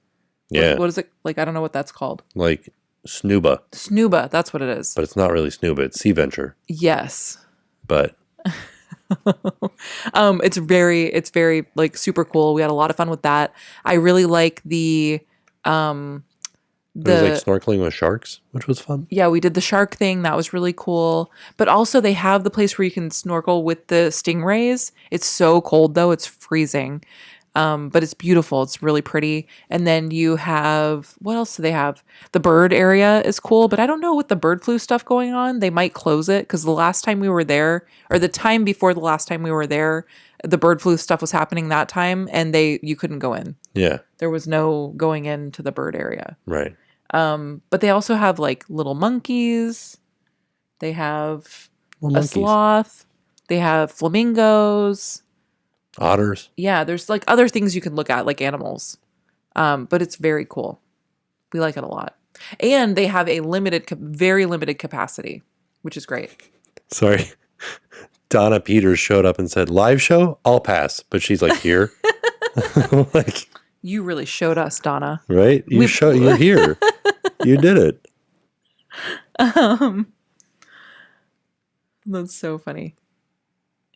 [SPEAKER 2] Yeah.
[SPEAKER 1] What is it? Like, I don't know what that's called.
[SPEAKER 2] Like Snuba.
[SPEAKER 1] Snuba. That's what it is.
[SPEAKER 2] But it's not really Snuba. It's Sea Venture.
[SPEAKER 1] Yes.
[SPEAKER 2] But.
[SPEAKER 1] It's very like super cool. We had a lot of fun with that. I really like the
[SPEAKER 2] It was like snorkeling with sharks, which was fun.
[SPEAKER 1] Yeah, we did the shark thing. That was really cool. But also they have the place where you can snorkel with the stingrays. It's so cold though. It's freezing. But it's beautiful. It's really pretty. And then you have, what else do they have? The bird area is cool, but I don't know with the bird flu stuff going on. They might close it because the last time we were there, or the time before the last time we were there, the bird flu stuff was happening that time and you couldn't go in.
[SPEAKER 2] Yeah.
[SPEAKER 1] There was no going into the bird area.
[SPEAKER 2] Right.
[SPEAKER 1] But they also have like little monkeys. They have a sloth. They have flamingos.
[SPEAKER 2] Otters.
[SPEAKER 1] Yeah, there's like other things you can look at, like animals. But it's very cool. We like it a lot. And they have a very limited capacity, which is great.
[SPEAKER 2] Sorry. Donna Peters showed up and said, live show? I'll pass. But she's like, here. Like,
[SPEAKER 1] you really showed us, Donna.
[SPEAKER 2] Right? You're here. You did it.
[SPEAKER 1] That's so funny.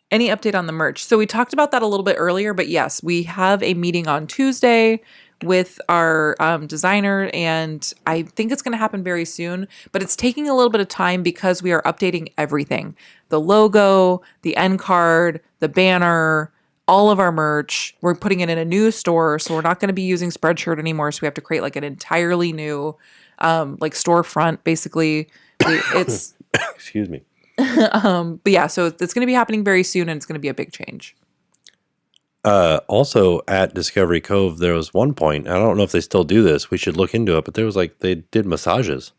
[SPEAKER 1] Any update on the merch? So we talked about that a little bit earlier, but yes, we have a meeting on Tuesday with our designer, and I think it's going to happen very soon, but it's taking a little bit of time because we are updating everything. The logo, the end card, the banner, all of our merch. We're putting it in a new store, so we're not going to be using Spreadshirt anymore, so we have to create like an entirely new like storefront, basically. It's
[SPEAKER 2] Excuse me.
[SPEAKER 1] but yeah, so it's going to be happening very soon, and it's going to be a big change.
[SPEAKER 2] Also at Discovery Cove, there was one point, I don't know if they still do this, we should look into it, but there was like, they did massages.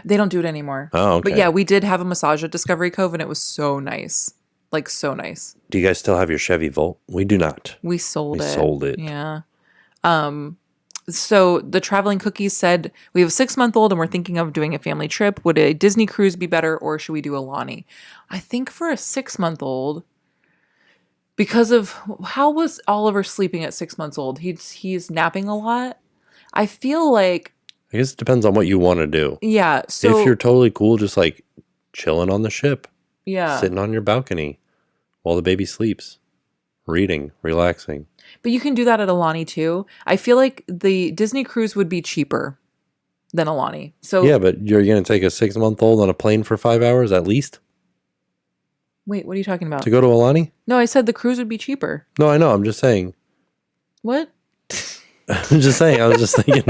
[SPEAKER 1] They don't do it anymore.
[SPEAKER 2] Oh, okay.
[SPEAKER 1] But yeah, we did have a massage at Discovery Cove, and it was so nice. Like, so nice.
[SPEAKER 2] Do you guys still have your Chevy Volt? We do not.
[SPEAKER 1] We sold it.
[SPEAKER 2] Sold it.
[SPEAKER 1] Yeah. So the Traveling Cookies said, we have a 6-month-old and we're thinking of doing a family trip. Would a Disney cruise be better, or should we do Alani? I think for a 6-month-old, because of how was Oliver sleeping at 6 months old? He's napping a lot. I feel like,
[SPEAKER 2] I guess it depends on what you want to do.
[SPEAKER 1] yeah. So
[SPEAKER 2] If you're totally cool, just like chilling on the ship,
[SPEAKER 1] yeah,
[SPEAKER 2] sitting on your balcony while the baby sleeps, reading, relaxing.
[SPEAKER 1] but you can do that at Alani too. I feel like the Disney cruise would be cheaper than Alani. So
[SPEAKER 2] Yeah, but you're going to take a 6-month-old on a plane for 5 hours at least
[SPEAKER 1] wait, what are you talking about?
[SPEAKER 2] to go to Alani?
[SPEAKER 1] No, I said the cruise would be cheaper.
[SPEAKER 2] No, I know. I'm just saying.
[SPEAKER 1] What?
[SPEAKER 2] I'm just saying. I was just thinking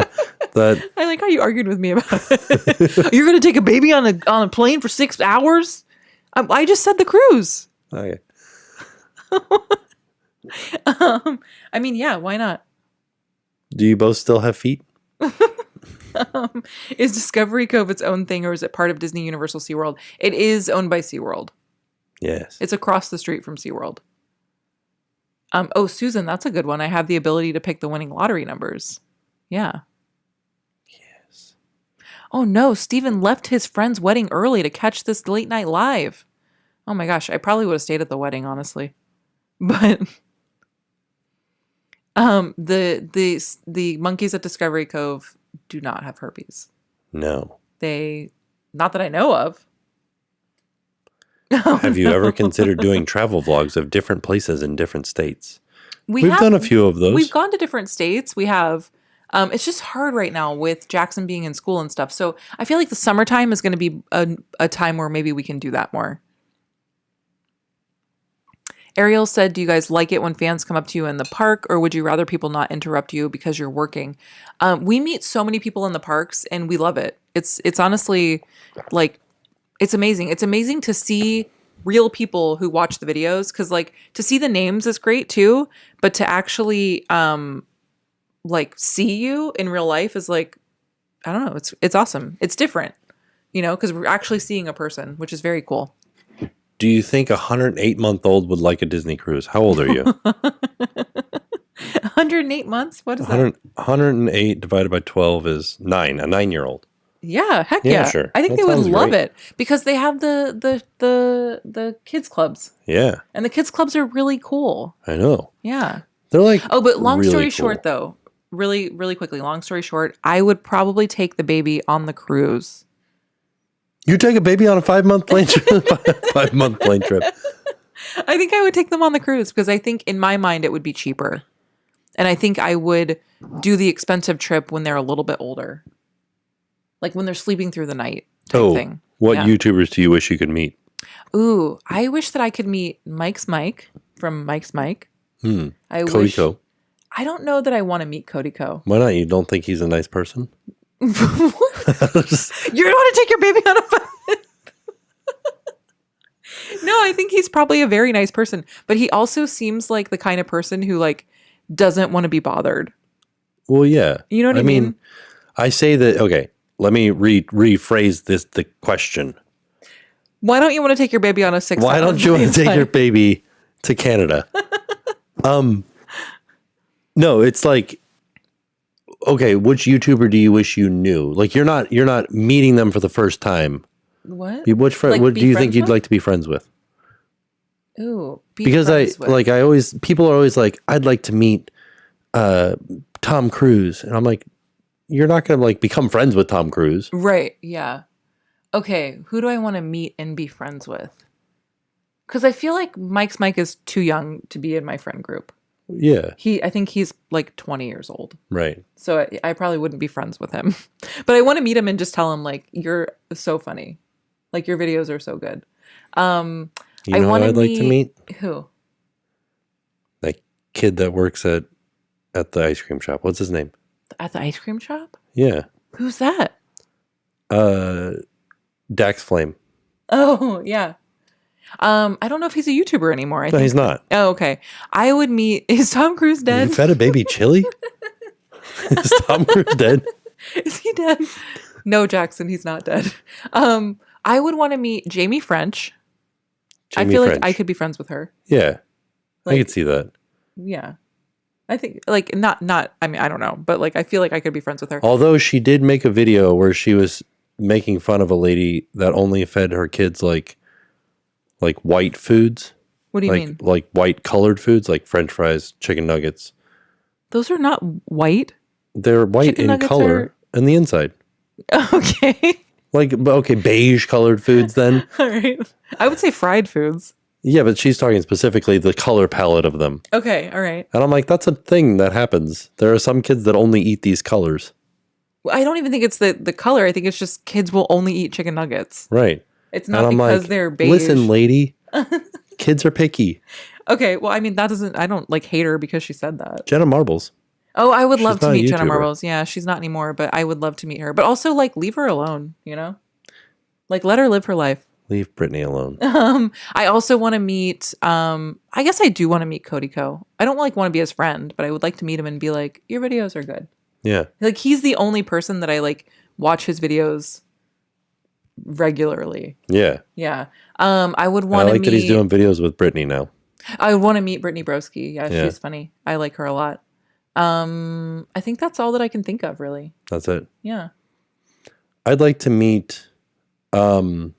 [SPEAKER 2] that.
[SPEAKER 1] I like how you argued with me about it. You're going to take a baby on a plane for 6 hours? I just said the cruise.
[SPEAKER 2] Okay.
[SPEAKER 1] I mean, yeah, why not?
[SPEAKER 2] Do you both still have feet?
[SPEAKER 1] Is Discovery Cove its own thing, or is it part of Disney Universal SeaWorld? It is owned by SeaWorld.
[SPEAKER 2] Yes.
[SPEAKER 1] It's across the street from SeaWorld. Oh, Susan, that's a good one. I have the ability to pick the winning lottery numbers. Yeah.
[SPEAKER 2] Yes.
[SPEAKER 1] Oh no, Steven left his friend's wedding early to catch this late night live. Oh my gosh, I probably would have stayed at the wedding, honestly. But the monkeys at Discovery Cove do not have herpes.
[SPEAKER 2] No.
[SPEAKER 1] Not that I know of.
[SPEAKER 2] Have you ever considered doing travel vlogs of different places in different states? We've
[SPEAKER 1] have
[SPEAKER 2] done a few of those.
[SPEAKER 1] We've gone to different states. We have. It's just hard right now with Jackson being in school and stuff. So I feel like the summertime is going to be a time where maybe we can do that more. Ariel said, do you guys like it when fans come up to you in the park, or would you rather people not interrupt you because you're working? We meet so many people in the parks and we love it. It's honestly like, it's amazing. It's amazing to see real people who watch the videos, because like to see the names is great too, but to actually like see you in real life is like, I don't know, it's awesome. It's different, because we're actually seeing a person, which is very cool.
[SPEAKER 2] Do you think a 108-month-old would like a Disney cruise? How old are you?
[SPEAKER 1] 108 months? What is that?
[SPEAKER 2] 108 divided by 12 is 9, a 9-year-old.
[SPEAKER 1] Yeah, heck yeah.
[SPEAKER 2] Sure.
[SPEAKER 1] I think
[SPEAKER 2] That
[SPEAKER 1] they would
[SPEAKER 2] sounds
[SPEAKER 1] love
[SPEAKER 2] great.
[SPEAKER 1] it because they have the kids clubs.
[SPEAKER 2] Yeah,
[SPEAKER 1] And the kids clubs are really cool.
[SPEAKER 2] I know.
[SPEAKER 1] Yeah.
[SPEAKER 2] They're like
[SPEAKER 1] Oh, but long
[SPEAKER 2] really
[SPEAKER 1] story
[SPEAKER 2] cool.
[SPEAKER 1] short though, really, really quickly, long story short, I would probably take the baby on the cruise.
[SPEAKER 2] You take a baby on a 5-month plane trip? 5-month plane trip.
[SPEAKER 1] I think I would take them on the cruise because I think in my mind it would be cheaper. And I think I would do the expensive trip when they're a little bit older. Like when they're sleeping through the night type thing.
[SPEAKER 2] What
[SPEAKER 1] Yeah.
[SPEAKER 2] YouTubers do you wish you could meet?
[SPEAKER 1] Ooh, I wish that I could meet Mike's Mike from Mike's Mike. I
[SPEAKER 2] Cody
[SPEAKER 1] wish.
[SPEAKER 2] Co.
[SPEAKER 1] I don't know that I want to meet Cody Co.
[SPEAKER 2] Why not? You don't think he's a nice person?
[SPEAKER 1] You don't want to take your baby on a No, I think he's probably a very nice person, but he also seems like the kind of person who like doesn't want to be bothered.
[SPEAKER 2] Well, yeah.
[SPEAKER 1] You know what I mean?
[SPEAKER 2] I say that, okay, let me rephrase the question.
[SPEAKER 1] Why don't you want to take your baby on a 6
[SPEAKER 2] Why don't you want to take your baby to Canada? No, it's like, okay, which YouTuber do you wish you knew? Like you're not meeting them for the first time.
[SPEAKER 1] What?
[SPEAKER 2] Which friend?
[SPEAKER 1] Like,
[SPEAKER 2] what
[SPEAKER 1] be
[SPEAKER 2] do you
[SPEAKER 1] friends
[SPEAKER 2] think you'd
[SPEAKER 1] with?
[SPEAKER 2] like to be friends with?
[SPEAKER 1] Ooh,
[SPEAKER 2] Because people are always like, I'd like to meet Tom Cruise, and I'm like, you're not gonna like become friends with Tom Cruise,
[SPEAKER 1] right? Yeah. Okay, who do I want to meet and be friends with? Because I feel like Mike's Mike is too young to be in my friend group.
[SPEAKER 2] Yeah.
[SPEAKER 1] I think he's like 20 years old.
[SPEAKER 2] Right.
[SPEAKER 1] So I probably wouldn't be friends with him. But I want to meet him and just tell him, like, you're so funny. Like, your videos are so good.
[SPEAKER 2] You
[SPEAKER 1] I
[SPEAKER 2] know who
[SPEAKER 1] want to
[SPEAKER 2] I'd like to meet?
[SPEAKER 1] Who?
[SPEAKER 2] That kid that works at the ice cream shop. What's his name?
[SPEAKER 1] At the ice cream shop?
[SPEAKER 2] Yeah.
[SPEAKER 1] Who's that?
[SPEAKER 2] Dax Flame.
[SPEAKER 1] Oh, yeah. I don't know if he's a YouTuber anymore.
[SPEAKER 2] No, he's not.
[SPEAKER 1] Oh, okay. I would meet. Is Tom Cruise dead?
[SPEAKER 2] You fed a baby chili? Is Tom Cruise dead?
[SPEAKER 1] Is he dead? No, Jackson, he's not dead. I would want to meet Jamie French. I feel like I could be friends with her.
[SPEAKER 2] Yeah.
[SPEAKER 1] Like,
[SPEAKER 2] I could see that.
[SPEAKER 1] Yeah. I think, like, not, I mean, I don't know, but, like, I feel like I could be friends with her.
[SPEAKER 2] Although she did make a video where she was making fun of a lady that only fed her kids, like white foods.
[SPEAKER 1] What do you mean?
[SPEAKER 2] Like white colored foods, like French fries, chicken nuggets.
[SPEAKER 1] Those are not white.
[SPEAKER 2] They're white in color on the inside.
[SPEAKER 1] Okay.
[SPEAKER 2] Okay, beige colored foods then.
[SPEAKER 1] All right. I would say fried foods.
[SPEAKER 2] Yeah, but she's talking specifically the color palette of them.
[SPEAKER 1] Okay, all right.
[SPEAKER 2] And I'm like, that's a thing that happens. There are some kids that only eat these colors.
[SPEAKER 1] Well, I don't even think it's the color. I think it's just kids will only eat chicken nuggets.
[SPEAKER 2] Right.
[SPEAKER 1] It's not because they're beige.
[SPEAKER 2] Listen, lady, kids are picky.
[SPEAKER 1] Okay, well, I mean, I don't, like, hate her because she said that.
[SPEAKER 2] Jenna Marbles.
[SPEAKER 1] Oh, I would love
[SPEAKER 2] She's
[SPEAKER 1] to
[SPEAKER 2] not a
[SPEAKER 1] meet Jenna
[SPEAKER 2] YouTuber.
[SPEAKER 1] Marbles. Yeah, she's not anymore, but I would love to meet her. But also, like, leave her alone, you know? Like, let her live her life.
[SPEAKER 2] Leave Brittany alone.
[SPEAKER 1] I also want to meet, I guess I do want to meet Cody Co. I don't, like, want to be his friend, but I would like to meet him and be like, your videos are good.
[SPEAKER 2] Yeah.
[SPEAKER 1] Like, he's the only person that I, like, watch his videos regularly.
[SPEAKER 2] Yeah.
[SPEAKER 1] Yeah. I would want to meet...
[SPEAKER 2] that he's doing videos with Brittany now.
[SPEAKER 1] I would want to meet Brittany Broski. Yeah,
[SPEAKER 2] Yeah.
[SPEAKER 1] she's funny. I like her a lot. I think that's all that I can think of, really.
[SPEAKER 2] That's it.
[SPEAKER 1] Yeah.
[SPEAKER 2] I'd like to meet one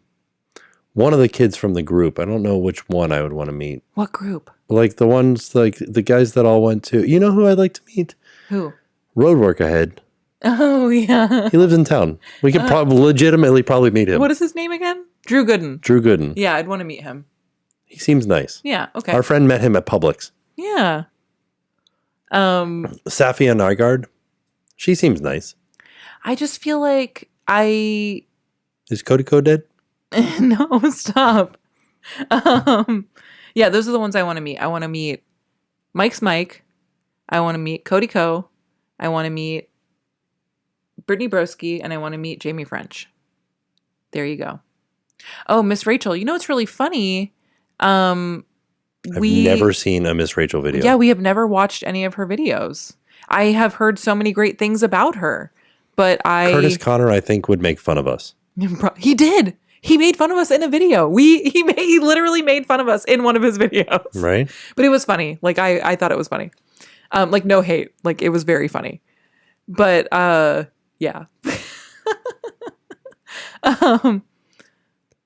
[SPEAKER 2] of the kids from the group. I don't know which one I would want to meet.
[SPEAKER 1] What group?
[SPEAKER 2] Like the ones, like the guys that all went to... You know who I'd like to meet?
[SPEAKER 1] Who?
[SPEAKER 2] Roadwork Ahead.
[SPEAKER 1] Oh, yeah.
[SPEAKER 2] He lives in town. We could legitimately probably meet him.
[SPEAKER 1] What is his name again? Drew Gooden.
[SPEAKER 2] Drew Gooden.
[SPEAKER 1] Yeah, I'd want to meet him.
[SPEAKER 2] He seems nice.
[SPEAKER 1] Yeah, okay.
[SPEAKER 2] Our friend met him at Publix.
[SPEAKER 1] Yeah.
[SPEAKER 2] Safia Nygaard. She seems nice.
[SPEAKER 1] I just feel like
[SPEAKER 2] Is Cody Co dead?
[SPEAKER 1] No, stop. Yeah, those are the ones I want to meet. I want to meet Mike's Mike. I want to meet Cody Co. I want to meet Brittany Broski, and I want to meet Jamie French. There you go. Oh, Miss Rachel. You know what's really funny?
[SPEAKER 2] I've never seen a Miss Rachel video.
[SPEAKER 1] Yeah, we have never watched any of her videos. I have heard so many great things about her, but
[SPEAKER 2] Curtis Connor, I think, would make fun of us.
[SPEAKER 1] He did. He made fun of us in a video. He literally made fun of us in one of his videos.
[SPEAKER 2] Right.
[SPEAKER 1] But it was funny. Like, I thought it was funny. Like, no hate. Like, it was very funny. But yeah.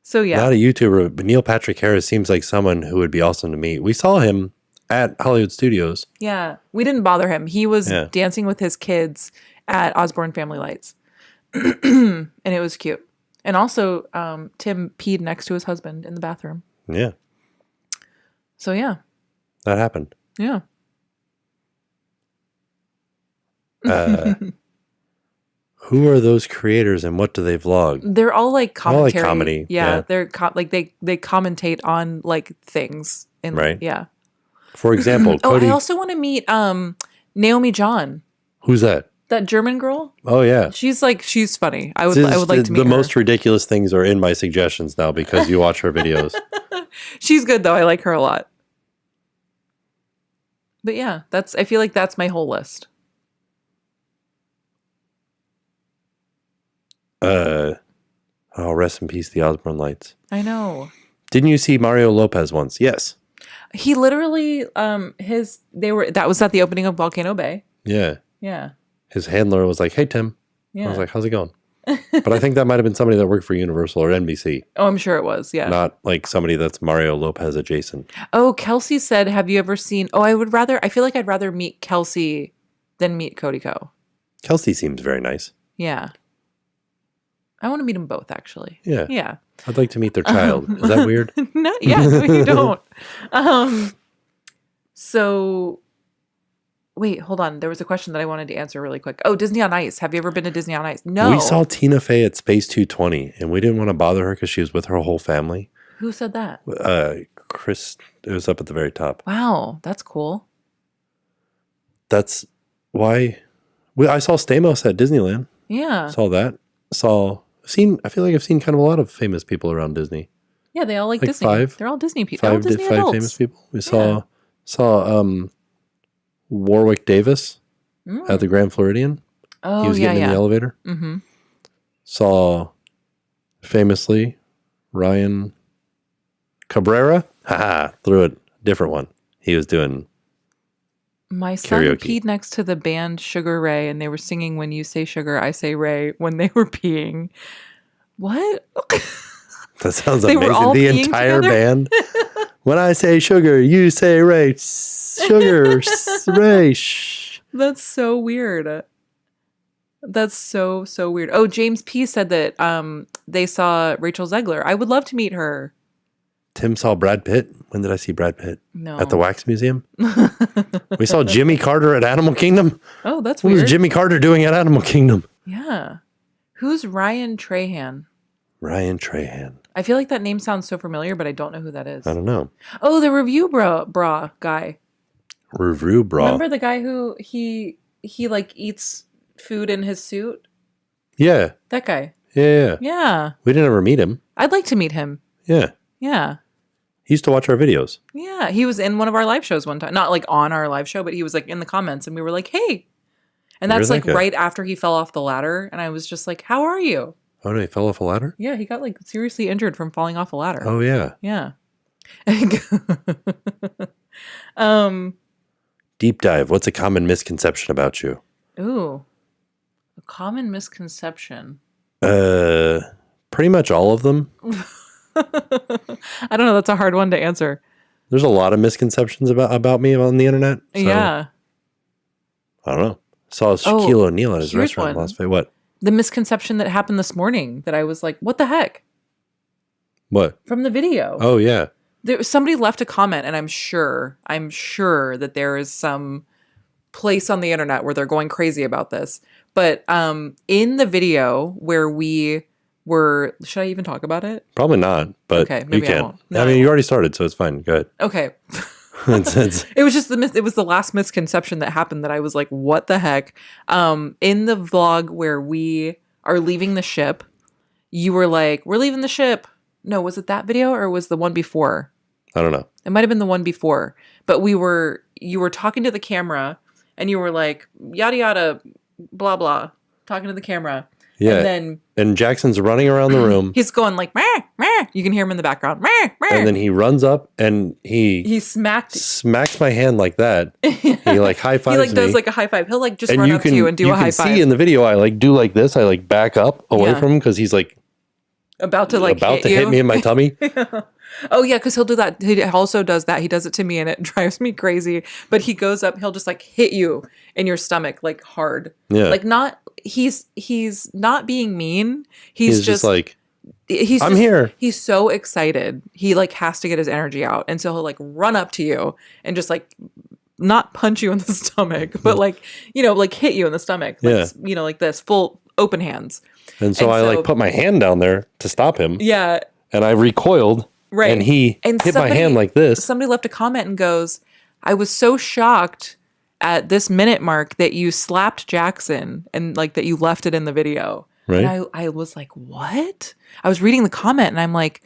[SPEAKER 1] So yeah.
[SPEAKER 2] Not a YouTuber, but Neil Patrick Harris seems like someone who would be awesome to meet. We saw him at Hollywood Studios.
[SPEAKER 1] Yeah. We didn't bother him. He was dancing with his kids at Osborne Family Lights. And it was cute. And also, Tim peed next to his husband in the bathroom.
[SPEAKER 2] Yeah.
[SPEAKER 1] So yeah.
[SPEAKER 2] That happened.
[SPEAKER 1] Yeah.
[SPEAKER 2] Who are those creators and what do they vlog?
[SPEAKER 1] They're all like commentary.
[SPEAKER 2] All like comedy.
[SPEAKER 1] Yeah. They're they commentate on like things.
[SPEAKER 2] Right.
[SPEAKER 1] Yeah.
[SPEAKER 2] For example, Cody.
[SPEAKER 1] I also want to meet Naomi John.
[SPEAKER 2] Who's that?
[SPEAKER 1] That German girl.
[SPEAKER 2] Oh yeah.
[SPEAKER 1] She's funny. I would like to meet her.
[SPEAKER 2] The most ridiculous things are in my suggestions now because you watch her videos.
[SPEAKER 1] She's good though. I like her a lot. But yeah, I feel like that's my whole list.
[SPEAKER 2] Oh, rest in peace, the Osborne Lights.
[SPEAKER 1] I know.
[SPEAKER 2] Didn't you see Mario Lopez once? Yes.
[SPEAKER 1] He literally, that was at the opening of Volcano Bay.
[SPEAKER 2] Yeah.
[SPEAKER 1] Yeah.
[SPEAKER 2] His handler was like, "Hey, Tim."
[SPEAKER 1] Yeah.
[SPEAKER 2] I was like, "How's it going?" But I think that might have been somebody that worked for Universal or NBC.
[SPEAKER 1] Oh, I'm sure it was. Yeah.
[SPEAKER 2] Not like somebody that's Mario Lopez adjacent.
[SPEAKER 1] Oh, Kelsey said, have you ever seen, I feel like I'd rather meet Kelsey than meet Cody Co.
[SPEAKER 2] Kelsey seems very nice.
[SPEAKER 1] Yeah. I want to meet them both, actually.
[SPEAKER 2] Yeah.
[SPEAKER 1] Yeah.
[SPEAKER 2] I'd like to meet their child. Is that weird?
[SPEAKER 1] No, you don't. So Wait, hold on. There was a question that I wanted to answer really quick. Oh, Disney on Ice. Have you ever been to Disney on Ice? No.
[SPEAKER 2] We saw Tina Fey at Space 220, and we didn't want to bother her because she was with her whole family.
[SPEAKER 1] Who said that?
[SPEAKER 2] Chris, it was up at the very top.
[SPEAKER 1] Wow, that's cool.
[SPEAKER 2] That's why I saw Stamos at Disneyland.
[SPEAKER 1] Yeah.
[SPEAKER 2] Saw that. I feel like I've seen kind of a lot of famous people around Disney.
[SPEAKER 1] Yeah, they all like Disney. They're all Disney people.
[SPEAKER 2] Five famous people. We saw Warwick Davis at the Grand Floridian.
[SPEAKER 1] Oh,
[SPEAKER 2] he was getting in the elevator.
[SPEAKER 1] Mm-hmm.
[SPEAKER 2] Saw famously Ryan Cabrera. Haha, threw it. Different one. He was doing
[SPEAKER 1] my son
[SPEAKER 2] karaoke.
[SPEAKER 1] peed next to the band Sugar Ray, and they were singing "When You Say Sugar, I Say Ray" when they were peeing. What?
[SPEAKER 2] That sounds
[SPEAKER 1] they
[SPEAKER 2] amazing.
[SPEAKER 1] Were all
[SPEAKER 2] the
[SPEAKER 1] peeing
[SPEAKER 2] entire
[SPEAKER 1] together?
[SPEAKER 2] band. When I say sugar, you say Ray. Sugar, Ray. Shh.
[SPEAKER 1] That's so weird. That's so weird. Oh, James P said that they saw Rachel Zegler. I would love to meet her.
[SPEAKER 2] Tim saw Brad Pitt. When did I see Brad Pitt?
[SPEAKER 1] No.
[SPEAKER 2] At the Wax Museum. We saw Jimmy Carter at Animal Kingdom.
[SPEAKER 1] Oh, that's
[SPEAKER 2] what
[SPEAKER 1] weird.
[SPEAKER 2] What was Jimmy Carter doing at Animal Kingdom?
[SPEAKER 1] Yeah. Who's Ryan Trahan?
[SPEAKER 2] Ryan Trahan.
[SPEAKER 1] I feel like that name sounds so familiar, but I don't know who that is.
[SPEAKER 2] I don't know.
[SPEAKER 1] Oh, the review bra guy.
[SPEAKER 2] Review bra.
[SPEAKER 1] Remember the guy who he like eats food in his suit?
[SPEAKER 2] Yeah.
[SPEAKER 1] That guy.
[SPEAKER 2] Yeah.
[SPEAKER 1] Yeah.
[SPEAKER 2] We didn't ever meet him.
[SPEAKER 1] I'd like to meet him.
[SPEAKER 2] Yeah.
[SPEAKER 1] Yeah.
[SPEAKER 2] He used to watch our videos.
[SPEAKER 1] Yeah. He was in one of our live shows one time. Not like on our live show, but he was like in the comments and we were like, hey. And that's like right after he fell off the ladder. And I was just like, how are you?
[SPEAKER 2] Oh, no, he fell off a ladder?
[SPEAKER 1] Yeah, he got like seriously injured from falling off a ladder.
[SPEAKER 2] Oh, yeah.
[SPEAKER 1] Yeah.
[SPEAKER 2] Deep dive. What's a common misconception about you?
[SPEAKER 1] Ooh. A common misconception.
[SPEAKER 2] Pretty much all of them.
[SPEAKER 1] I don't know. That's a hard one to answer.
[SPEAKER 2] There's a lot of misconceptions about me on the internet. So
[SPEAKER 1] yeah.
[SPEAKER 2] I don't know. Saw Shaquille O'Neal at his restaurant last night. What?
[SPEAKER 1] The misconception that happened this morning that I was like, what the heck?
[SPEAKER 2] What?
[SPEAKER 1] From the video.
[SPEAKER 2] Oh, yeah.
[SPEAKER 1] Somebody left a comment, and I'm sure that there is some place on the internet where they're going crazy about this. But in the video where we were, should I even talk about it?
[SPEAKER 2] Probably not, but
[SPEAKER 1] okay, maybe
[SPEAKER 2] you can.
[SPEAKER 1] I won't. No,
[SPEAKER 2] I mean, you already started, so it's fine. Go ahead.
[SPEAKER 1] Okay.
[SPEAKER 2] It
[SPEAKER 1] was just it was the last misconception that happened that I was like, what the heck? In the vlog where we are leaving the ship, you were like, we're leaving the ship. No, was it that video or was the one before?
[SPEAKER 2] I don't know.
[SPEAKER 1] It might have been the one before, but you were talking to the camera and you were like, yada, yada, blah, blah, talking to the camera.
[SPEAKER 2] Yeah. And Jackson's running around the room.
[SPEAKER 1] He's going like, meh, meh. You can hear him in the background. Meh, meh.
[SPEAKER 2] And then he runs up and he smacks my hand like that. He like high fives me.
[SPEAKER 1] He like does like a high five. He'll like just run up to you and do a high five. You can see
[SPEAKER 2] in the video, I like do like this. I like back up away from him because he's like
[SPEAKER 1] about to
[SPEAKER 2] hit me in my tummy.
[SPEAKER 1] Yeah. Oh yeah, because he'll do that. He also does that. He does it to me and it drives me crazy. But he goes up, he'll just like hit you in your stomach like hard.
[SPEAKER 2] Yeah.
[SPEAKER 1] Like not he's not being mean. He's just
[SPEAKER 2] like I'm here.
[SPEAKER 1] He's so excited. He like has to get his energy out. And so he'll like run up to you and just like not punch you in the stomach, but like, like hit you in the stomach. Like, like this, full open hands.
[SPEAKER 2] And so I like put my hand down there to stop him.
[SPEAKER 1] Yeah.
[SPEAKER 2] And I recoiled. Right. And he hit my hand like this.
[SPEAKER 1] Somebody left a comment and goes, I was so shocked at this minute mark that you slapped Jackson and like that you left it in the video.
[SPEAKER 2] Right.
[SPEAKER 1] And I was like, what? I was reading the comment and I'm like,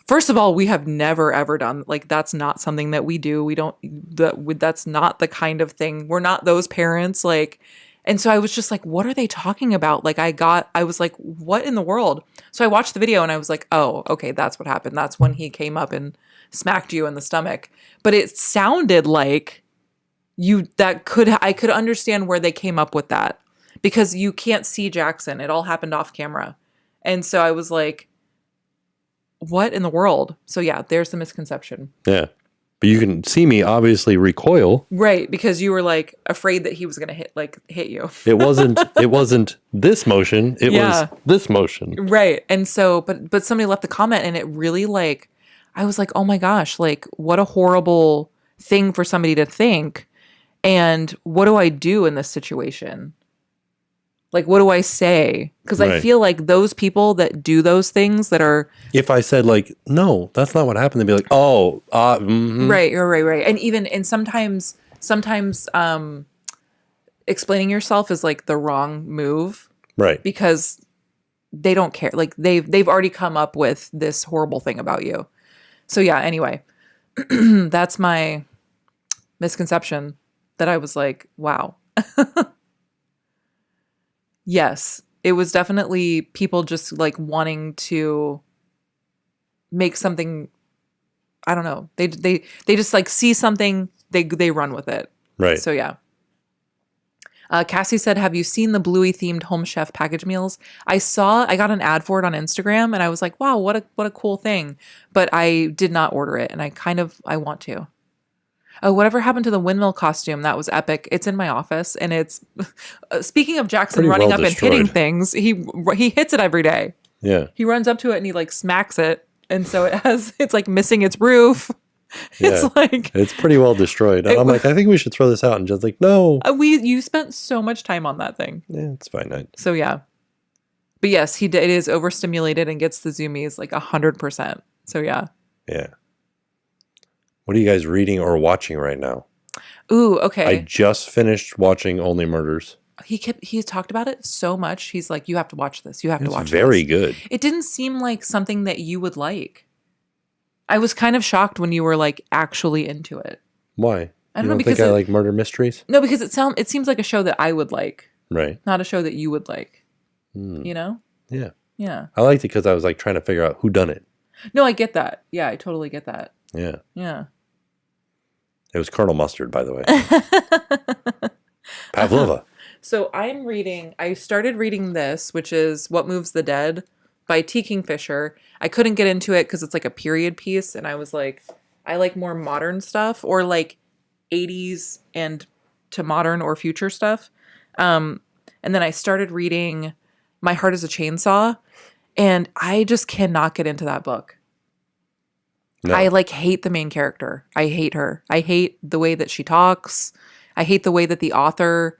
[SPEAKER 1] first of all, we have never, ever done, like, that's not something that we do. We don't, that's not the kind of thing. We're not those parents. Like, and so I was just like, what are they talking about? Like I was like, what in the world? So I watched the video and I was like, oh, okay, that's what happened. That's when he came up and smacked you in the stomach. But it sounded like I could understand where they came up with that because you can't see Jackson. It all happened off camera. And so I was like, what in the world? So yeah, there's the misconception.
[SPEAKER 2] Yeah. But you can see me obviously recoil.
[SPEAKER 1] Right, because you were like afraid that he was going to hit you.
[SPEAKER 2] It wasn't this motion, it was this motion.
[SPEAKER 1] Right. And so but somebody left the comment and it really like I was like, "Oh my gosh, like what a horrible thing for somebody to think." And what do I do in this situation? Like, what do I say? Because I feel like those people that do those things that are...
[SPEAKER 2] If I said, like, no, that's not what happened, they'd be like, oh,
[SPEAKER 1] Right. And sometimes explaining yourself is like the wrong move.
[SPEAKER 2] Right.
[SPEAKER 1] Because they don't care. Like, they've already come up with this horrible thing about you. So yeah, anyway, that's my misconception that I was like, wow. Yes, it was definitely people just like wanting to make something. I don't know. They just like see something, they run with it.
[SPEAKER 2] Right.
[SPEAKER 1] So yeah. Cassie said, have you seen the Bluey themed Home Chef package meals? I got an ad for it on Instagram and I was like, wow, what a cool thing. But I did not order it and I want to. Oh, whatever happened to the windmill costume? That was epic. It's in my office and it's, speaking of Jackson
[SPEAKER 2] Pretty
[SPEAKER 1] running
[SPEAKER 2] well
[SPEAKER 1] up
[SPEAKER 2] destroyed.
[SPEAKER 1] and hitting things, he hits it every day.
[SPEAKER 2] Yeah.
[SPEAKER 1] He runs up to it and he like smacks it. And so it's like missing its roof. It's like...
[SPEAKER 2] It's pretty well destroyed. And I'm like, I think we should throw this out. And just like, no.
[SPEAKER 1] You spent so much time on that thing.
[SPEAKER 2] Yeah, it's fine.
[SPEAKER 1] So yeah. But yes, it is overstimulated and gets the zoomies like 100%. So yeah.
[SPEAKER 2] Yeah. What are you guys reading or watching right now?
[SPEAKER 1] Ooh, okay.
[SPEAKER 2] I just finished watching Only Murders.
[SPEAKER 1] He talked about it so much. He's like, you have to watch this. You have to watch this.
[SPEAKER 2] It's very good.
[SPEAKER 1] It didn't seem like something that you would like. I was kind of shocked when you were like actually into it.
[SPEAKER 2] Why?
[SPEAKER 1] I don't
[SPEAKER 2] you
[SPEAKER 1] know,
[SPEAKER 2] don't
[SPEAKER 1] because
[SPEAKER 2] think I like murder mysteries?
[SPEAKER 1] No, because it seems like a show that I would like.
[SPEAKER 2] Right.
[SPEAKER 1] Not a show that you would like. You know?
[SPEAKER 2] Yeah.
[SPEAKER 1] Yeah.
[SPEAKER 2] I liked it because I was like trying to figure out who done it.
[SPEAKER 1] No, I get that. Yeah, I totally get that.
[SPEAKER 2] Yeah.
[SPEAKER 1] Yeah.
[SPEAKER 2] It was Colonel Mustard, by the way. Pavlova.
[SPEAKER 1] So I started reading this, which is What Moves the Dead by T. Kingfisher. I couldn't get into it because it's like a period piece. And I was like, I like more modern stuff or like 80s and to modern or future stuff. And then I started reading My Heart is a Chainsaw. And I just cannot get into that book. No. I like hate the main character. I hate her. I hate the way that she talks. I hate the way that the author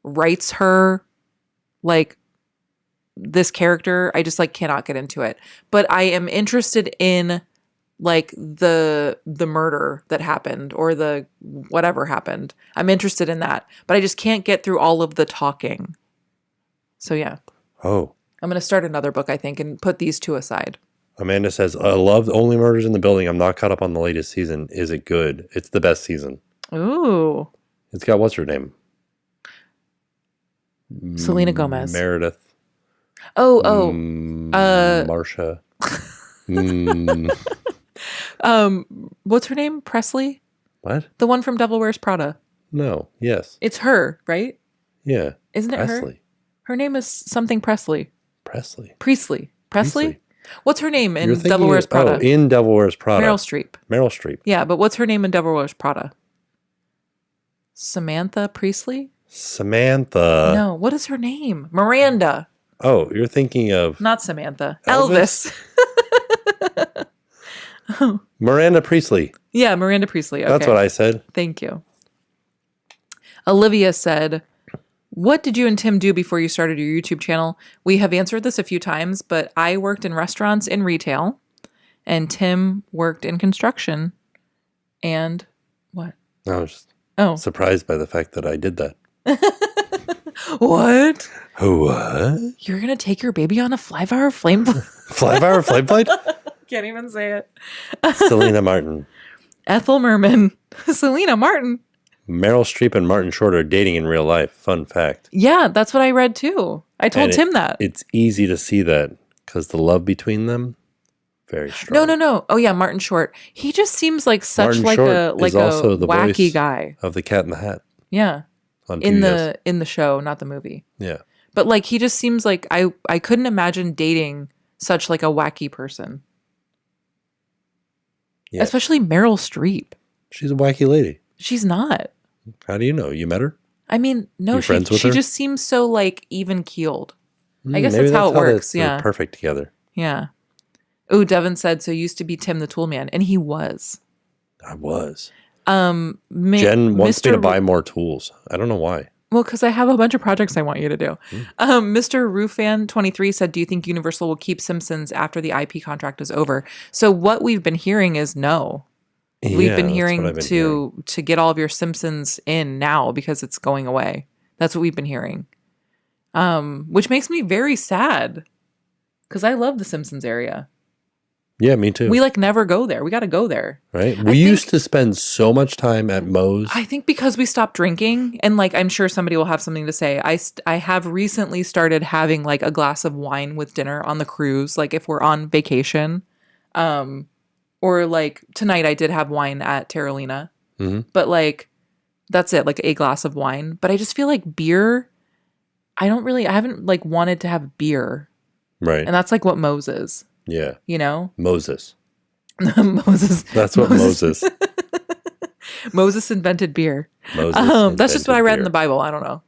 [SPEAKER 1] writes her. Like this character, I just like cannot get into it. But I am interested in like the murder that happened or the whatever happened. I'm interested in that. But I just can't get through all of the talking. So yeah.
[SPEAKER 2] Oh.
[SPEAKER 1] I'm going to start another book, I think, and put these two aside.
[SPEAKER 2] Amanda says, I love Only Murders in the Building. I'm not caught up on the latest season. Is it good? It's the best season.
[SPEAKER 1] Ooh.
[SPEAKER 2] It's got, what's her name?
[SPEAKER 1] Selena Gomez.
[SPEAKER 2] Meredith.
[SPEAKER 1] Marsha. What's her name? Presley?
[SPEAKER 2] What?
[SPEAKER 1] The one from Devil Wears Prada.
[SPEAKER 2] No. Yes.
[SPEAKER 1] It's her, right?
[SPEAKER 2] Yeah.
[SPEAKER 1] Isn't it
[SPEAKER 2] Presley.
[SPEAKER 1] her? Her name is something Presley.
[SPEAKER 2] Priestley.
[SPEAKER 1] Presley? What's her name in Devil Wears Prada?
[SPEAKER 2] Oh, in Devil Wears Prada.
[SPEAKER 1] Meryl Streep. Yeah, but what's her name in Devil Wears Prada? Samantha Priestley?
[SPEAKER 2] Samantha.
[SPEAKER 1] No, what is her name? Miranda.
[SPEAKER 2] Oh, you're thinking of...
[SPEAKER 1] Not Samantha. Elvis.
[SPEAKER 2] Miranda Priestley.
[SPEAKER 1] Yeah, Miranda Priestley. Okay.
[SPEAKER 2] That's what I said.
[SPEAKER 1] Thank you. Olivia said, what did you and Tim do before you started your YouTube channel? We have answered this a few times, but I worked in restaurants and retail, and Tim worked in construction. And what?
[SPEAKER 2] I was just surprised by the fact that I did that.
[SPEAKER 1] What?
[SPEAKER 2] What?
[SPEAKER 1] You're going to take your baby on a fly-hour flame flight?
[SPEAKER 2] Fly-hour flame flight?
[SPEAKER 1] Can't even say it.
[SPEAKER 2] Selena Martin.
[SPEAKER 1] Ethel Merman. Selena Martin.
[SPEAKER 2] Meryl Streep and Martin Short are dating in real life. Fun fact.
[SPEAKER 1] Yeah, that's what I read too. I told Tim that.
[SPEAKER 2] It's easy to see that because the love between them, very strong.
[SPEAKER 1] No. Oh yeah, Martin Short. He just seems like such
[SPEAKER 2] Martin
[SPEAKER 1] like
[SPEAKER 2] Short
[SPEAKER 1] a
[SPEAKER 2] is also the
[SPEAKER 1] wacky
[SPEAKER 2] voice
[SPEAKER 1] guy
[SPEAKER 2] of the Cat in the Hat.
[SPEAKER 1] Yeah. In the show, not the movie.
[SPEAKER 2] Yeah.
[SPEAKER 1] But like he just seems like I couldn't imagine dating such like a wacky person. Yeah. Especially Meryl Streep.
[SPEAKER 2] She's a wacky lady.
[SPEAKER 1] She's not.
[SPEAKER 2] How do you know? You met her?
[SPEAKER 1] I mean, no, she just seems so like even keeled. I guess
[SPEAKER 2] maybe
[SPEAKER 1] that's how it works.
[SPEAKER 2] They're
[SPEAKER 1] Yeah.
[SPEAKER 2] perfect together.
[SPEAKER 1] Yeah. Oh, Devin said, so used to be Tim the Tool Man. And he was.
[SPEAKER 2] I was. Jen wants me to buy more tools. I don't know why.
[SPEAKER 1] Well, because I have a bunch of projects I want you to do. Mr. Roofan23 said, do you think Universal will keep Simpsons after the IP contract is over? So what we've been hearing is no. We've been hearing to get all of your Simpsons in now because it's going away. That's what we've been hearing. Which makes me very sad because I love the Simpsons area.
[SPEAKER 2] Yeah, me too.
[SPEAKER 1] We like never go there. We got to go there.
[SPEAKER 2] Right. We used to spend so much time at Moe's.
[SPEAKER 1] I think because we stopped drinking, and like I'm sure somebody will have something to say. I have recently started having like a glass of wine with dinner on the cruise, like if we're on vacation. Or like tonight I did have wine at Terralina. But like that's it, like a glass of wine. But I just feel like beer, I haven't like wanted to have beer.
[SPEAKER 2] Right.
[SPEAKER 1] And that's like what Moe's is.
[SPEAKER 2] Yeah.
[SPEAKER 1] You know?
[SPEAKER 2] Moses.
[SPEAKER 1] Moses.
[SPEAKER 2] That's what Moses.
[SPEAKER 1] Moses invented beer. That's just what I read in the Bible. I don't know.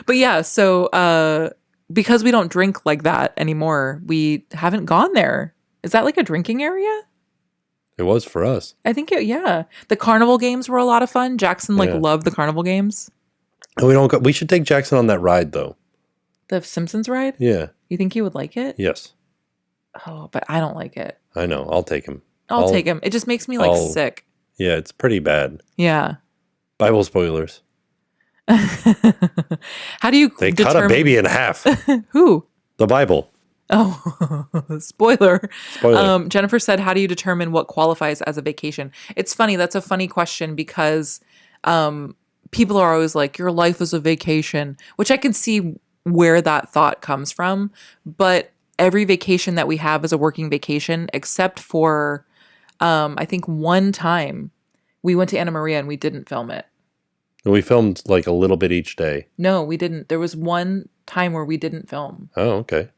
[SPEAKER 1] But yeah, so because we don't drink like that anymore, we haven't gone there. Is that like a drinking area?
[SPEAKER 2] It was for us.
[SPEAKER 1] I think yeah. The carnival games were a lot of fun. Jackson loved the carnival games.
[SPEAKER 2] And we should take Jackson on that ride though.
[SPEAKER 1] The Simpsons ride?
[SPEAKER 2] Yeah.
[SPEAKER 1] You think he would like it?
[SPEAKER 2] Yes.
[SPEAKER 1] Oh, but I don't like it.
[SPEAKER 2] I know. I'll take him.
[SPEAKER 1] I'll take him. It just makes me like sick.
[SPEAKER 2] Yeah, it's pretty bad.
[SPEAKER 1] Yeah.
[SPEAKER 2] Bible spoilers.
[SPEAKER 1] How do you
[SPEAKER 2] cut a baby in half.
[SPEAKER 1] Who?
[SPEAKER 2] The Bible.
[SPEAKER 1] Oh, spoiler. Jennifer said, how do you determine what qualifies as a vacation? It's funny. That's a funny question because people are always like, your life is a vacation, which I can see where that thought comes from. But every vacation that we have is a working vacation, except for, I think one time we went to Anna Maria and we didn't film it.
[SPEAKER 2] We filmed like a little bit each day.
[SPEAKER 1] No, we didn't. There was one time where we didn't film.
[SPEAKER 2] Oh, okay.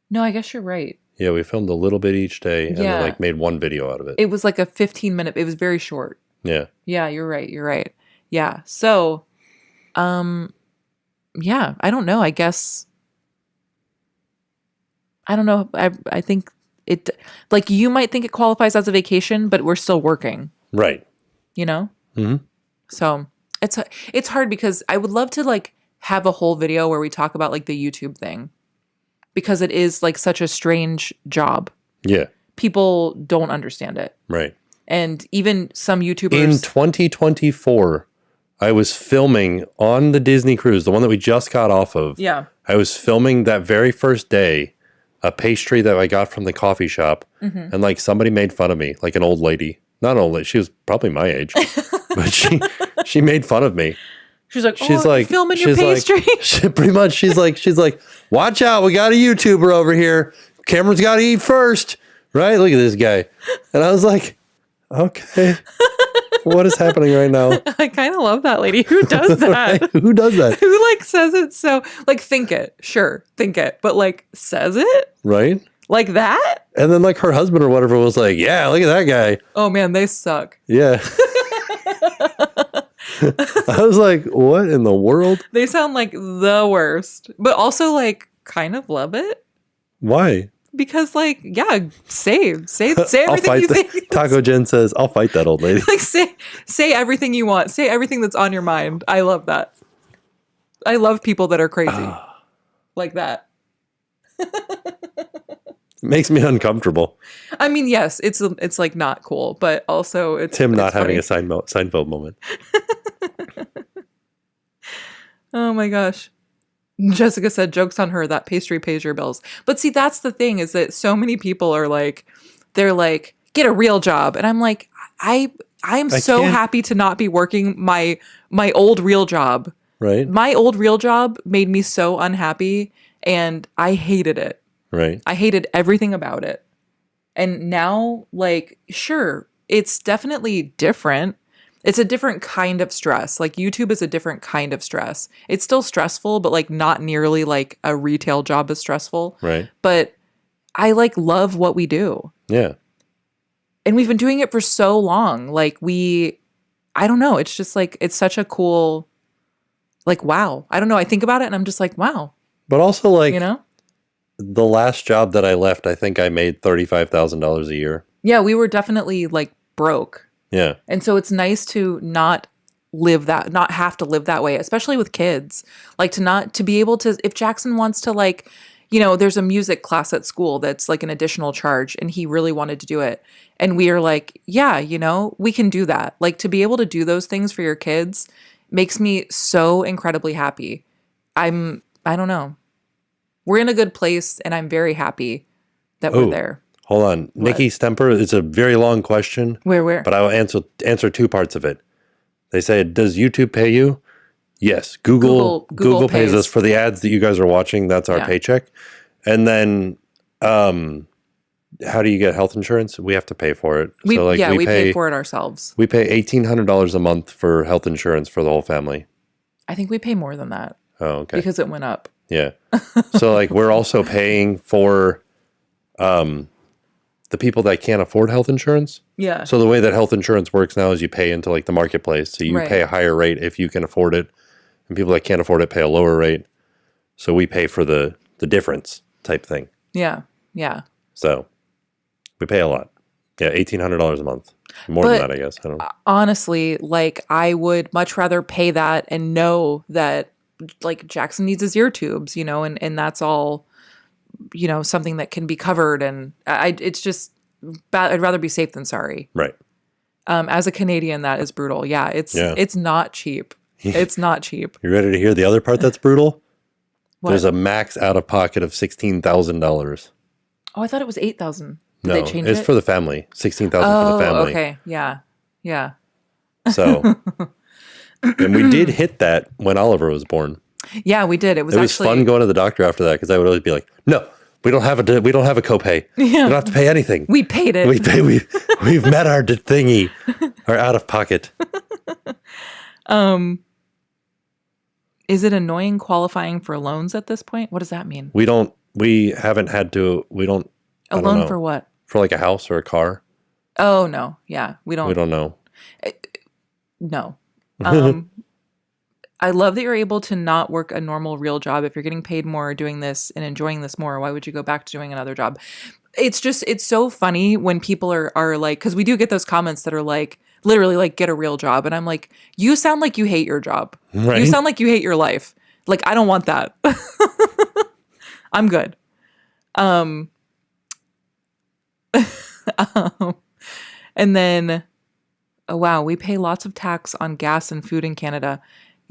[SPEAKER 1] No, I guess you're right.
[SPEAKER 2] Yeah, we filmed a little bit each day and then like made one video out of it.
[SPEAKER 1] It was like a 15-minute. It was very short.
[SPEAKER 2] Yeah.
[SPEAKER 1] Yeah, you're right. You're right. Yeah. So, yeah, I don't know. I guess, I don't know. I think it, like you might think it qualifies as a vacation, but we're still working.
[SPEAKER 2] Right.
[SPEAKER 1] You know?
[SPEAKER 2] Mm-hmm.
[SPEAKER 1] So it's hard because I would love to like have a whole video where we talk about like the YouTube thing because it is like such a strange job.
[SPEAKER 2] Yeah.
[SPEAKER 1] People don't understand it.
[SPEAKER 2] Right.
[SPEAKER 1] And even some YouTubers.
[SPEAKER 2] In 2024, I was filming on the Disney cruise, the one that we just got off of.
[SPEAKER 1] Yeah.
[SPEAKER 2] I was filming that very first day, a pastry that I got from the coffee shop. Mm-hmm. And like somebody made fun of me, like an old lady. Not old lady, she was probably my age. But she made fun of me.
[SPEAKER 1] She's like, filming your pastry.
[SPEAKER 2] Like, pretty much, she's like, watch out, we got a YouTuber over here. Cameron's got to eat first. Right? Look at this guy. And I was like, okay. What is happening right now?
[SPEAKER 1] I kind of love that lady. Who does that?
[SPEAKER 2] Right? Who does that?
[SPEAKER 1] Who like says it so, like think it. Sure, think it. But like says it?
[SPEAKER 2] Right?
[SPEAKER 1] Like that?
[SPEAKER 2] And then like her husband or whatever was like, yeah, look at that guy.
[SPEAKER 1] Oh man, they suck.
[SPEAKER 2] Yeah. I was like, what in the world?
[SPEAKER 1] They sound like the worst. But also like kind of love it.
[SPEAKER 2] Why?
[SPEAKER 1] Because like, yeah, say everything you think.
[SPEAKER 2] Taco Jen says, I'll fight that old lady.
[SPEAKER 1] Like say everything you want. Say everything that's on your mind. I love that. I love people that are crazy. Like that.
[SPEAKER 2] Makes me uncomfortable.
[SPEAKER 1] I mean, yes, it's like not cool, but also it's
[SPEAKER 2] Tim not
[SPEAKER 1] funny.
[SPEAKER 2] having a Seinfeld moment.
[SPEAKER 1] Oh my gosh. Jessica said, jokes on her, that pastry pays your bills. But see, that's the thing is that so many people are like, they're like, get a real job. And I'm like, I'm so happy to not be working my old real job.
[SPEAKER 2] Right.
[SPEAKER 1] My old real job made me so unhappy and I hated it.
[SPEAKER 2] Right.
[SPEAKER 1] I hated everything about it. And now, like, sure, it's definitely different. It's a different kind of stress. Like YouTube is a different kind of stress. It's still stressful, but like not nearly like a retail job is stressful.
[SPEAKER 2] Right.
[SPEAKER 1] But I like love what we do.
[SPEAKER 2] Yeah.
[SPEAKER 1] And we've been doing it for so long. Like I don't know. It's just like, it's such a cool, like, wow. I don't know. I think about it and I'm just like, wow.
[SPEAKER 2] But also like,
[SPEAKER 1] you know,
[SPEAKER 2] the last job that I left, I think I made $35,000 a year.
[SPEAKER 1] Yeah. We were definitely like broke.
[SPEAKER 2] Yeah.
[SPEAKER 1] And so it's nice to not have to live that way, especially with kids. Like to be able to, if Jackson wants to like, there's a music class at school that's like an additional charge and he really wanted to do it. And we are like, yeah, we can do that. Like to be able to do those things for your kids makes me so incredibly happy. I don't know. We're in a good place and I'm very happy that we're there.
[SPEAKER 2] Hold on.
[SPEAKER 1] What?
[SPEAKER 2] Nikki Stemper, it's a very long question.
[SPEAKER 1] Where?
[SPEAKER 2] But I will answer two parts of it. They say, does YouTube pay you? Yes. Google pays us for the ads that you guys are watching. That's our paycheck. And then how do you get health insurance? We have to pay for it.
[SPEAKER 1] We pay for it ourselves.
[SPEAKER 2] We pay $1,800 a month for health insurance for the whole family.
[SPEAKER 1] I think we pay more than that.
[SPEAKER 2] Oh, okay.
[SPEAKER 1] Because it went up.
[SPEAKER 2] Yeah. So like we're also paying for the people that can't afford health insurance.
[SPEAKER 1] Yeah.
[SPEAKER 2] So the way that health insurance works now is you pay into like the marketplace. So you pay a higher rate if you can afford it. And people that can't afford it pay a lower rate. So we pay for the difference type thing.
[SPEAKER 1] Yeah. Yeah.
[SPEAKER 2] So we pay a lot. Yeah, $1,800 a month. More than that, I guess. I don't know.
[SPEAKER 1] Honestly, like I would much rather pay that and know that like Jackson needs his ear tubes, and that's all, something that can be covered. And it's just, I'd rather be safe than sorry.
[SPEAKER 2] Right.
[SPEAKER 1] As a Canadian, that is brutal. Yeah. It's not cheap. It's not cheap.
[SPEAKER 2] You ready to hear the other part that's brutal?
[SPEAKER 1] What?
[SPEAKER 2] There's a max out of pocket of $16,000.
[SPEAKER 1] Oh, I thought it was 8,000.
[SPEAKER 2] No,
[SPEAKER 1] they change it?
[SPEAKER 2] It's for the family. $16,000 for the family.
[SPEAKER 1] Okay. Yeah. Yeah.
[SPEAKER 2] So, and we did hit that when Oliver was born.
[SPEAKER 1] Yeah, we did. It was
[SPEAKER 2] fun going to the doctor after that because I would always be like, "No, we don't have a copay. Yeah. We don't have to pay anything.
[SPEAKER 1] We paid it.
[SPEAKER 2] We've met our thingy, our out of pocket."
[SPEAKER 1] Is it annoying qualifying for loans at this point? What does that mean?
[SPEAKER 2] We haven't had to. We don't.
[SPEAKER 1] A loan for what?
[SPEAKER 2] For like a house or a car.
[SPEAKER 1] Oh no, yeah, we don't.
[SPEAKER 2] We don't know.
[SPEAKER 1] No. I love that you're able to not work a normal real job. If you're getting paid more doing this and enjoying this more, why would you go back to doing another job? It's so funny when people are like, because we do get those comments that are like, literally like, get a real job. And I'm like, you sound like you hate your job. Right? You sound like you hate your life. Like, I don't want that. I'm good. And then, oh wow, we pay lots of tax on gas and food in Canada.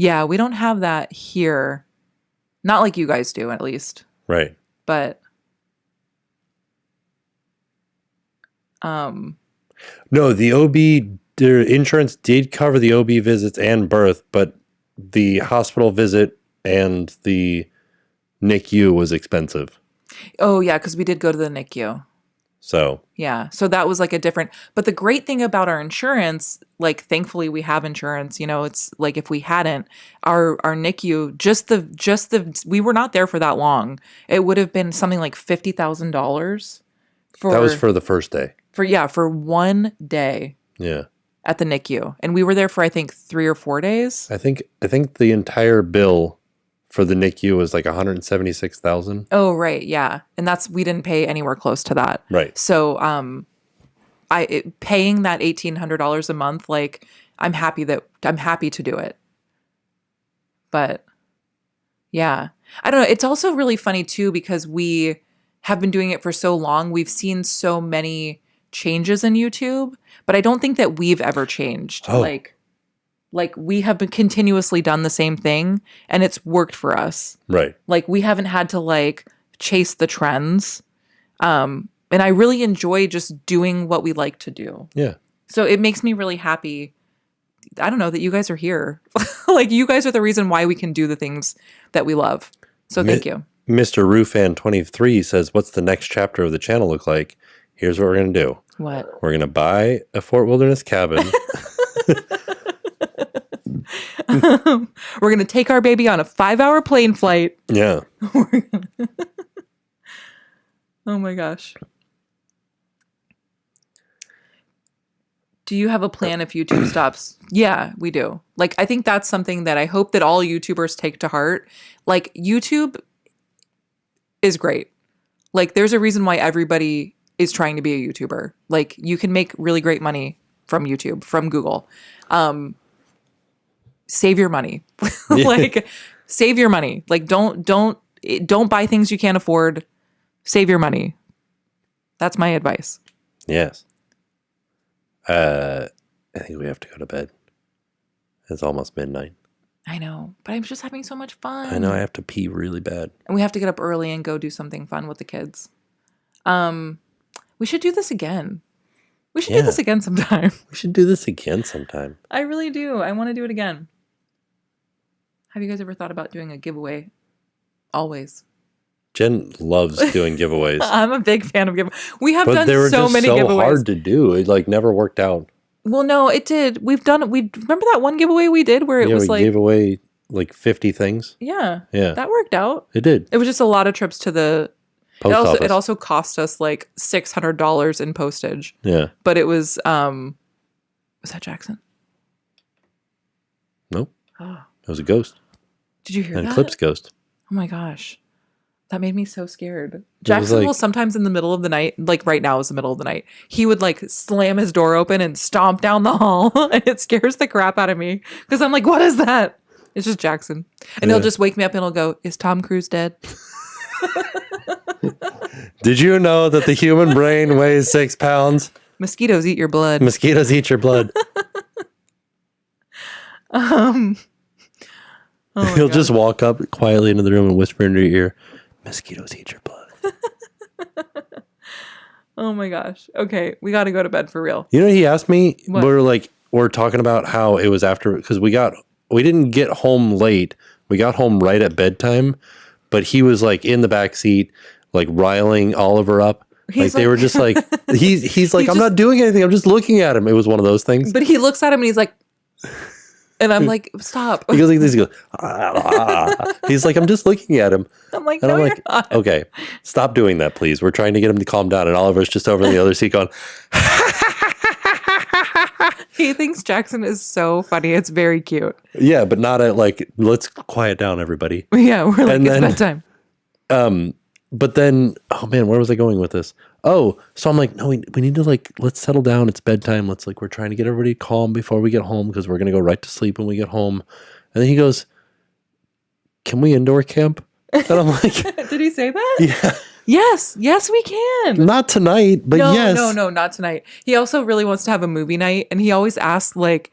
[SPEAKER 1] Yeah, we don't have that here. Not like you guys do, at least.
[SPEAKER 2] Right.
[SPEAKER 1] But
[SPEAKER 2] no, the OB, their insurance did cover the OB visits and birth, but the hospital visit and the NICU was expensive.
[SPEAKER 1] Oh yeah, because we did go to the NICU.
[SPEAKER 2] So
[SPEAKER 1] yeah, so that was like a different. But the great thing about our insurance, like thankfully we have insurance. It's like if we hadn't, our NICU, just the we were not there for that long. It would have been something like $50,000 for
[SPEAKER 2] that was for the first day.
[SPEAKER 1] For one day.
[SPEAKER 2] Yeah.
[SPEAKER 1] At the NICU, and we were there for I think 3 or 4 days.
[SPEAKER 2] I think the entire bill for the NICU was like $176,000.
[SPEAKER 1] Oh, right. Yeah. And we didn't pay anywhere close to that.
[SPEAKER 2] Right.
[SPEAKER 1] So, paying that $1,800 a month, like I'm happy to do it. But yeah, I don't know. It's also really funny too, because we have been doing it for so long. We've seen so many changes in YouTube, but I don't think that we've ever changed.
[SPEAKER 2] Oh.
[SPEAKER 1] Like we have been continuously done the same thing and it's worked for us.
[SPEAKER 2] Right.
[SPEAKER 1] Like we haven't had to like chase the trends. And I really enjoy just doing what we like to do.
[SPEAKER 2] Yeah.
[SPEAKER 1] So it makes me really happy. I don't know that you guys are here. Like you guys are the reason why we can do the things that we love. So thank you.
[SPEAKER 2] Mr. Roofan23 says, what's the next chapter of the channel look like? Here's what we're going to do.
[SPEAKER 1] What?
[SPEAKER 2] We're going to buy a Fort Wilderness cabin.
[SPEAKER 1] We're going to take our baby on a 5-hour plane flight.
[SPEAKER 2] Yeah.
[SPEAKER 1] Oh my gosh. Do you have a plan if YouTube stops? Yeah, we do. Like, I think that's something that I hope that all YouTubers take to heart. Like, YouTube is great. Like, there's a reason why everybody is trying to be a YouTuber. Like, you can make really great money from YouTube, from Google. Save your money. Like, save your money. Like, don't buy things you can't afford. Save your money. That's my advice.
[SPEAKER 2] Yes. I think we have to go to bed. It's almost midnight.
[SPEAKER 1] I know, but I'm just having so much fun.
[SPEAKER 2] I know I have to pee really bad.
[SPEAKER 1] And we have to get up early and go do something fun with the kids. We should do this again. We should do this again sometime.
[SPEAKER 2] We should do this again sometime.
[SPEAKER 1] I really do. I want to do it again. Have you guys ever thought about doing a giveaway? Always.
[SPEAKER 2] Jen loves doing giveaways.
[SPEAKER 1] I'm a big fan of giveaways. We have done
[SPEAKER 2] they were
[SPEAKER 1] so
[SPEAKER 2] just
[SPEAKER 1] many
[SPEAKER 2] so
[SPEAKER 1] giveaways.
[SPEAKER 2] hard to do. It like never worked out.
[SPEAKER 1] Well, no, it did. We've done it. Remember that one giveaway we did where it was like,
[SPEAKER 2] gave away like 50 things.
[SPEAKER 1] Yeah.
[SPEAKER 2] Yeah.
[SPEAKER 1] That worked out.
[SPEAKER 2] It did.
[SPEAKER 1] It was just a lot of trips to the
[SPEAKER 2] Post office.
[SPEAKER 1] It also cost us like $600 in postage.
[SPEAKER 2] Yeah.
[SPEAKER 1] But it was that Jackson?
[SPEAKER 2] Nope.
[SPEAKER 1] Oh.
[SPEAKER 2] It was a ghost.
[SPEAKER 1] Did you hear that?
[SPEAKER 2] And Clip's ghost.
[SPEAKER 1] Oh my gosh. That made me so scared. Jackson will sometimes in the middle of the night, like right now is the middle of the night, he would like slam his door open and stomp down the hall. And it scares the crap out of me. Because I'm like, what is that? It's just Jackson. And he'll just wake me up and he'll go, is Tom Cruise dead?
[SPEAKER 2] Did you know that the human brain weighs 6 pounds?
[SPEAKER 1] Mosquitoes eat your blood.
[SPEAKER 2] Mosquitoes eat your blood. He'll just walk up quietly into the room and whisper into your ear, mosquitoes eat your blood.
[SPEAKER 1] Oh my gosh. Okay, we got to go to bed for real.
[SPEAKER 2] You know, he asked me,
[SPEAKER 1] what?
[SPEAKER 2] we're talking about how it was after, because we didn't get home late. We got home right at bedtime, but he was like in the back seat, like riling Oliver up. They were just like, he's like, I'm not doing anything. I'm just looking at him. It was one of those things.
[SPEAKER 1] But he looks at him and he's like, and I'm like, stop.
[SPEAKER 2] He goes like this. He goes, ah. He's like, I'm just looking at him.
[SPEAKER 1] I'm like,
[SPEAKER 2] and
[SPEAKER 1] no,
[SPEAKER 2] I'm
[SPEAKER 1] you're
[SPEAKER 2] like,
[SPEAKER 1] not.
[SPEAKER 2] Okay, stop doing that, please. We're trying to get him to calm down. And Oliver's just over in the other seat going,
[SPEAKER 1] he thinks Jackson is so funny. It's very cute.
[SPEAKER 2] yeah, but not at like, let's quiet down, everybody.
[SPEAKER 1] Yeah, we're like, it's bedtime.
[SPEAKER 2] But then, oh man, where was I going with this? Oh, so I'm like, no, we need to like, let's settle down. It's bedtime. We're trying to get everybody calm before we get home because we're going to go right to sleep when we get home. And then he goes, can we indoor camp? And I'm like,
[SPEAKER 1] did he say that?
[SPEAKER 2] Yeah.
[SPEAKER 1] Yes, we can.
[SPEAKER 2] Not tonight, but yes.
[SPEAKER 1] No, not tonight. He also really wants to have a movie night. And he always asks like,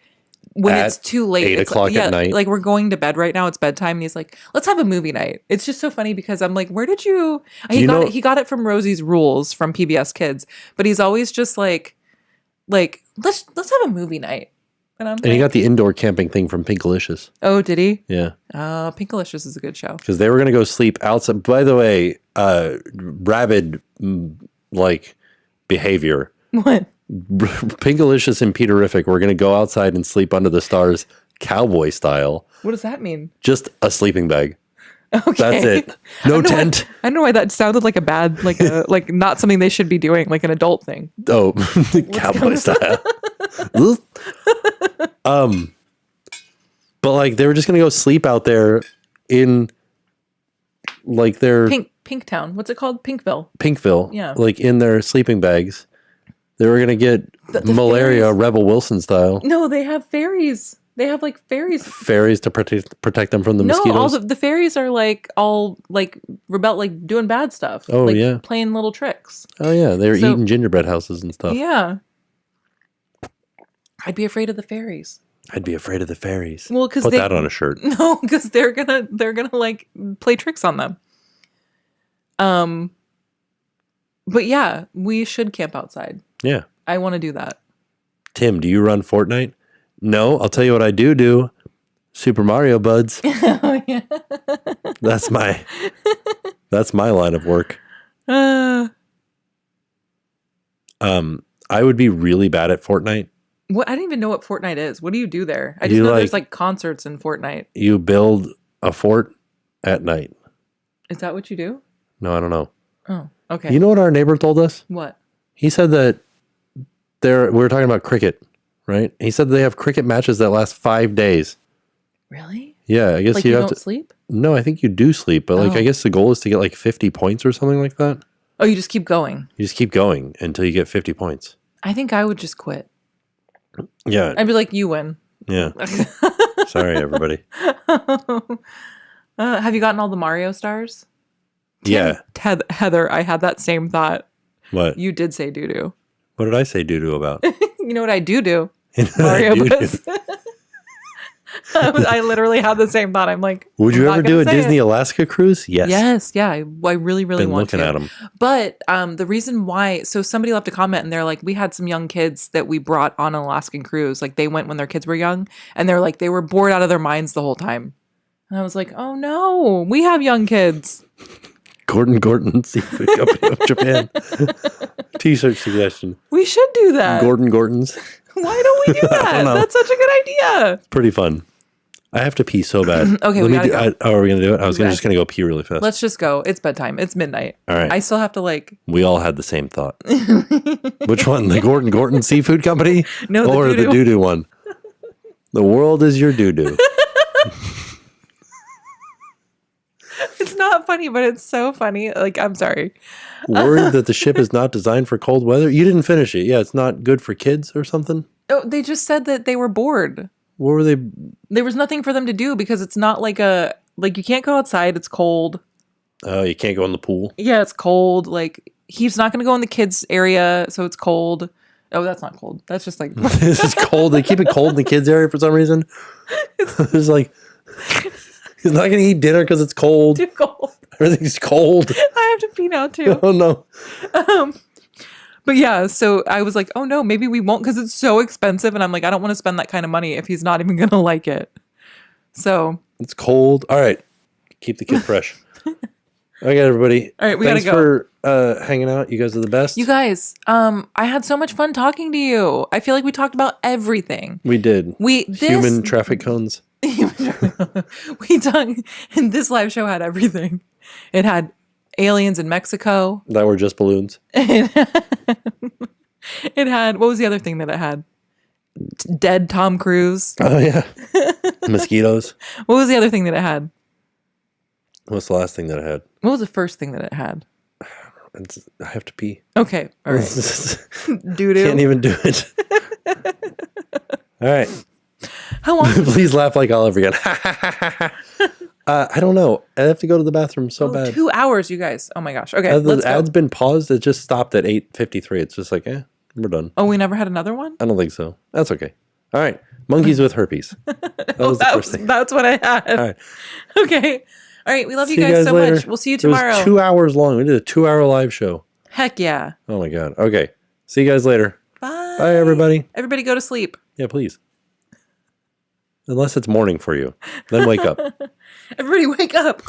[SPEAKER 1] when it's too late,
[SPEAKER 2] 8 o'clock at night.
[SPEAKER 1] Like we're going to bed right now. It's bedtime. And he's like, let's have a movie night. It's just so funny because I'm like, where did you, he got it from Rosie's Rules from PBS Kids, but he's always just like, let's have a movie night. And
[SPEAKER 2] he got the indoor camping thing from Pinkalicious.
[SPEAKER 1] Oh, did he?
[SPEAKER 2] Yeah.
[SPEAKER 1] Pinkalicious is a good show.
[SPEAKER 2] Because they were going to go sleep outside. By the way, rabid, like, behavior.
[SPEAKER 1] What?
[SPEAKER 2] Pinkalicious and Peterific were going to go outside and sleep under the stars cowboy style.
[SPEAKER 1] What does that mean?
[SPEAKER 2] Just a sleeping bag.
[SPEAKER 1] Okay.
[SPEAKER 2] That's it. No tent.
[SPEAKER 1] I don't know why that sounded like a bad, like not something they should be doing, like an adult thing.
[SPEAKER 2] Oh, cowboy style. But like they were just going to go sleep out there in like their
[SPEAKER 1] Pinktown. What's it called?
[SPEAKER 2] Pinkville.
[SPEAKER 1] Yeah.
[SPEAKER 2] Like in their sleeping bags. They were going to get
[SPEAKER 1] the
[SPEAKER 2] malaria
[SPEAKER 1] fairies.
[SPEAKER 2] Rebel Wilson style.
[SPEAKER 1] No, they have fairies. They have like fairies.
[SPEAKER 2] Fairies to protect them from the mosquitoes.
[SPEAKER 1] No, all the fairies are like all like rebel, like doing bad stuff.
[SPEAKER 2] Oh,
[SPEAKER 1] like,
[SPEAKER 2] yeah.
[SPEAKER 1] Playing little tricks.
[SPEAKER 2] Oh yeah, they were eating gingerbread houses and stuff.
[SPEAKER 1] Yeah. I'd be afraid of the fairies.
[SPEAKER 2] I'd be afraid of the fairies.
[SPEAKER 1] Well, because
[SPEAKER 2] put that on a shirt.
[SPEAKER 1] No, because they're gonna like play tricks on them. But yeah, we should camp outside.
[SPEAKER 2] Yeah.
[SPEAKER 1] I want to do that.
[SPEAKER 2] Tim, do you run Fortnite? No, I'll tell you what I do. Super Mario Buds.
[SPEAKER 1] Oh yeah.
[SPEAKER 2] That's my line of work. I would be really bad at Fortnite.
[SPEAKER 1] What? I don't even know what Fortnite is. What do you do there? I just know there's like concerts in Fortnite.
[SPEAKER 2] You build a fort at night.
[SPEAKER 1] Is that what you do?
[SPEAKER 2] No, I don't know.
[SPEAKER 1] Oh, okay.
[SPEAKER 2] You know what our neighbor told us?
[SPEAKER 1] What?
[SPEAKER 2] He said that we were talking about cricket, right? He said they have cricket matches that last 5 days.
[SPEAKER 1] Really?
[SPEAKER 2] Yeah, I guess
[SPEAKER 1] like
[SPEAKER 2] you
[SPEAKER 1] you
[SPEAKER 2] have
[SPEAKER 1] don't
[SPEAKER 2] to
[SPEAKER 1] sleep?
[SPEAKER 2] No, I think you do sleep, but I guess the goal is to get like 50 points or something like that.
[SPEAKER 1] Oh, you just keep going.
[SPEAKER 2] You just keep going until you get 50 points.
[SPEAKER 1] I think I would just quit.
[SPEAKER 2] Yeah.
[SPEAKER 1] I'd be like, you win.
[SPEAKER 2] Yeah. Sorry, everybody.
[SPEAKER 1] Have you gotten all the Mario stars?
[SPEAKER 2] Yeah.
[SPEAKER 1] Heather, I had that same thought.
[SPEAKER 2] What?
[SPEAKER 1] You did say doo-doo.
[SPEAKER 2] What did I say doo-doo about?
[SPEAKER 1] You know what I do?
[SPEAKER 2] You know what I
[SPEAKER 1] Mario
[SPEAKER 2] do-doo?
[SPEAKER 1] Bus. I literally had the same thought. I'm like,
[SPEAKER 2] Would
[SPEAKER 1] I'm
[SPEAKER 2] you
[SPEAKER 1] not
[SPEAKER 2] ever do
[SPEAKER 1] gonna
[SPEAKER 2] a
[SPEAKER 1] say
[SPEAKER 2] Disney
[SPEAKER 1] it.
[SPEAKER 2] Alaska cruise? Yes.
[SPEAKER 1] Yes, yeah. I really
[SPEAKER 2] Been
[SPEAKER 1] want
[SPEAKER 2] looking
[SPEAKER 1] to.
[SPEAKER 2] at them.
[SPEAKER 1] But the reason why, so somebody left a comment and they're like, we had some young kids that we brought on an Alaskan cruise. Like they went when their kids were young and they're like, they were bored out of their minds the whole time. And I was like, oh no, we have young kids.
[SPEAKER 2] Gordon Seafood Company of Japan. T-shirt suggestion.
[SPEAKER 1] We should do that.
[SPEAKER 2] Gordon's.
[SPEAKER 1] Why don't we do that?
[SPEAKER 2] know.
[SPEAKER 1] That's such a good idea.
[SPEAKER 2] Pretty fun. I have to pee so bad.
[SPEAKER 1] Okay, we gotta go.
[SPEAKER 2] Are we going to do it? I was
[SPEAKER 1] Okay.
[SPEAKER 2] just going to go pee really fast.
[SPEAKER 1] Let's just go. It's bedtime. It's midnight.
[SPEAKER 2] All right.
[SPEAKER 1] I still have to like.
[SPEAKER 2] We all had the same thought. Which one? The Gordon Seafood Company?
[SPEAKER 1] No,
[SPEAKER 2] or the doo-doo one? The world is your doo-doo.
[SPEAKER 1] It's not funny, but it's so funny. Like, I'm sorry.
[SPEAKER 2] Worried that the ship is not designed for cold weather? You didn't finish it. Yeah, it's not good for kids or something?
[SPEAKER 1] Oh, they just said that they were bored.
[SPEAKER 2] What were they?
[SPEAKER 1] There was nothing for them to do because it's not like you can't go outside. It's cold.
[SPEAKER 2] Oh, you can't go in the pool?
[SPEAKER 1] Yeah, it's cold. Like, he's not going to go in the kids area, so it's cold. Oh, that's not cold. That's just like...
[SPEAKER 2] This is cold. They keep it cold in the kids area for some reason. It's like... He's not going to eat dinner because it's cold.
[SPEAKER 1] Too cold.
[SPEAKER 2] Everything's cold.
[SPEAKER 1] I have to pee now, too.
[SPEAKER 2] Oh, no.
[SPEAKER 1] But yeah, so I was like, oh no, maybe we won't because it's so expensive. And I'm like, I don't want to spend that kind of money if he's not even going to like it. So.
[SPEAKER 2] It's cold. All right. Keep the kid fresh. Okay, everybody.
[SPEAKER 1] All right, we
[SPEAKER 2] Thanks
[SPEAKER 1] gotta go.
[SPEAKER 2] for hanging out. You guys are the best.
[SPEAKER 1] You guys, I had so much fun talking to you. I feel like we talked about everything.
[SPEAKER 2] We did. Human traffic cones.
[SPEAKER 1] We talked, and this live show had everything. It had aliens in Mexico.
[SPEAKER 2] That were just balloons.
[SPEAKER 1] It had, what was the other thing that it had? Dead Tom Cruise.
[SPEAKER 2] Oh, yeah. Mosquitoes.
[SPEAKER 1] What was the other thing that it had?
[SPEAKER 2] What's the last thing that I had?
[SPEAKER 1] What was the first thing that it had?
[SPEAKER 2] I have to pee.
[SPEAKER 1] Okay, all right. Doo-doo.
[SPEAKER 2] Can't even do it. All right.
[SPEAKER 1] How long?
[SPEAKER 2] Please laugh like Oliver again. I don't know. I have to go to the bathroom so bad.
[SPEAKER 1] 2 hours, you guys. Oh my gosh. Okay,
[SPEAKER 2] Has
[SPEAKER 1] let's
[SPEAKER 2] the
[SPEAKER 1] go.
[SPEAKER 2] ad's been paused? It just stopped at 8:53. It's just like, we're done.
[SPEAKER 1] Oh, we never had another one?
[SPEAKER 2] I don't think so. That's okay. All right. Monkeys with herpes. That was the first thing.
[SPEAKER 1] That's what I had.
[SPEAKER 2] All right.
[SPEAKER 1] Okay. All right. We love you
[SPEAKER 2] See
[SPEAKER 1] guys so
[SPEAKER 2] later.
[SPEAKER 1] much. We'll see you
[SPEAKER 2] It was
[SPEAKER 1] tomorrow.
[SPEAKER 2] 2 hours long. We did a 2-hour live show.
[SPEAKER 1] Heck yeah.
[SPEAKER 2] Oh my God. Okay. See you guys later.
[SPEAKER 1] Bye.
[SPEAKER 2] Bye, everybody.
[SPEAKER 1] Everybody go to sleep.
[SPEAKER 2] Yeah, please. Unless it's morning for you. Then wake up.
[SPEAKER 1] Everybody wake up.